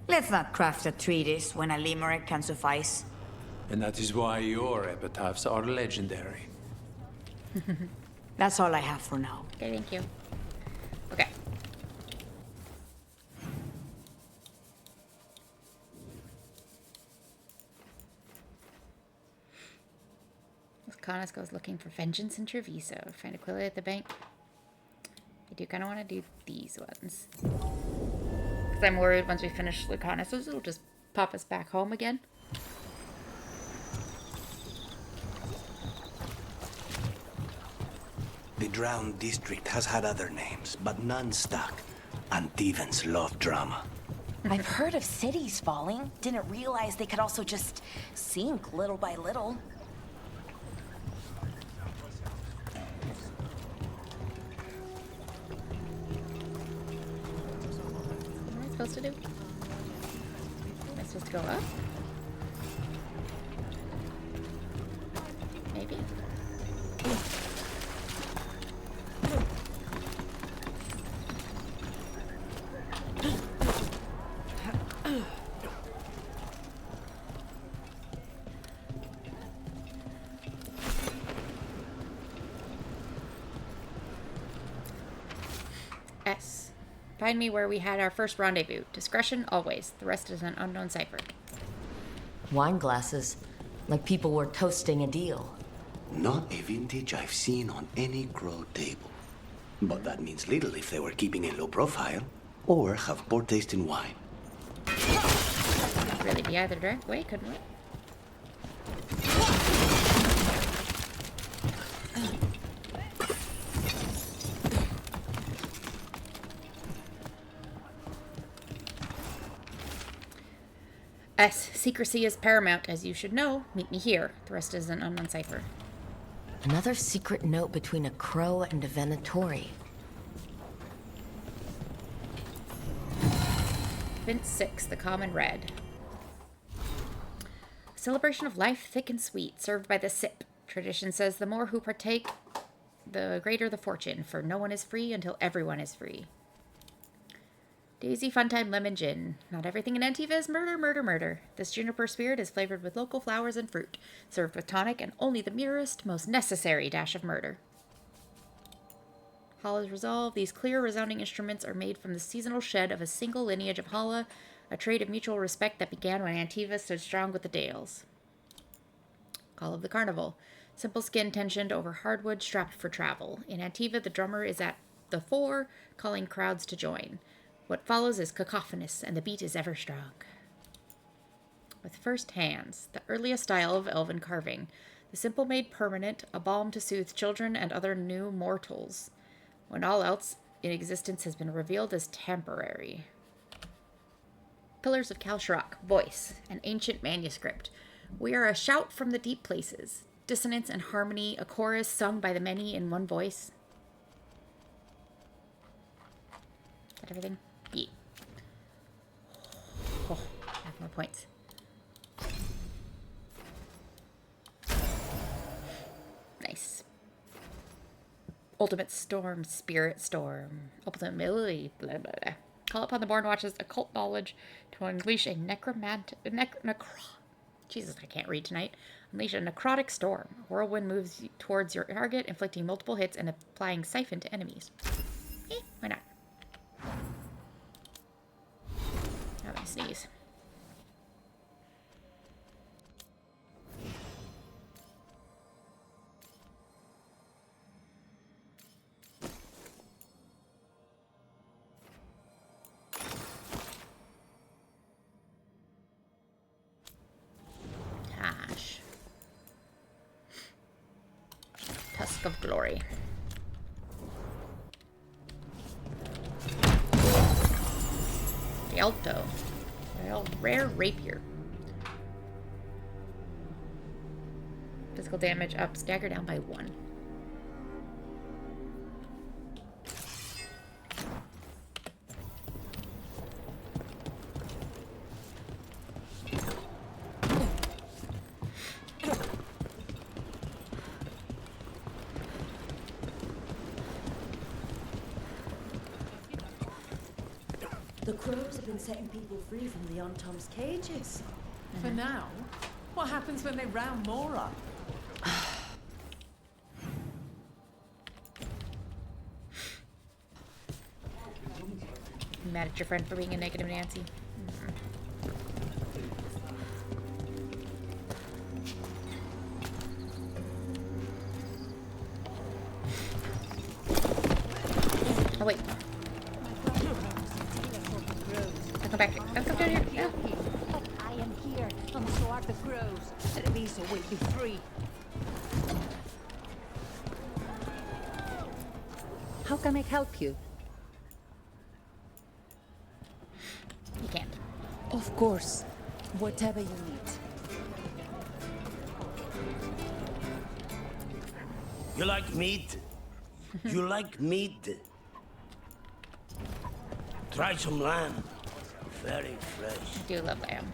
Let's not craft a treatise when a limerick can suffice. And that is why your epitaphs are legendary. That's all I have for now. Okay, thank you. Okay. Canas goes looking for vengeance in Treviso. Find Aquila at the bank. I do kind of want to do these ones. Because I'm worried once we finish Lucanus, it'll just pop us back home again. The Drowned District has had other names, but none stuck. Antevans love drama. I've heard of cities falling. Didn't realize they could also just sink little by little. What am I supposed to do? Am I supposed to go up? Maybe. S. Find me where we had our first rendezvous. Discretion always. The rest is an unknown cipher. Wine glasses. Like people were toasting a deal. Not a vintage I've seen on any crow table. But that means little if they were keeping a low profile or have poor taste in wine. Really be either direct way, couldn't it? S. Secrecy is paramount, as you should know. Meet me here. The rest is an unknown cipher. Another secret note between a crow and a Venatori. Vince 6, the common red. A celebration of life, thick and sweet, served by the sip. Tradition says the more who partake, the greater the fortune, for no one is free until everyone is free. Daisy Funtime Lemon Gin. Not everything in Antiva is murder, murder, murder. This juniper spirit is flavored with local flowers and fruit, served with tonic and only the merest, most necessary dash of murder. Halla's resolve. These clear, resounding instruments are made from the seasonal shed of a single lineage of Halla, a trait of mutual respect that began when Antiva stood strong with the Dales. Call of the Carnival. Simple skin tensioned over hardwood, strapped for travel. In Antiva, the drummer is at the fore, calling crowds to join. What follows is cacophonous, and the beat is ever strong. With first hands, the earliest style of elven carving. The simple made permanent, a balm to soothe children and other new mortals, when all else in existence has been revealed as temporary. Pillars of Kalsharok, voice, an ancient manuscript. We are a shout from the deep places, dissonance and harmony, a chorus sung by the many in one voice. Is that everything? Yeah. Oh, I have more points. Nice. Ultimate Storm, Spirit Storm. Ultimate ability, blah, blah, blah. Call upon the Born Watch's occult knowledge to unleash a Jesus, I can't read tonight. Unleash a necrotic storm. A whirlwind moves towards your target, inflicting multiple hits and applying siphon to enemies. Why not? Now let me sneeze. Gosh. Tusk of Glory. Alto. Rare rapier. Physical damage up, stagger down by 1. The crows have been setting people free from the Untom's cages. For now? What happens when they round more up? You mad at your friend for being a negative Nancy? Oh wait. I'll come back. I'll come down here. Yeah. I am here, and so are the crows. Teresa will be free. How can I help you? You can't. Of course. Whatever you need. You like meat? You like meat? Try some lamb. Very fresh. I do love lamb.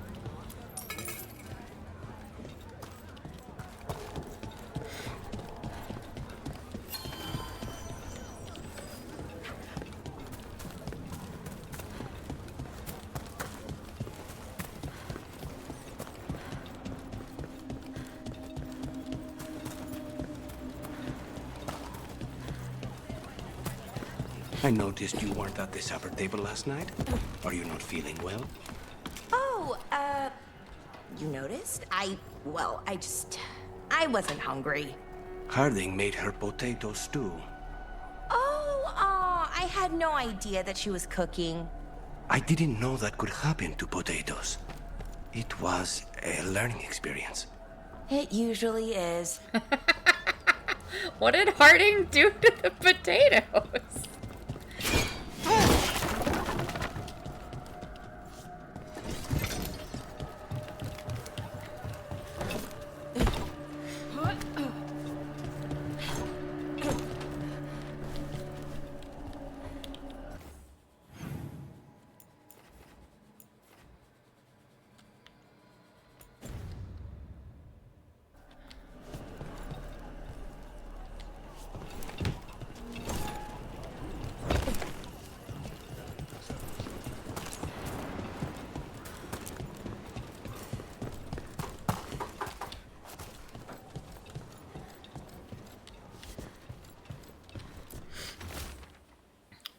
I noticed you weren't at the supper table last night. Are you not feeling well? Oh, you noticed? I wasn't hungry. Harding made her potato stew. I had no idea that she was cooking. I didn't know that could happen to potatoes. It was a learning experience. It usually is. What did Harding do to the potatoes?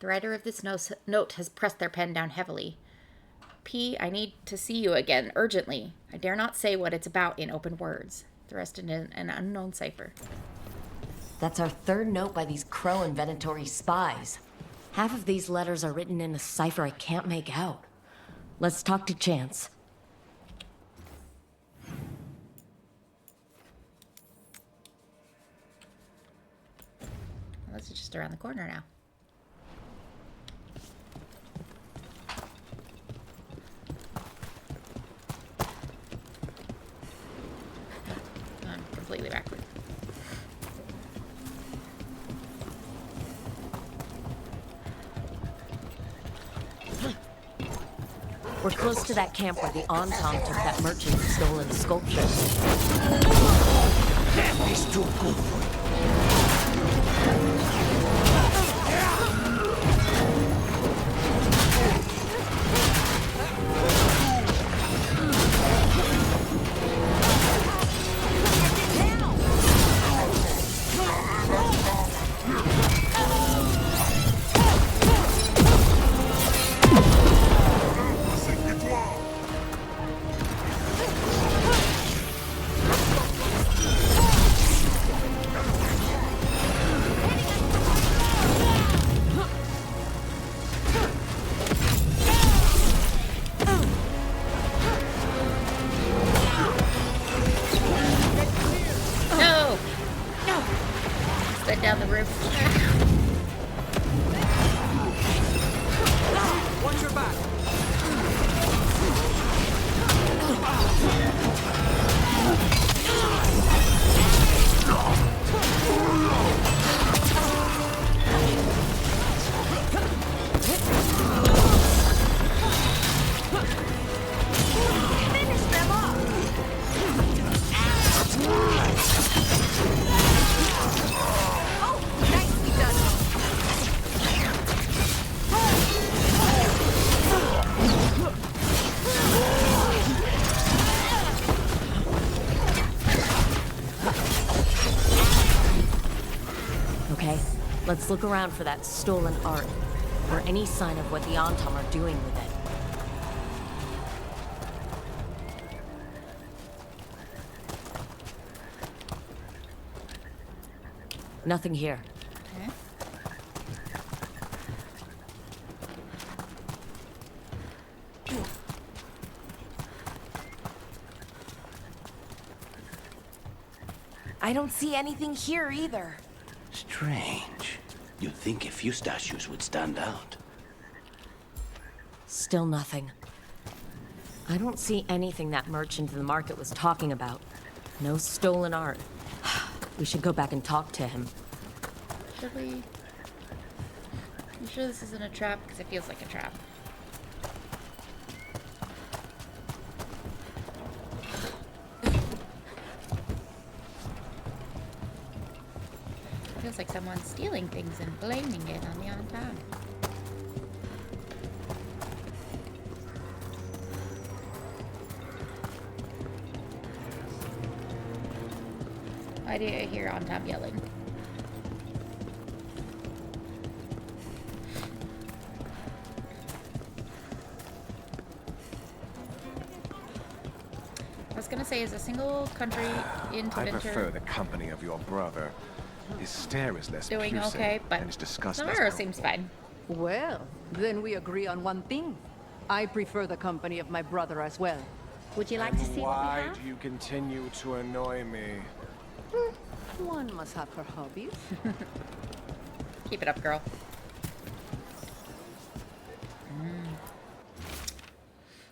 The writer of this note has pressed their pen down heavily. P, I need to see you again, urgently. I dare not say what it's about in open words. The rest in an unknown cipher. That's our third note by these Crow and Venatori spies. Half of these letters are written in a cipher I can't make out. Let's talk to Chance. Well, this is just around the corner now. I'm completely backwards. We're close to that camp where the Antom took that merchant's stolen sculpture. Death is too good for you. Down the roof. Watch your back. Finish them off. Okay, let's look around for that stolen art, or any sign of what the Antom are doing with it. Nothing here. Okay. I don't see anything here either. Strange. You'd think a few statues would stand out. Still nothing. I don't see anything that merchant in the market was talking about. No stolen art. We should go back and talk to him. Should we? You sure this isn't a trap? Because it feels like a trap. Feels like someone's stealing things and blaming it on the Antom. Why do I hear Antom yelling? I was gonna say, is a single country into I Venture prefer the company of your brother. His stare is less doing piercing, okay, but and his disgust less Navarro palpable. seems fine. Well, then we agree on one thing. I prefer the company of my brother as well. Would you like to see what we Why have? do you continue to annoy me? One must have her hobbies. Keep it up, girl.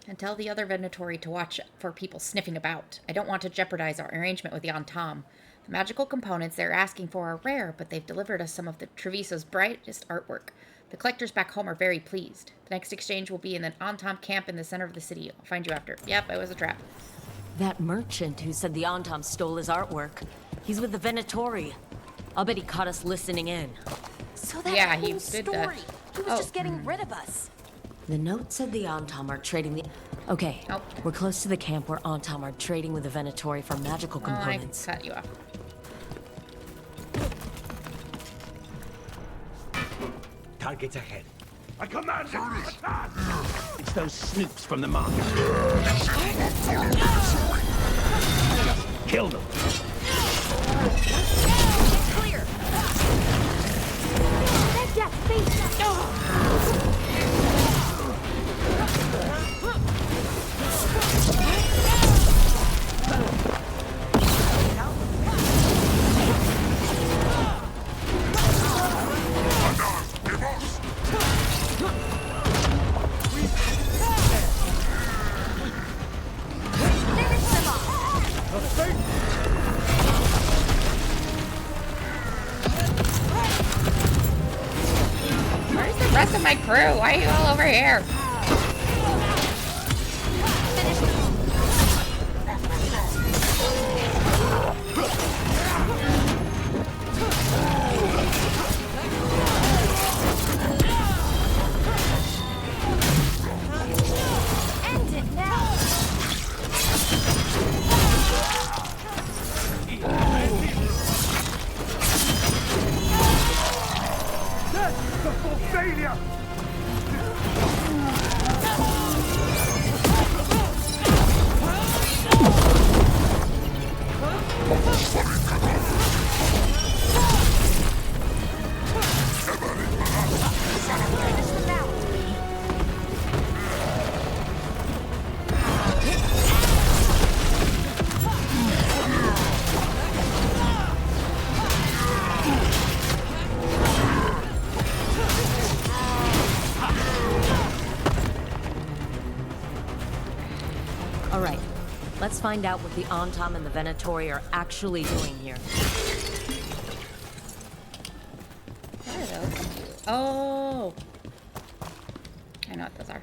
And tell the other Venatori to watch for people sniffing about. I don't want to jeopardize our arrangement with the Antom. The magical components they're asking for are rare, but they've delivered us some of the Treviso's brightest artwork. The collectors back home are very pleased. The next exchange will be in the Antom camp in the center of the city. I'll find you after. Yep, it was a trap. That merchant who said the Antom stole his artwork. He's with the Venatori. I'll bet he caught us listening in. So that Yeah, whole he did story. that. He was just getting rid of us. The note said the Antom are trading the... Okay, we're close to the camp where Antom are trading with the Venatori for magical components. I cut you off. Targets ahead. I command attack! It's those snoops from the market. Kill them. Clear. Where's the rest of my crew? Why are you all over here? End it now. Death before failure! All right, let's find out what the Antam and the Venatori are actually doing here. What are those? Oh. I know what those are.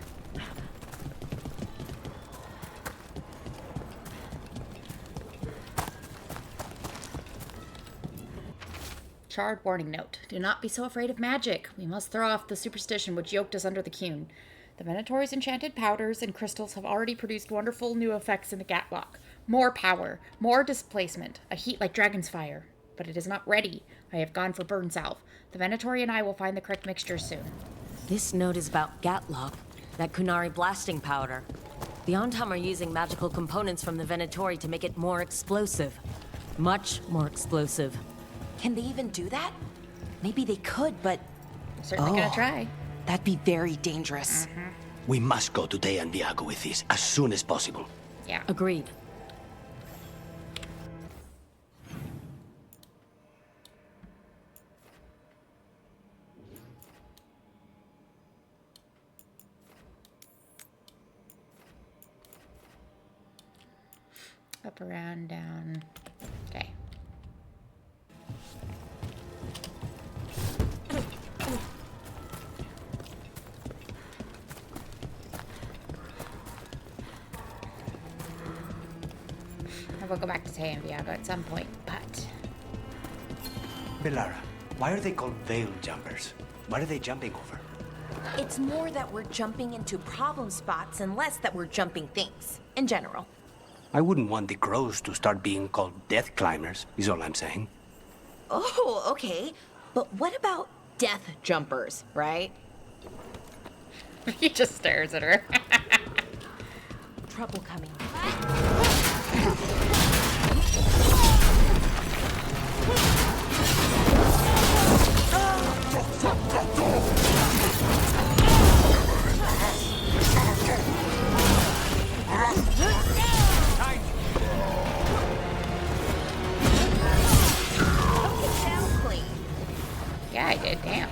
Charred warning note. Do not be so afraid of magic. We must throw off the superstition which yoked us under the Cune. The Venatori's enchanted powders and crystals have already produced wonderful new effects in the Gatlock. More power, more displacement, a heat like dragon's fire. But it is not ready. I have gone for burn salve. The Venatori and I will find the correct mixture soon. This note is about Gatlock, that Kunari blasting powder. The Antam are using magical components from the Venatori to make it more explosive. Much more explosive. Can they even do that? Maybe they could, but... Certainly gonna try. That'd be very dangerous. We must go to Day and Viago with this as soon as possible. Yeah. Agreed. Up, around, down. Okay. I will go back to Tay and Viago at some point, but... Belara, why are they called veil jumpers? What are they jumping over? It's more that we're jumping into problem spots and less that we're jumping things, in general. I wouldn't want the crows to start being called death climbers, is all I'm saying. Oh, okay. But what about death jumpers, right? He just stares at her. Trouble coming. Yeah, I did. Damn.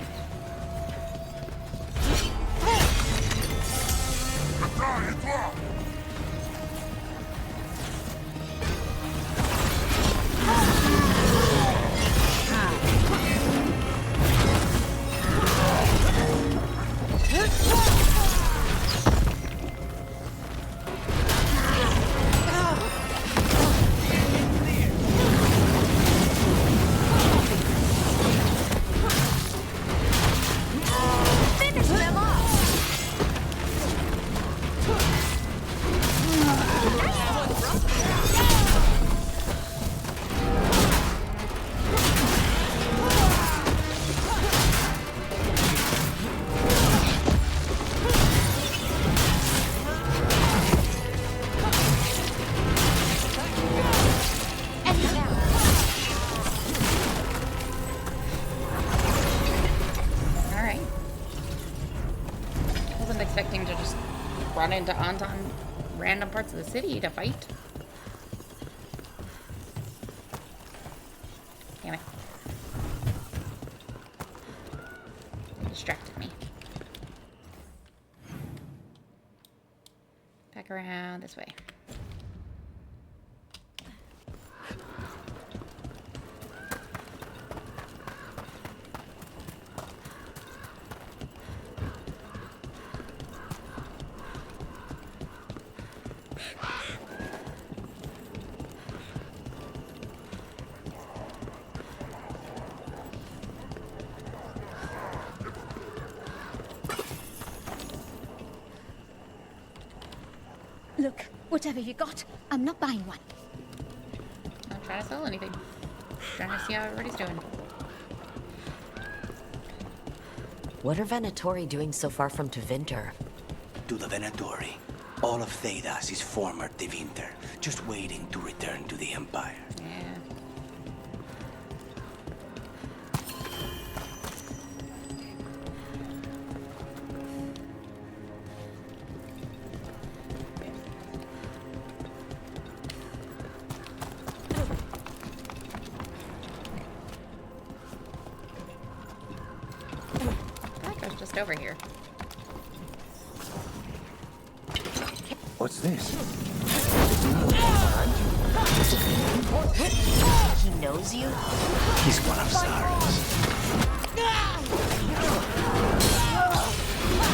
into Anton random parts of the city to fight. Damn it. It distracted me. Back around this way. Look, whatever you got, I'm not buying one. Not trying to sell anything. Trying to see how everybody's doing. What are Venatori doing so far from Tevinter? To the Venatori, all of Thedas is former Tevinter, just waiting to return to the Empire. Yeah. Just over here. What's this? He knows you? He's one of Zara's.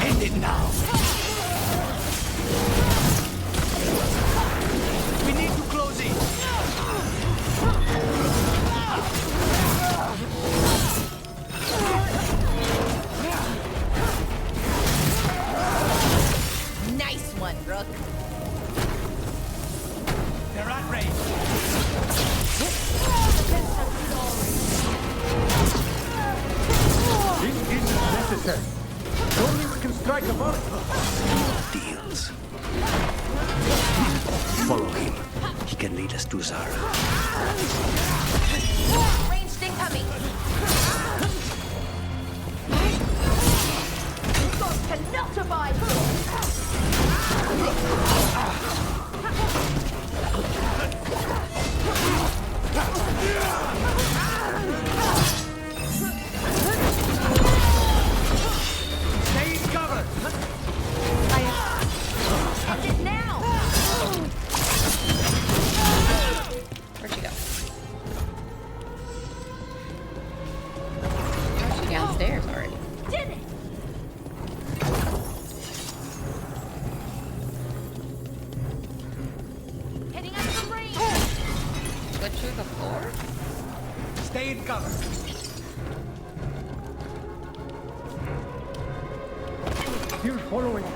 End it now! We need to close it! Nice one, Rook. They're at range. This isn't necessary. Only we can strike a blow. Deals. Follow him. He can lead us to Zara. Ranged incoming. God cannot abide. Stay in cover! End it now. Where'd she go? Oh, she's downstairs already. Did it. Heading out of the range. Switch through the floor? Stay in cover! You're following me.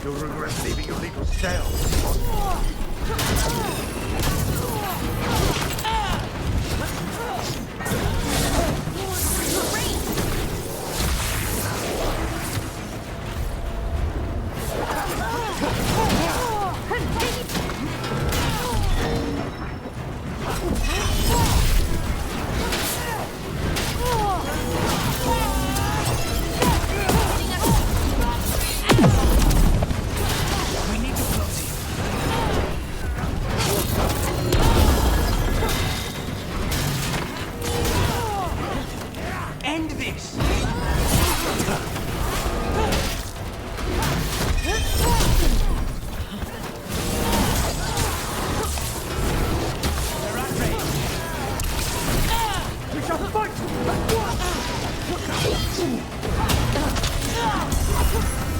You'll regret leaving your legal cell. We need to close it. End this! They're at range. We shall fight!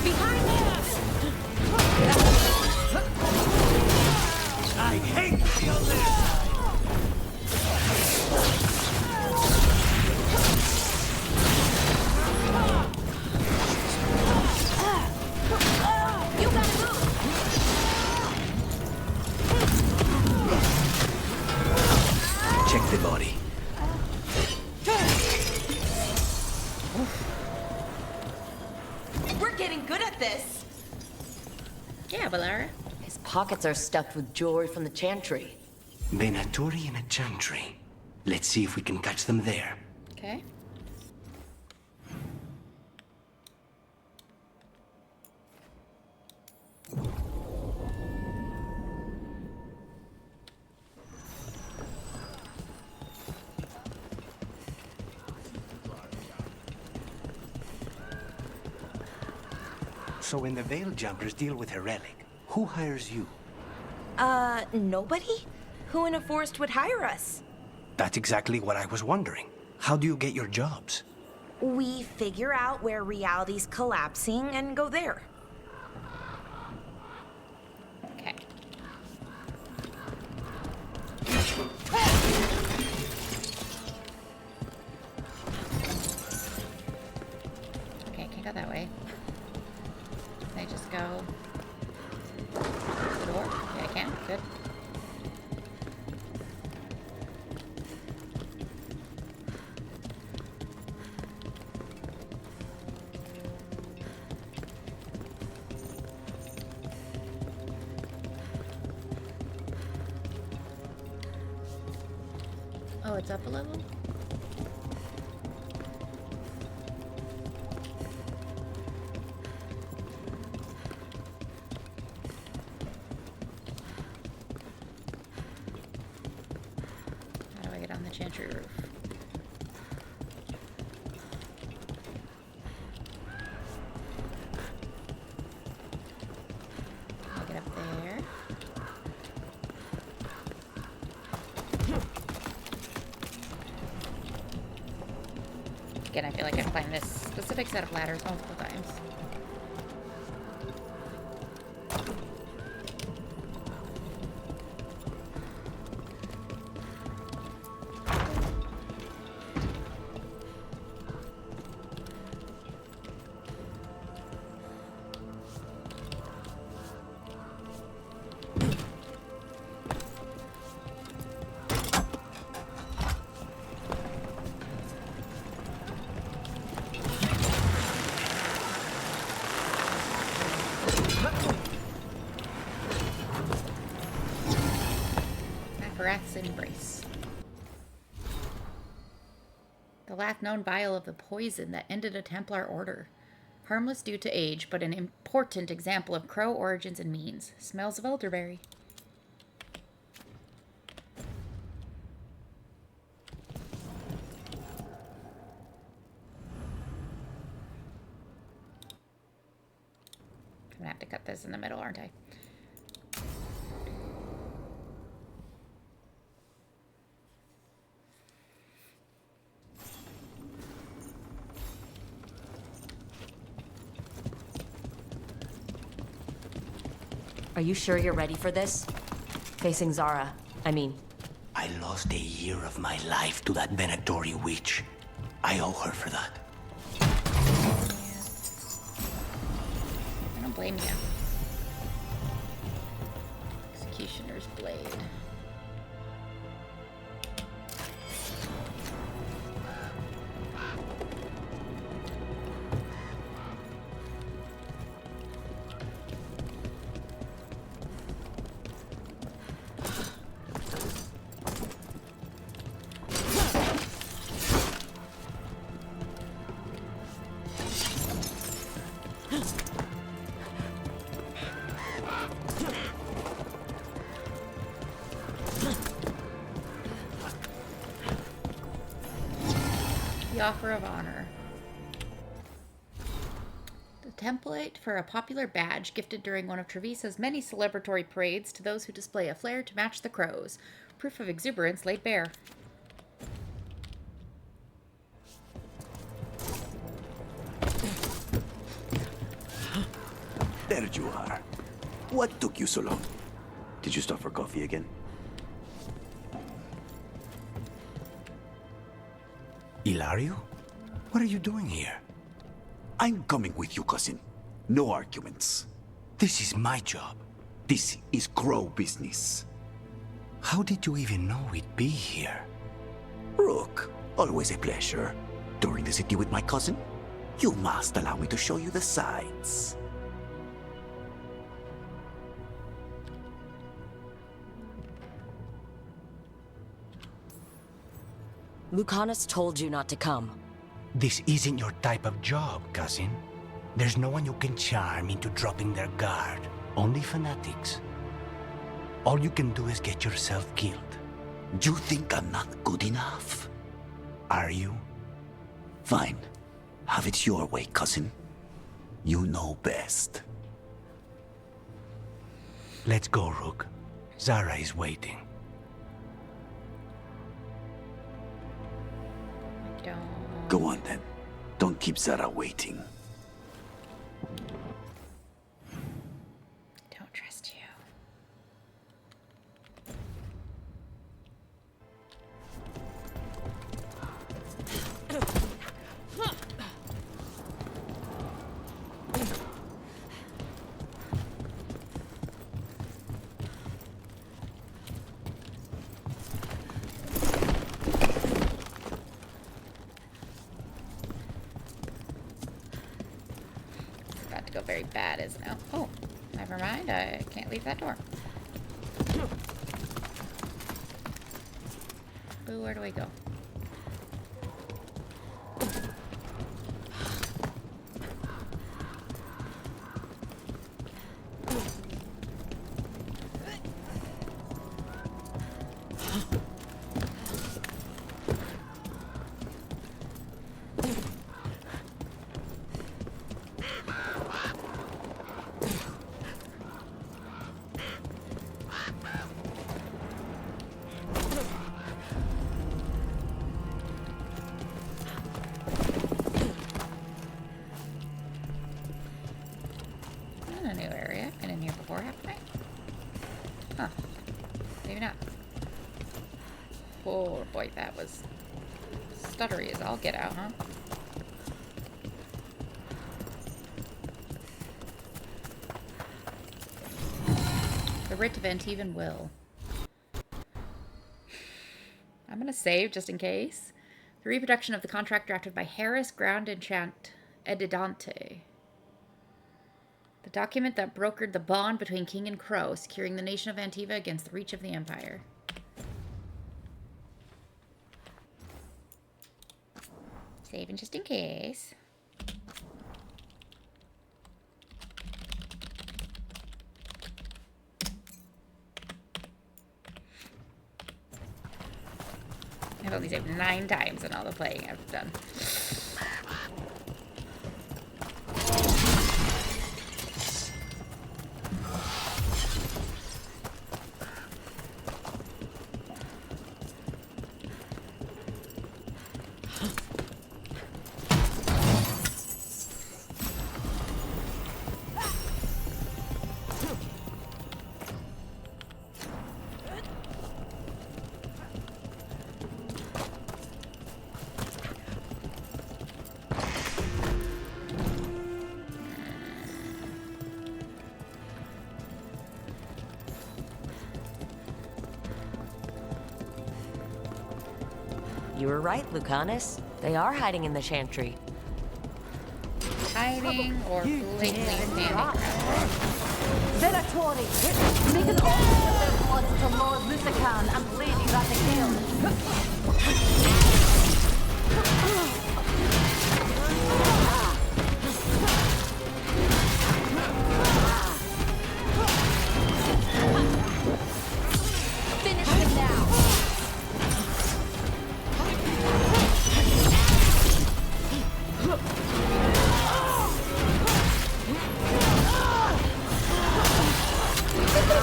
Behind you. I hate the feel this! You gotta move. Check the body. We're getting good at this. Yeah, Valara. His pockets are stuffed with jewelry from the Chantry. Venatori in a chantry. Let's see if we can catch them there. Okay. So when the Veil Jumpers deal with a relic, who hires you? Nobody? Who in a forest would hire us? That's exactly what I was wondering. How do you get your jobs? We figure out where reality's collapsing and go there. Okay. Okay, can't go that way. Can I just go to the door? Yeah, I can. Good. Oh, it's up a level? How do I get on the chantry roof? I'll get up there. Again, I feel like I've climbed this specific set of ladders multiple times. Wrath's embrace. The last known vial of the poison that ended a Templar order. Harmless due to age, but an important example of crow origins and means. Smells of elderberry. I'm gonna have to cut this in the middle, aren't I? Are you sure you're ready for this? Facing Zara, I mean. I lost a year of my life to that Venatori witch. I owe her for that. I don't blame you. Executioner's blade. Offer of honor. The template for a popular badge gifted during one of Trevisa's many celebratory parades to those who display a flair to match the crows. Proof of exuberance laid bare. There you are. What took you so long? Did you stop for coffee again? Ilario? What are you doing here? I'm coming with you, cousin. No arguments. This is my job. This is crow business. How did you even know we'd be here? Rook, always a pleasure. Touring the city with my cousin? You must allow me to show you the sights. Lucanus told you not to come. This isn't your type of job, cousin. There's no one you can charm into dropping their guard. Only fanatics. All you can do is get yourself killed. You think I'm not good enough? Are you? Fine. Have it your way, cousin. You know best. Let's go, Rook. Zara is waiting. Go on then. Don't keep Zara waiting. Don't trust you. Go very bad, isn't it? Oh, never mind. I can't leave that door. Ooh, where do we go? Oh boy, that was stuttery as all get out, huh? The writ of Antivan will. I'm gonna save just in case. The reproduction of the contract drafted by Harris, Ground, Enchant, Edidante. The document that brokered the bond between King and Crow, securing the nation of Antiva against the reach of the Empire. Saving just in case. I've only saved 9 times in all the playing I've done. You were right, Lucanus. They are hiding in the chantry. Hiding or blatantly standing around. Venatori, make an offering of their blood to Lord Lusican and Lady Rathagale. Finish him now.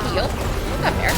Heal. What's up there?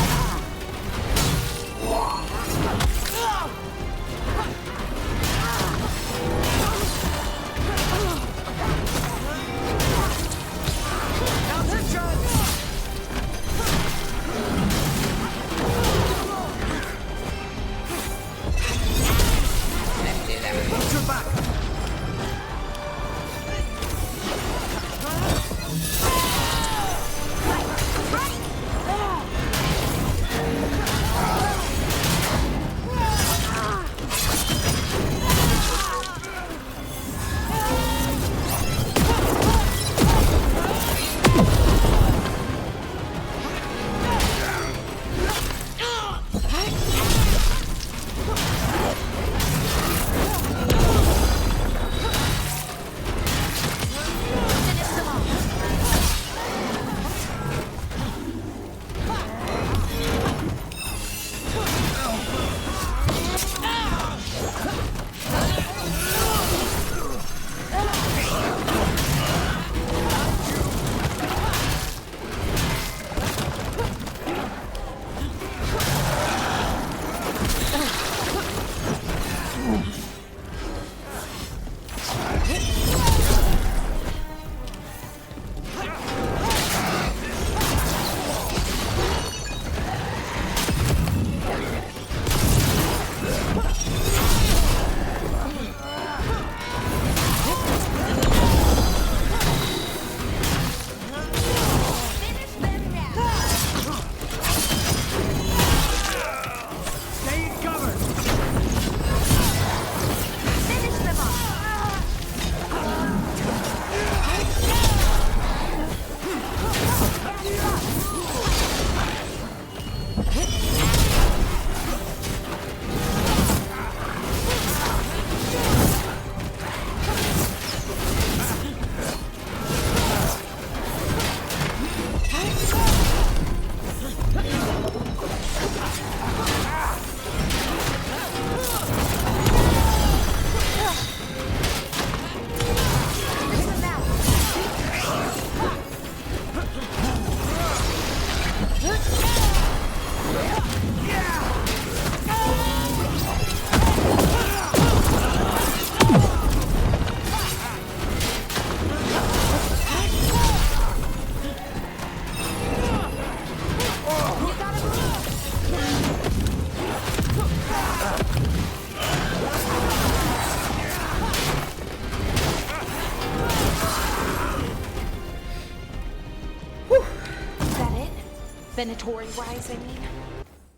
Venatori rise, I mean.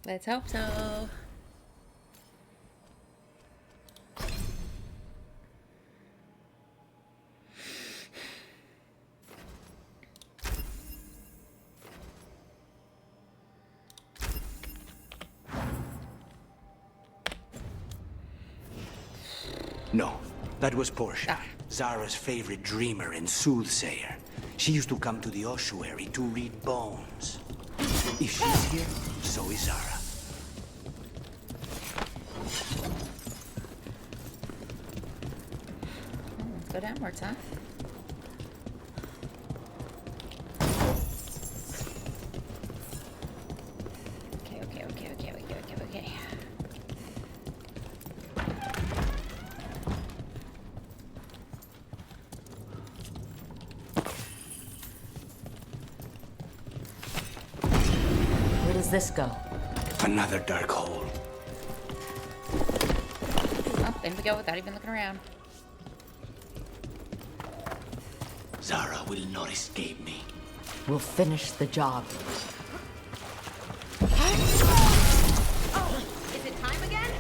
Let's hope so. No, that was Portia, Zara's favorite dreamer and soothsayer. She used to come to the ossuary to read bones. If she's here, so is Zara. Let's go downwards, huh? Okay. Where does this go? Another dark hole. Well, in we go without even looking around. Zara will not escape me. We'll finish the job. Is it time again?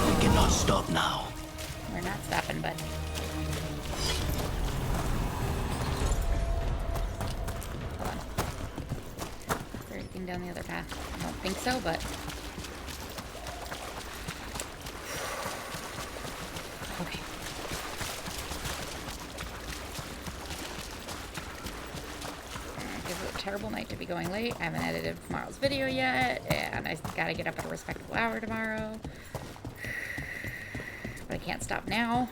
We cannot stop now. We're not stopping, bud. Hold on. Is there anything down the other path? I don't think so, but... Okay. This is a terrible night to be going late. I haven't edited tomorrow's video yet, and I gotta get up at a respectable hour tomorrow. But I can't stop now.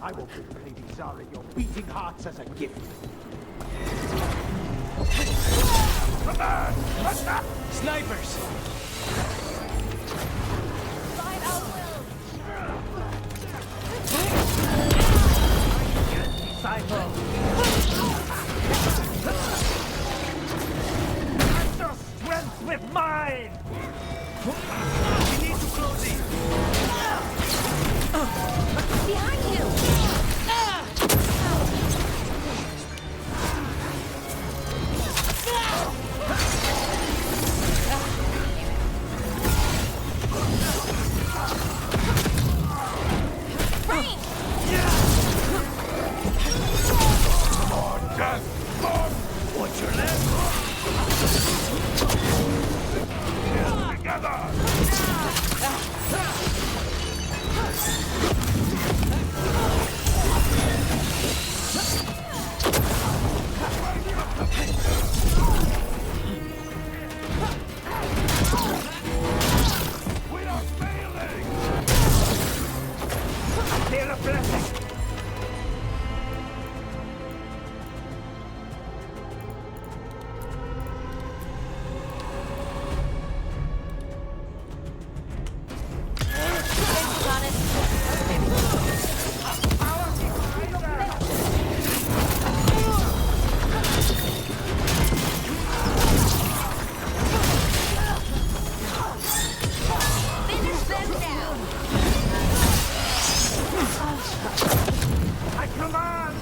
I will give Lady Zara your beating hearts as a gift. Snipers! Disciple! Match your strength with mine! We need to close in! Behind you! What's your name? Together! We are failing! I feel a blessing! I command!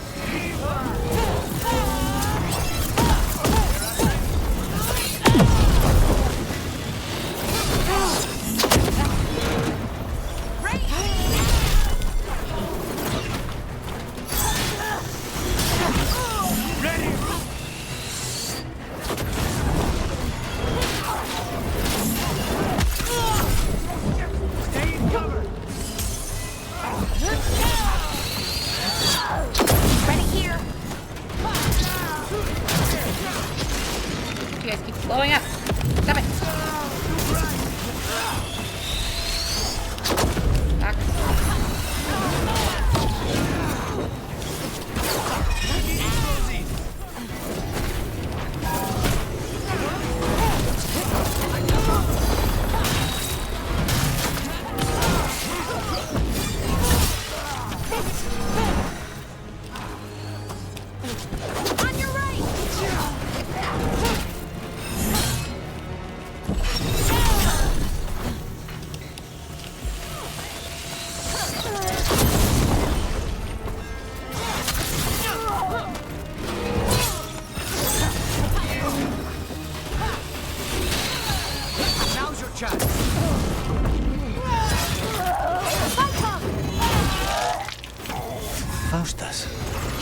Stay in cover! Ready here. You guys keep blowing up. Stop it. Fuck.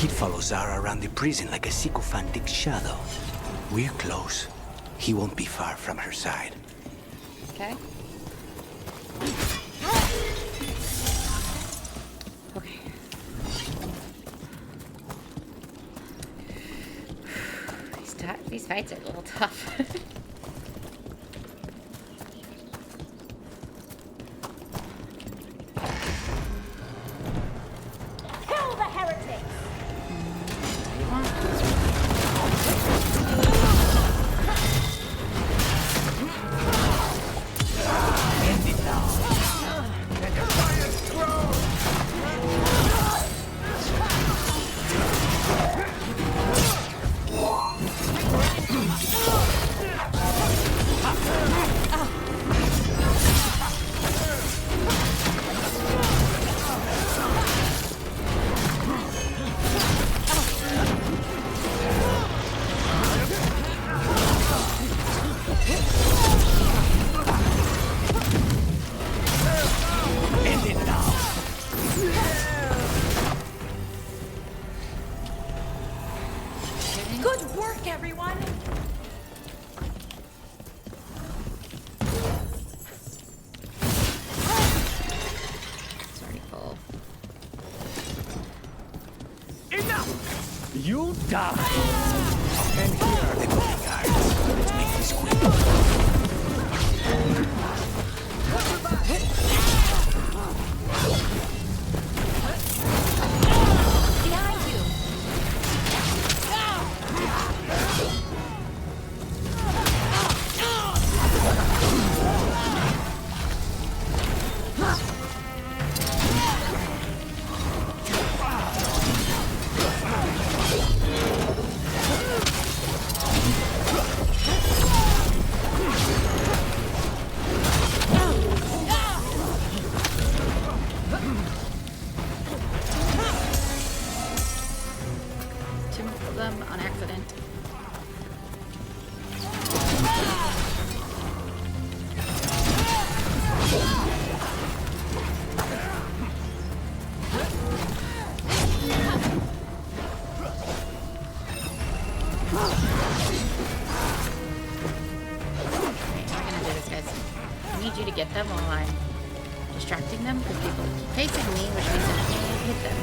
He'd follow Zara around the prison like a sycophantic shadow. We're close. He won't be far from her side. Okay. Okay. These fights are a little tough. Kill the heretics! End it now. The defiance grows. End it now. Good work, everyone! It's already full. Enough! You die! And here are the bodyguards. Let's make this quick. Behind you! Two of them on accident. I need you to get them while I'm distracting them because people keep facing me, which means I can't hit them.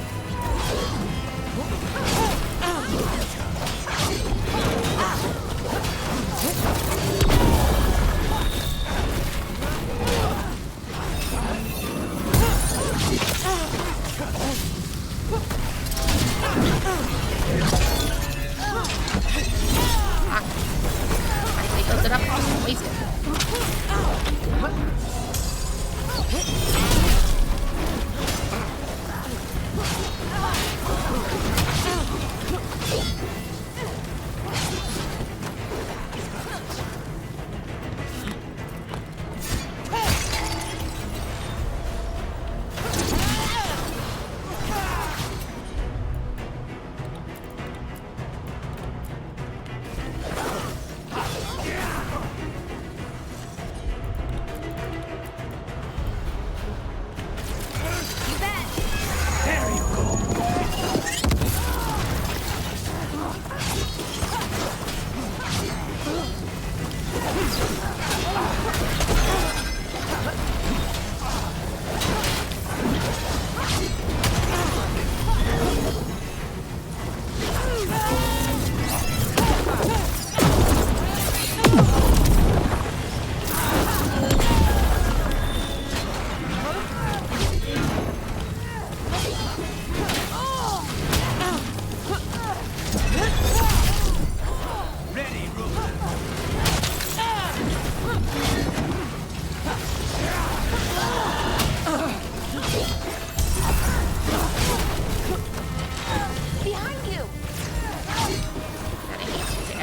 I built it up and just wasted it.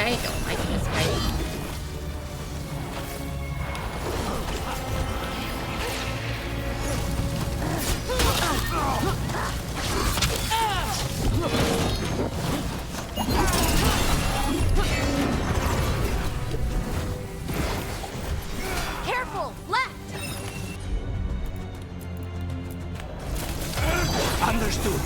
I don't like this guy. Careful! Left! Understood.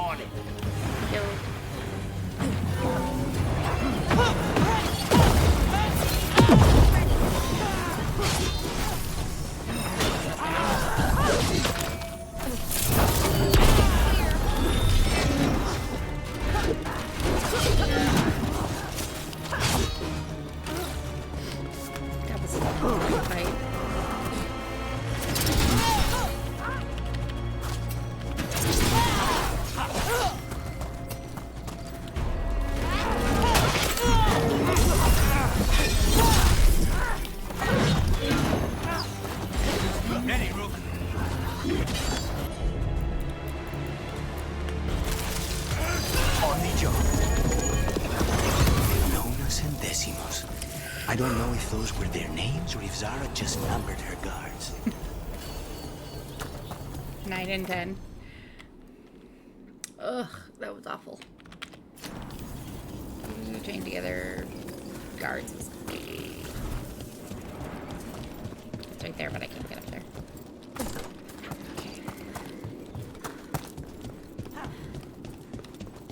On it. That was a good fight. Ready, Rook. On the job. Nonas and Decimos. I don't know if those were their names or if Zara just numbered her guards. 9 and 10. Ugh, that was awful. Chain together guards. It's right there, but I can't get up there.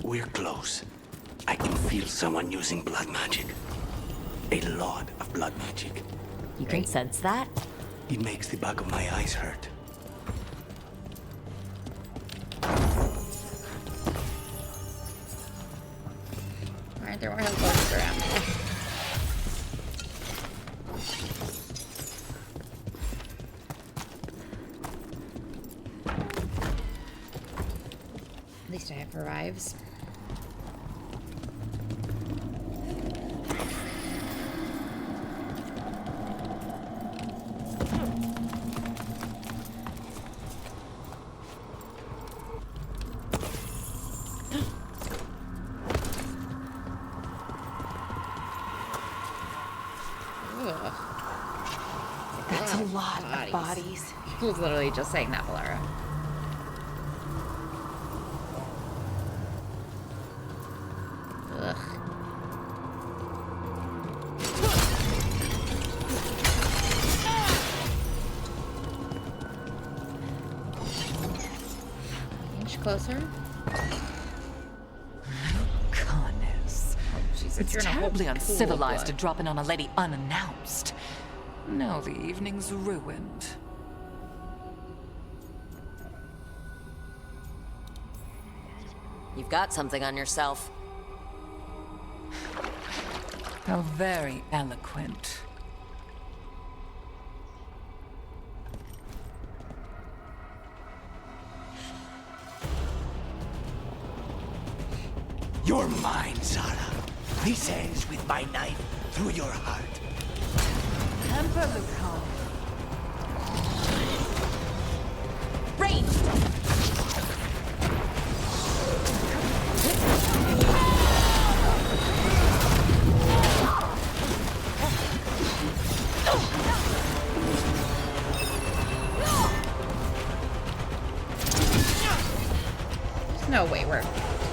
We're close. I can feel someone using blood magic. A lot of blood magic. You can sense that? It makes the back of my eyes hurt. Why aren't there more health bars around? At least I have revives. Ugh. That's a lot of bodies. I was literally just saying that, Valara. Ugh. Inch closer. Goodness. She's It's you're in a whole terribly pool of uncivilized to blood. drop in on a lady unannounced. Now the evening's ruined. You've got something on yourself. How very eloquent. You're mine, Zara. This ends with my knife through your heart. Temper, Lucan. Ranged! There's no way we're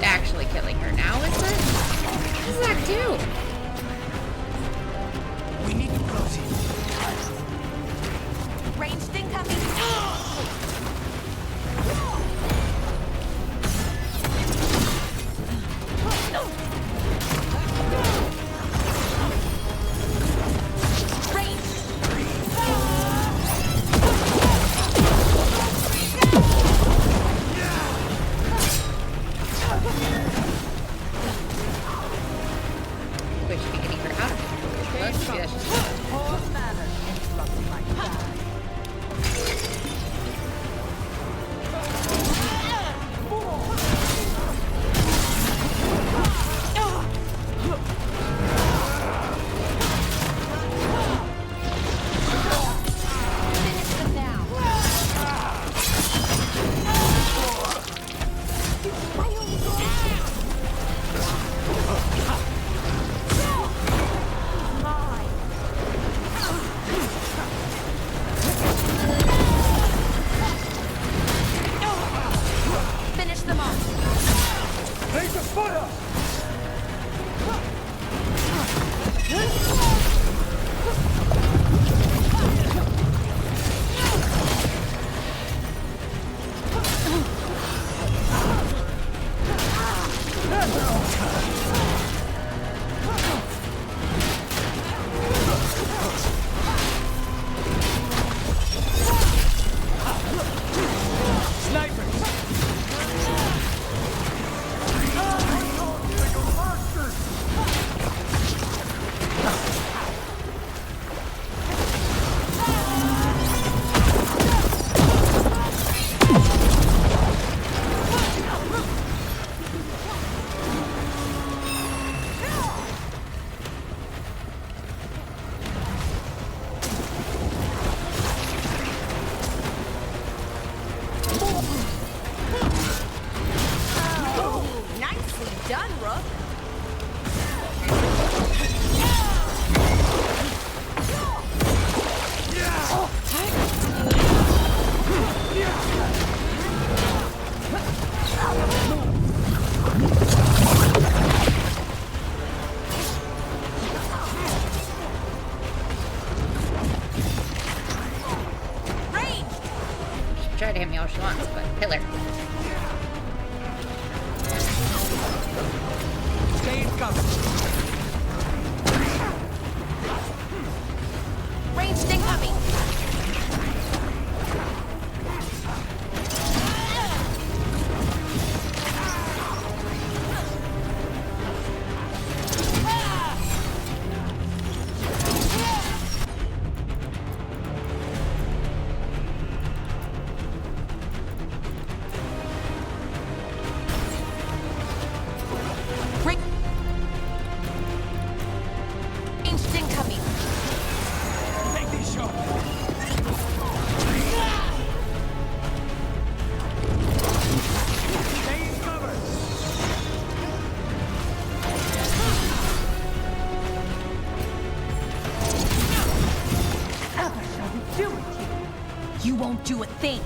actually killing her now, is there? What does that do? We need to close it. Ranged incoming. We should be getting her out of here. Let's see, that's just Poor manner interrupting my plan. Finish them off. Take the foot up! Try to hit me all she wants, but pillar. Stay in cover. Ranged incoming. You won't do a thing.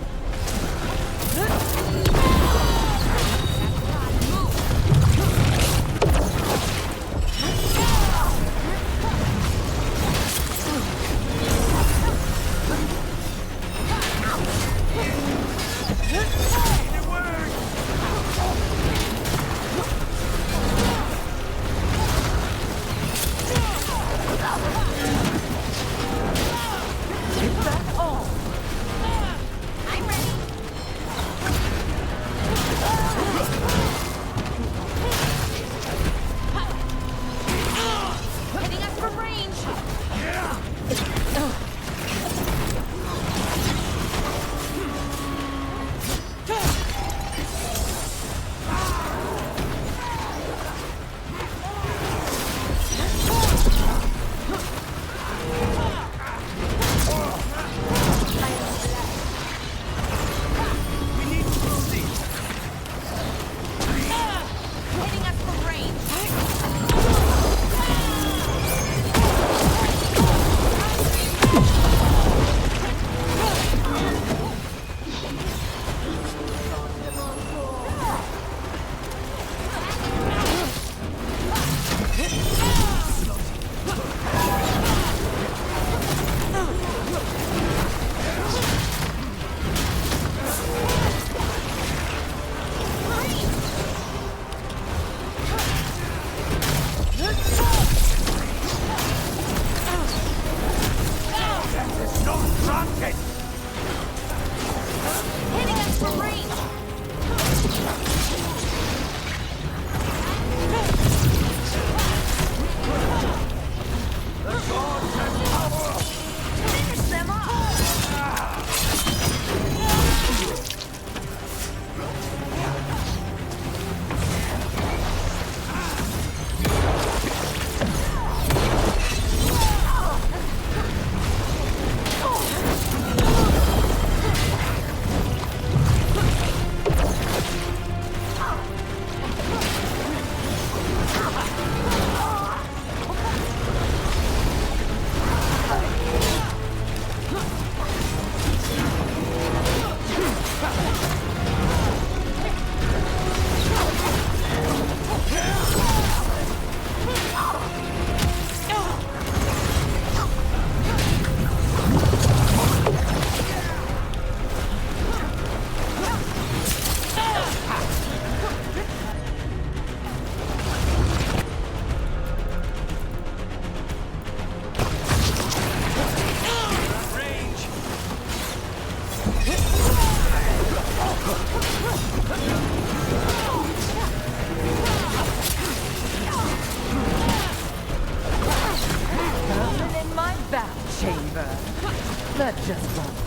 I'm ready. just won't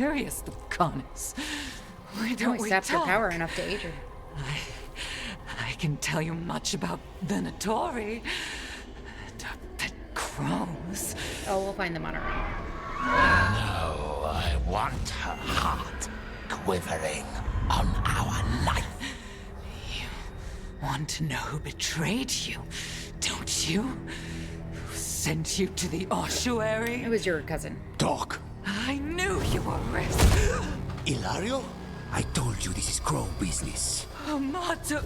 serious, Lucanus. Why don't Only we saps her talk? power enough to age her. I can tell you much about Venatori. The pet crows. Oh, we'll find them on our own. No, I want her heart quivering on our life. Want to know who betrayed you, don't you? Who sent you to the ossuary? It was your cousin. Doc. I knew you were risk. Ilario? I told you this is crow business. Amato.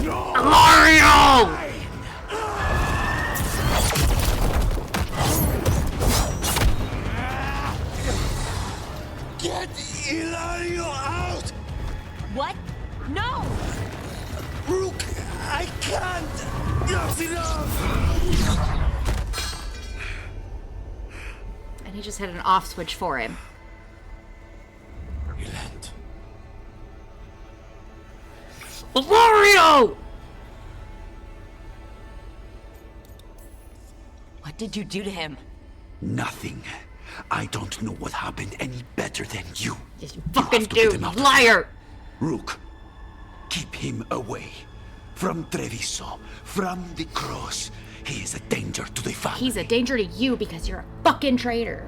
No! Ilario! Get Ilario out! What? No! Rook, I can't! Enough's enough! And he just had an off switch for him. Relent. Ilario! What did you do to him? Nothing. I don't know what happened any better than you. Yes, you fucking do, liar! Rook, keep him away. From Treviso, from the cross. He is a danger to the family. He's a danger to you because you're a fucking traitor.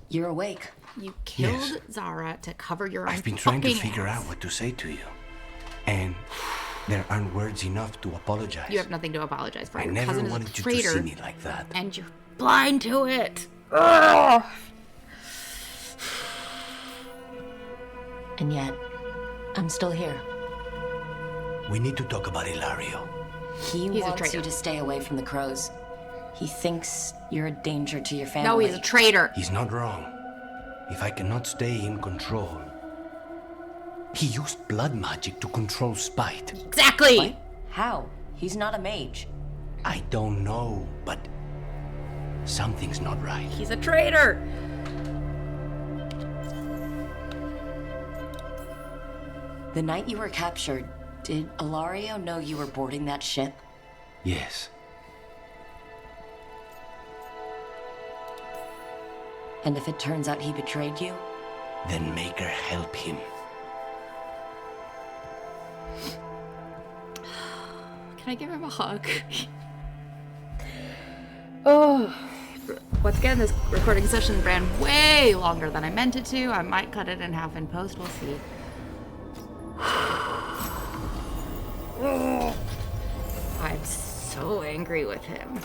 You're awake. You killed Yes. Zara to cover your own I've been trying to fucking figure ass. out what to say to you. And there aren't words enough to apologize. You have nothing to apologize for. I Your never cousin is a wanted you to traitor, see me like that. and you're blind to it. Ugh. And yet, I'm still here. We need to talk about Ilario. He He's a wants traitor. you to stay away from the crows. He thinks you're a danger to your family. No, he's a traitor. He's not wrong. If I cannot stay in control. He used blood magic to control spite. Exactly! What? How? He's not a mage. I don't know, but something's not right. He's a traitor. The night you were captured, did Ilario know you were boarding that ship? Yes. And if it turns out he betrayed you? Then make her help him. Can I give him a hug? Oh. Once again, this recording session ran way longer than I meant it to. I might cut it in half in post. We'll see. I'm so angry with him.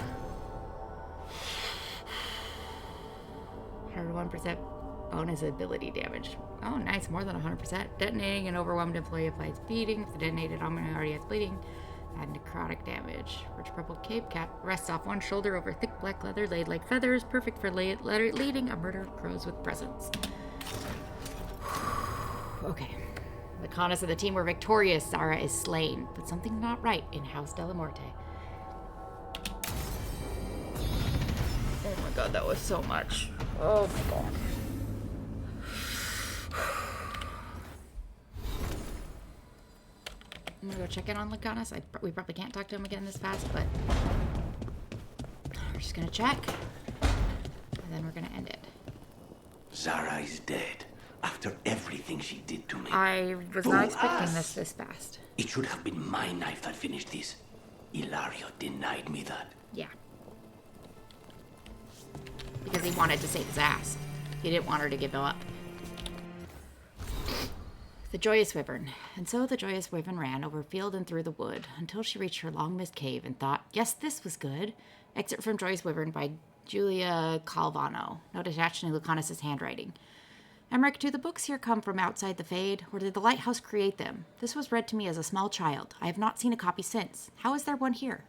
101% bonus ability damage. Oh, nice. More than 100%. Detonating an overwhelmed employee applies bleeding. If the detonated omni already has bleeding, add necrotic damage. Rich purple cape cap rests off one shoulder over thick black leather laid like feathers. Perfect for leading a murder of crows with presence. Okay. The Canis and the team were victorious. Zara is slain. But something's not right in House de la Morte. Oh my god, that was so much. Oh my god. I'm gonna go check in on Lucanus. We probably can't talk to him again this fast, but we're just gonna check. And then we're gonna end it. Zara is dead. After everything she did to me. I was not expecting this fast. It should have been my knife that finished this. Ilario denied me that. Yeah. Because he wanted to save his ass. He didn't want her to give him up. The Joyous Wyvern. And so the Joyous Wyvern ran over field and through the wood until she reached her long-missed cave and thought, yes, this was good. Excerpt from Joyous Wyvern by Julia Calvano. Note attached in Lucanus' handwriting. Emmerich, do the books here come from outside the Fade, or did the lighthouse create them? This was read to me as a small child. I have not seen a copy since. How is there one here?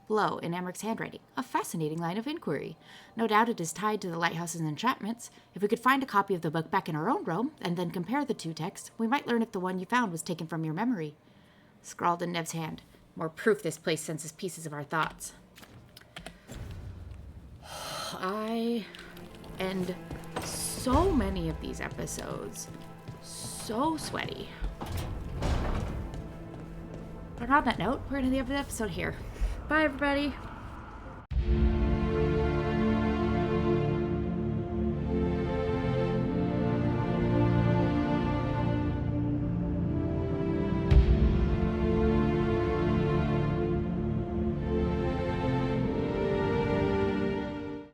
Below, in Emmerich's handwriting, a fascinating line of inquiry. No doubt it is tied to the lighthouse's enchantments. If we could find a copy of the book back in our own realm, and then compare the two texts, we might learn if the one you found was taken from your memory. Scrawled in Nev's hand. More proof this place senses pieces of our thoughts. I end so many of these episodes so sweaty. But on that note, we're going to end the episode here. Bye, everybody.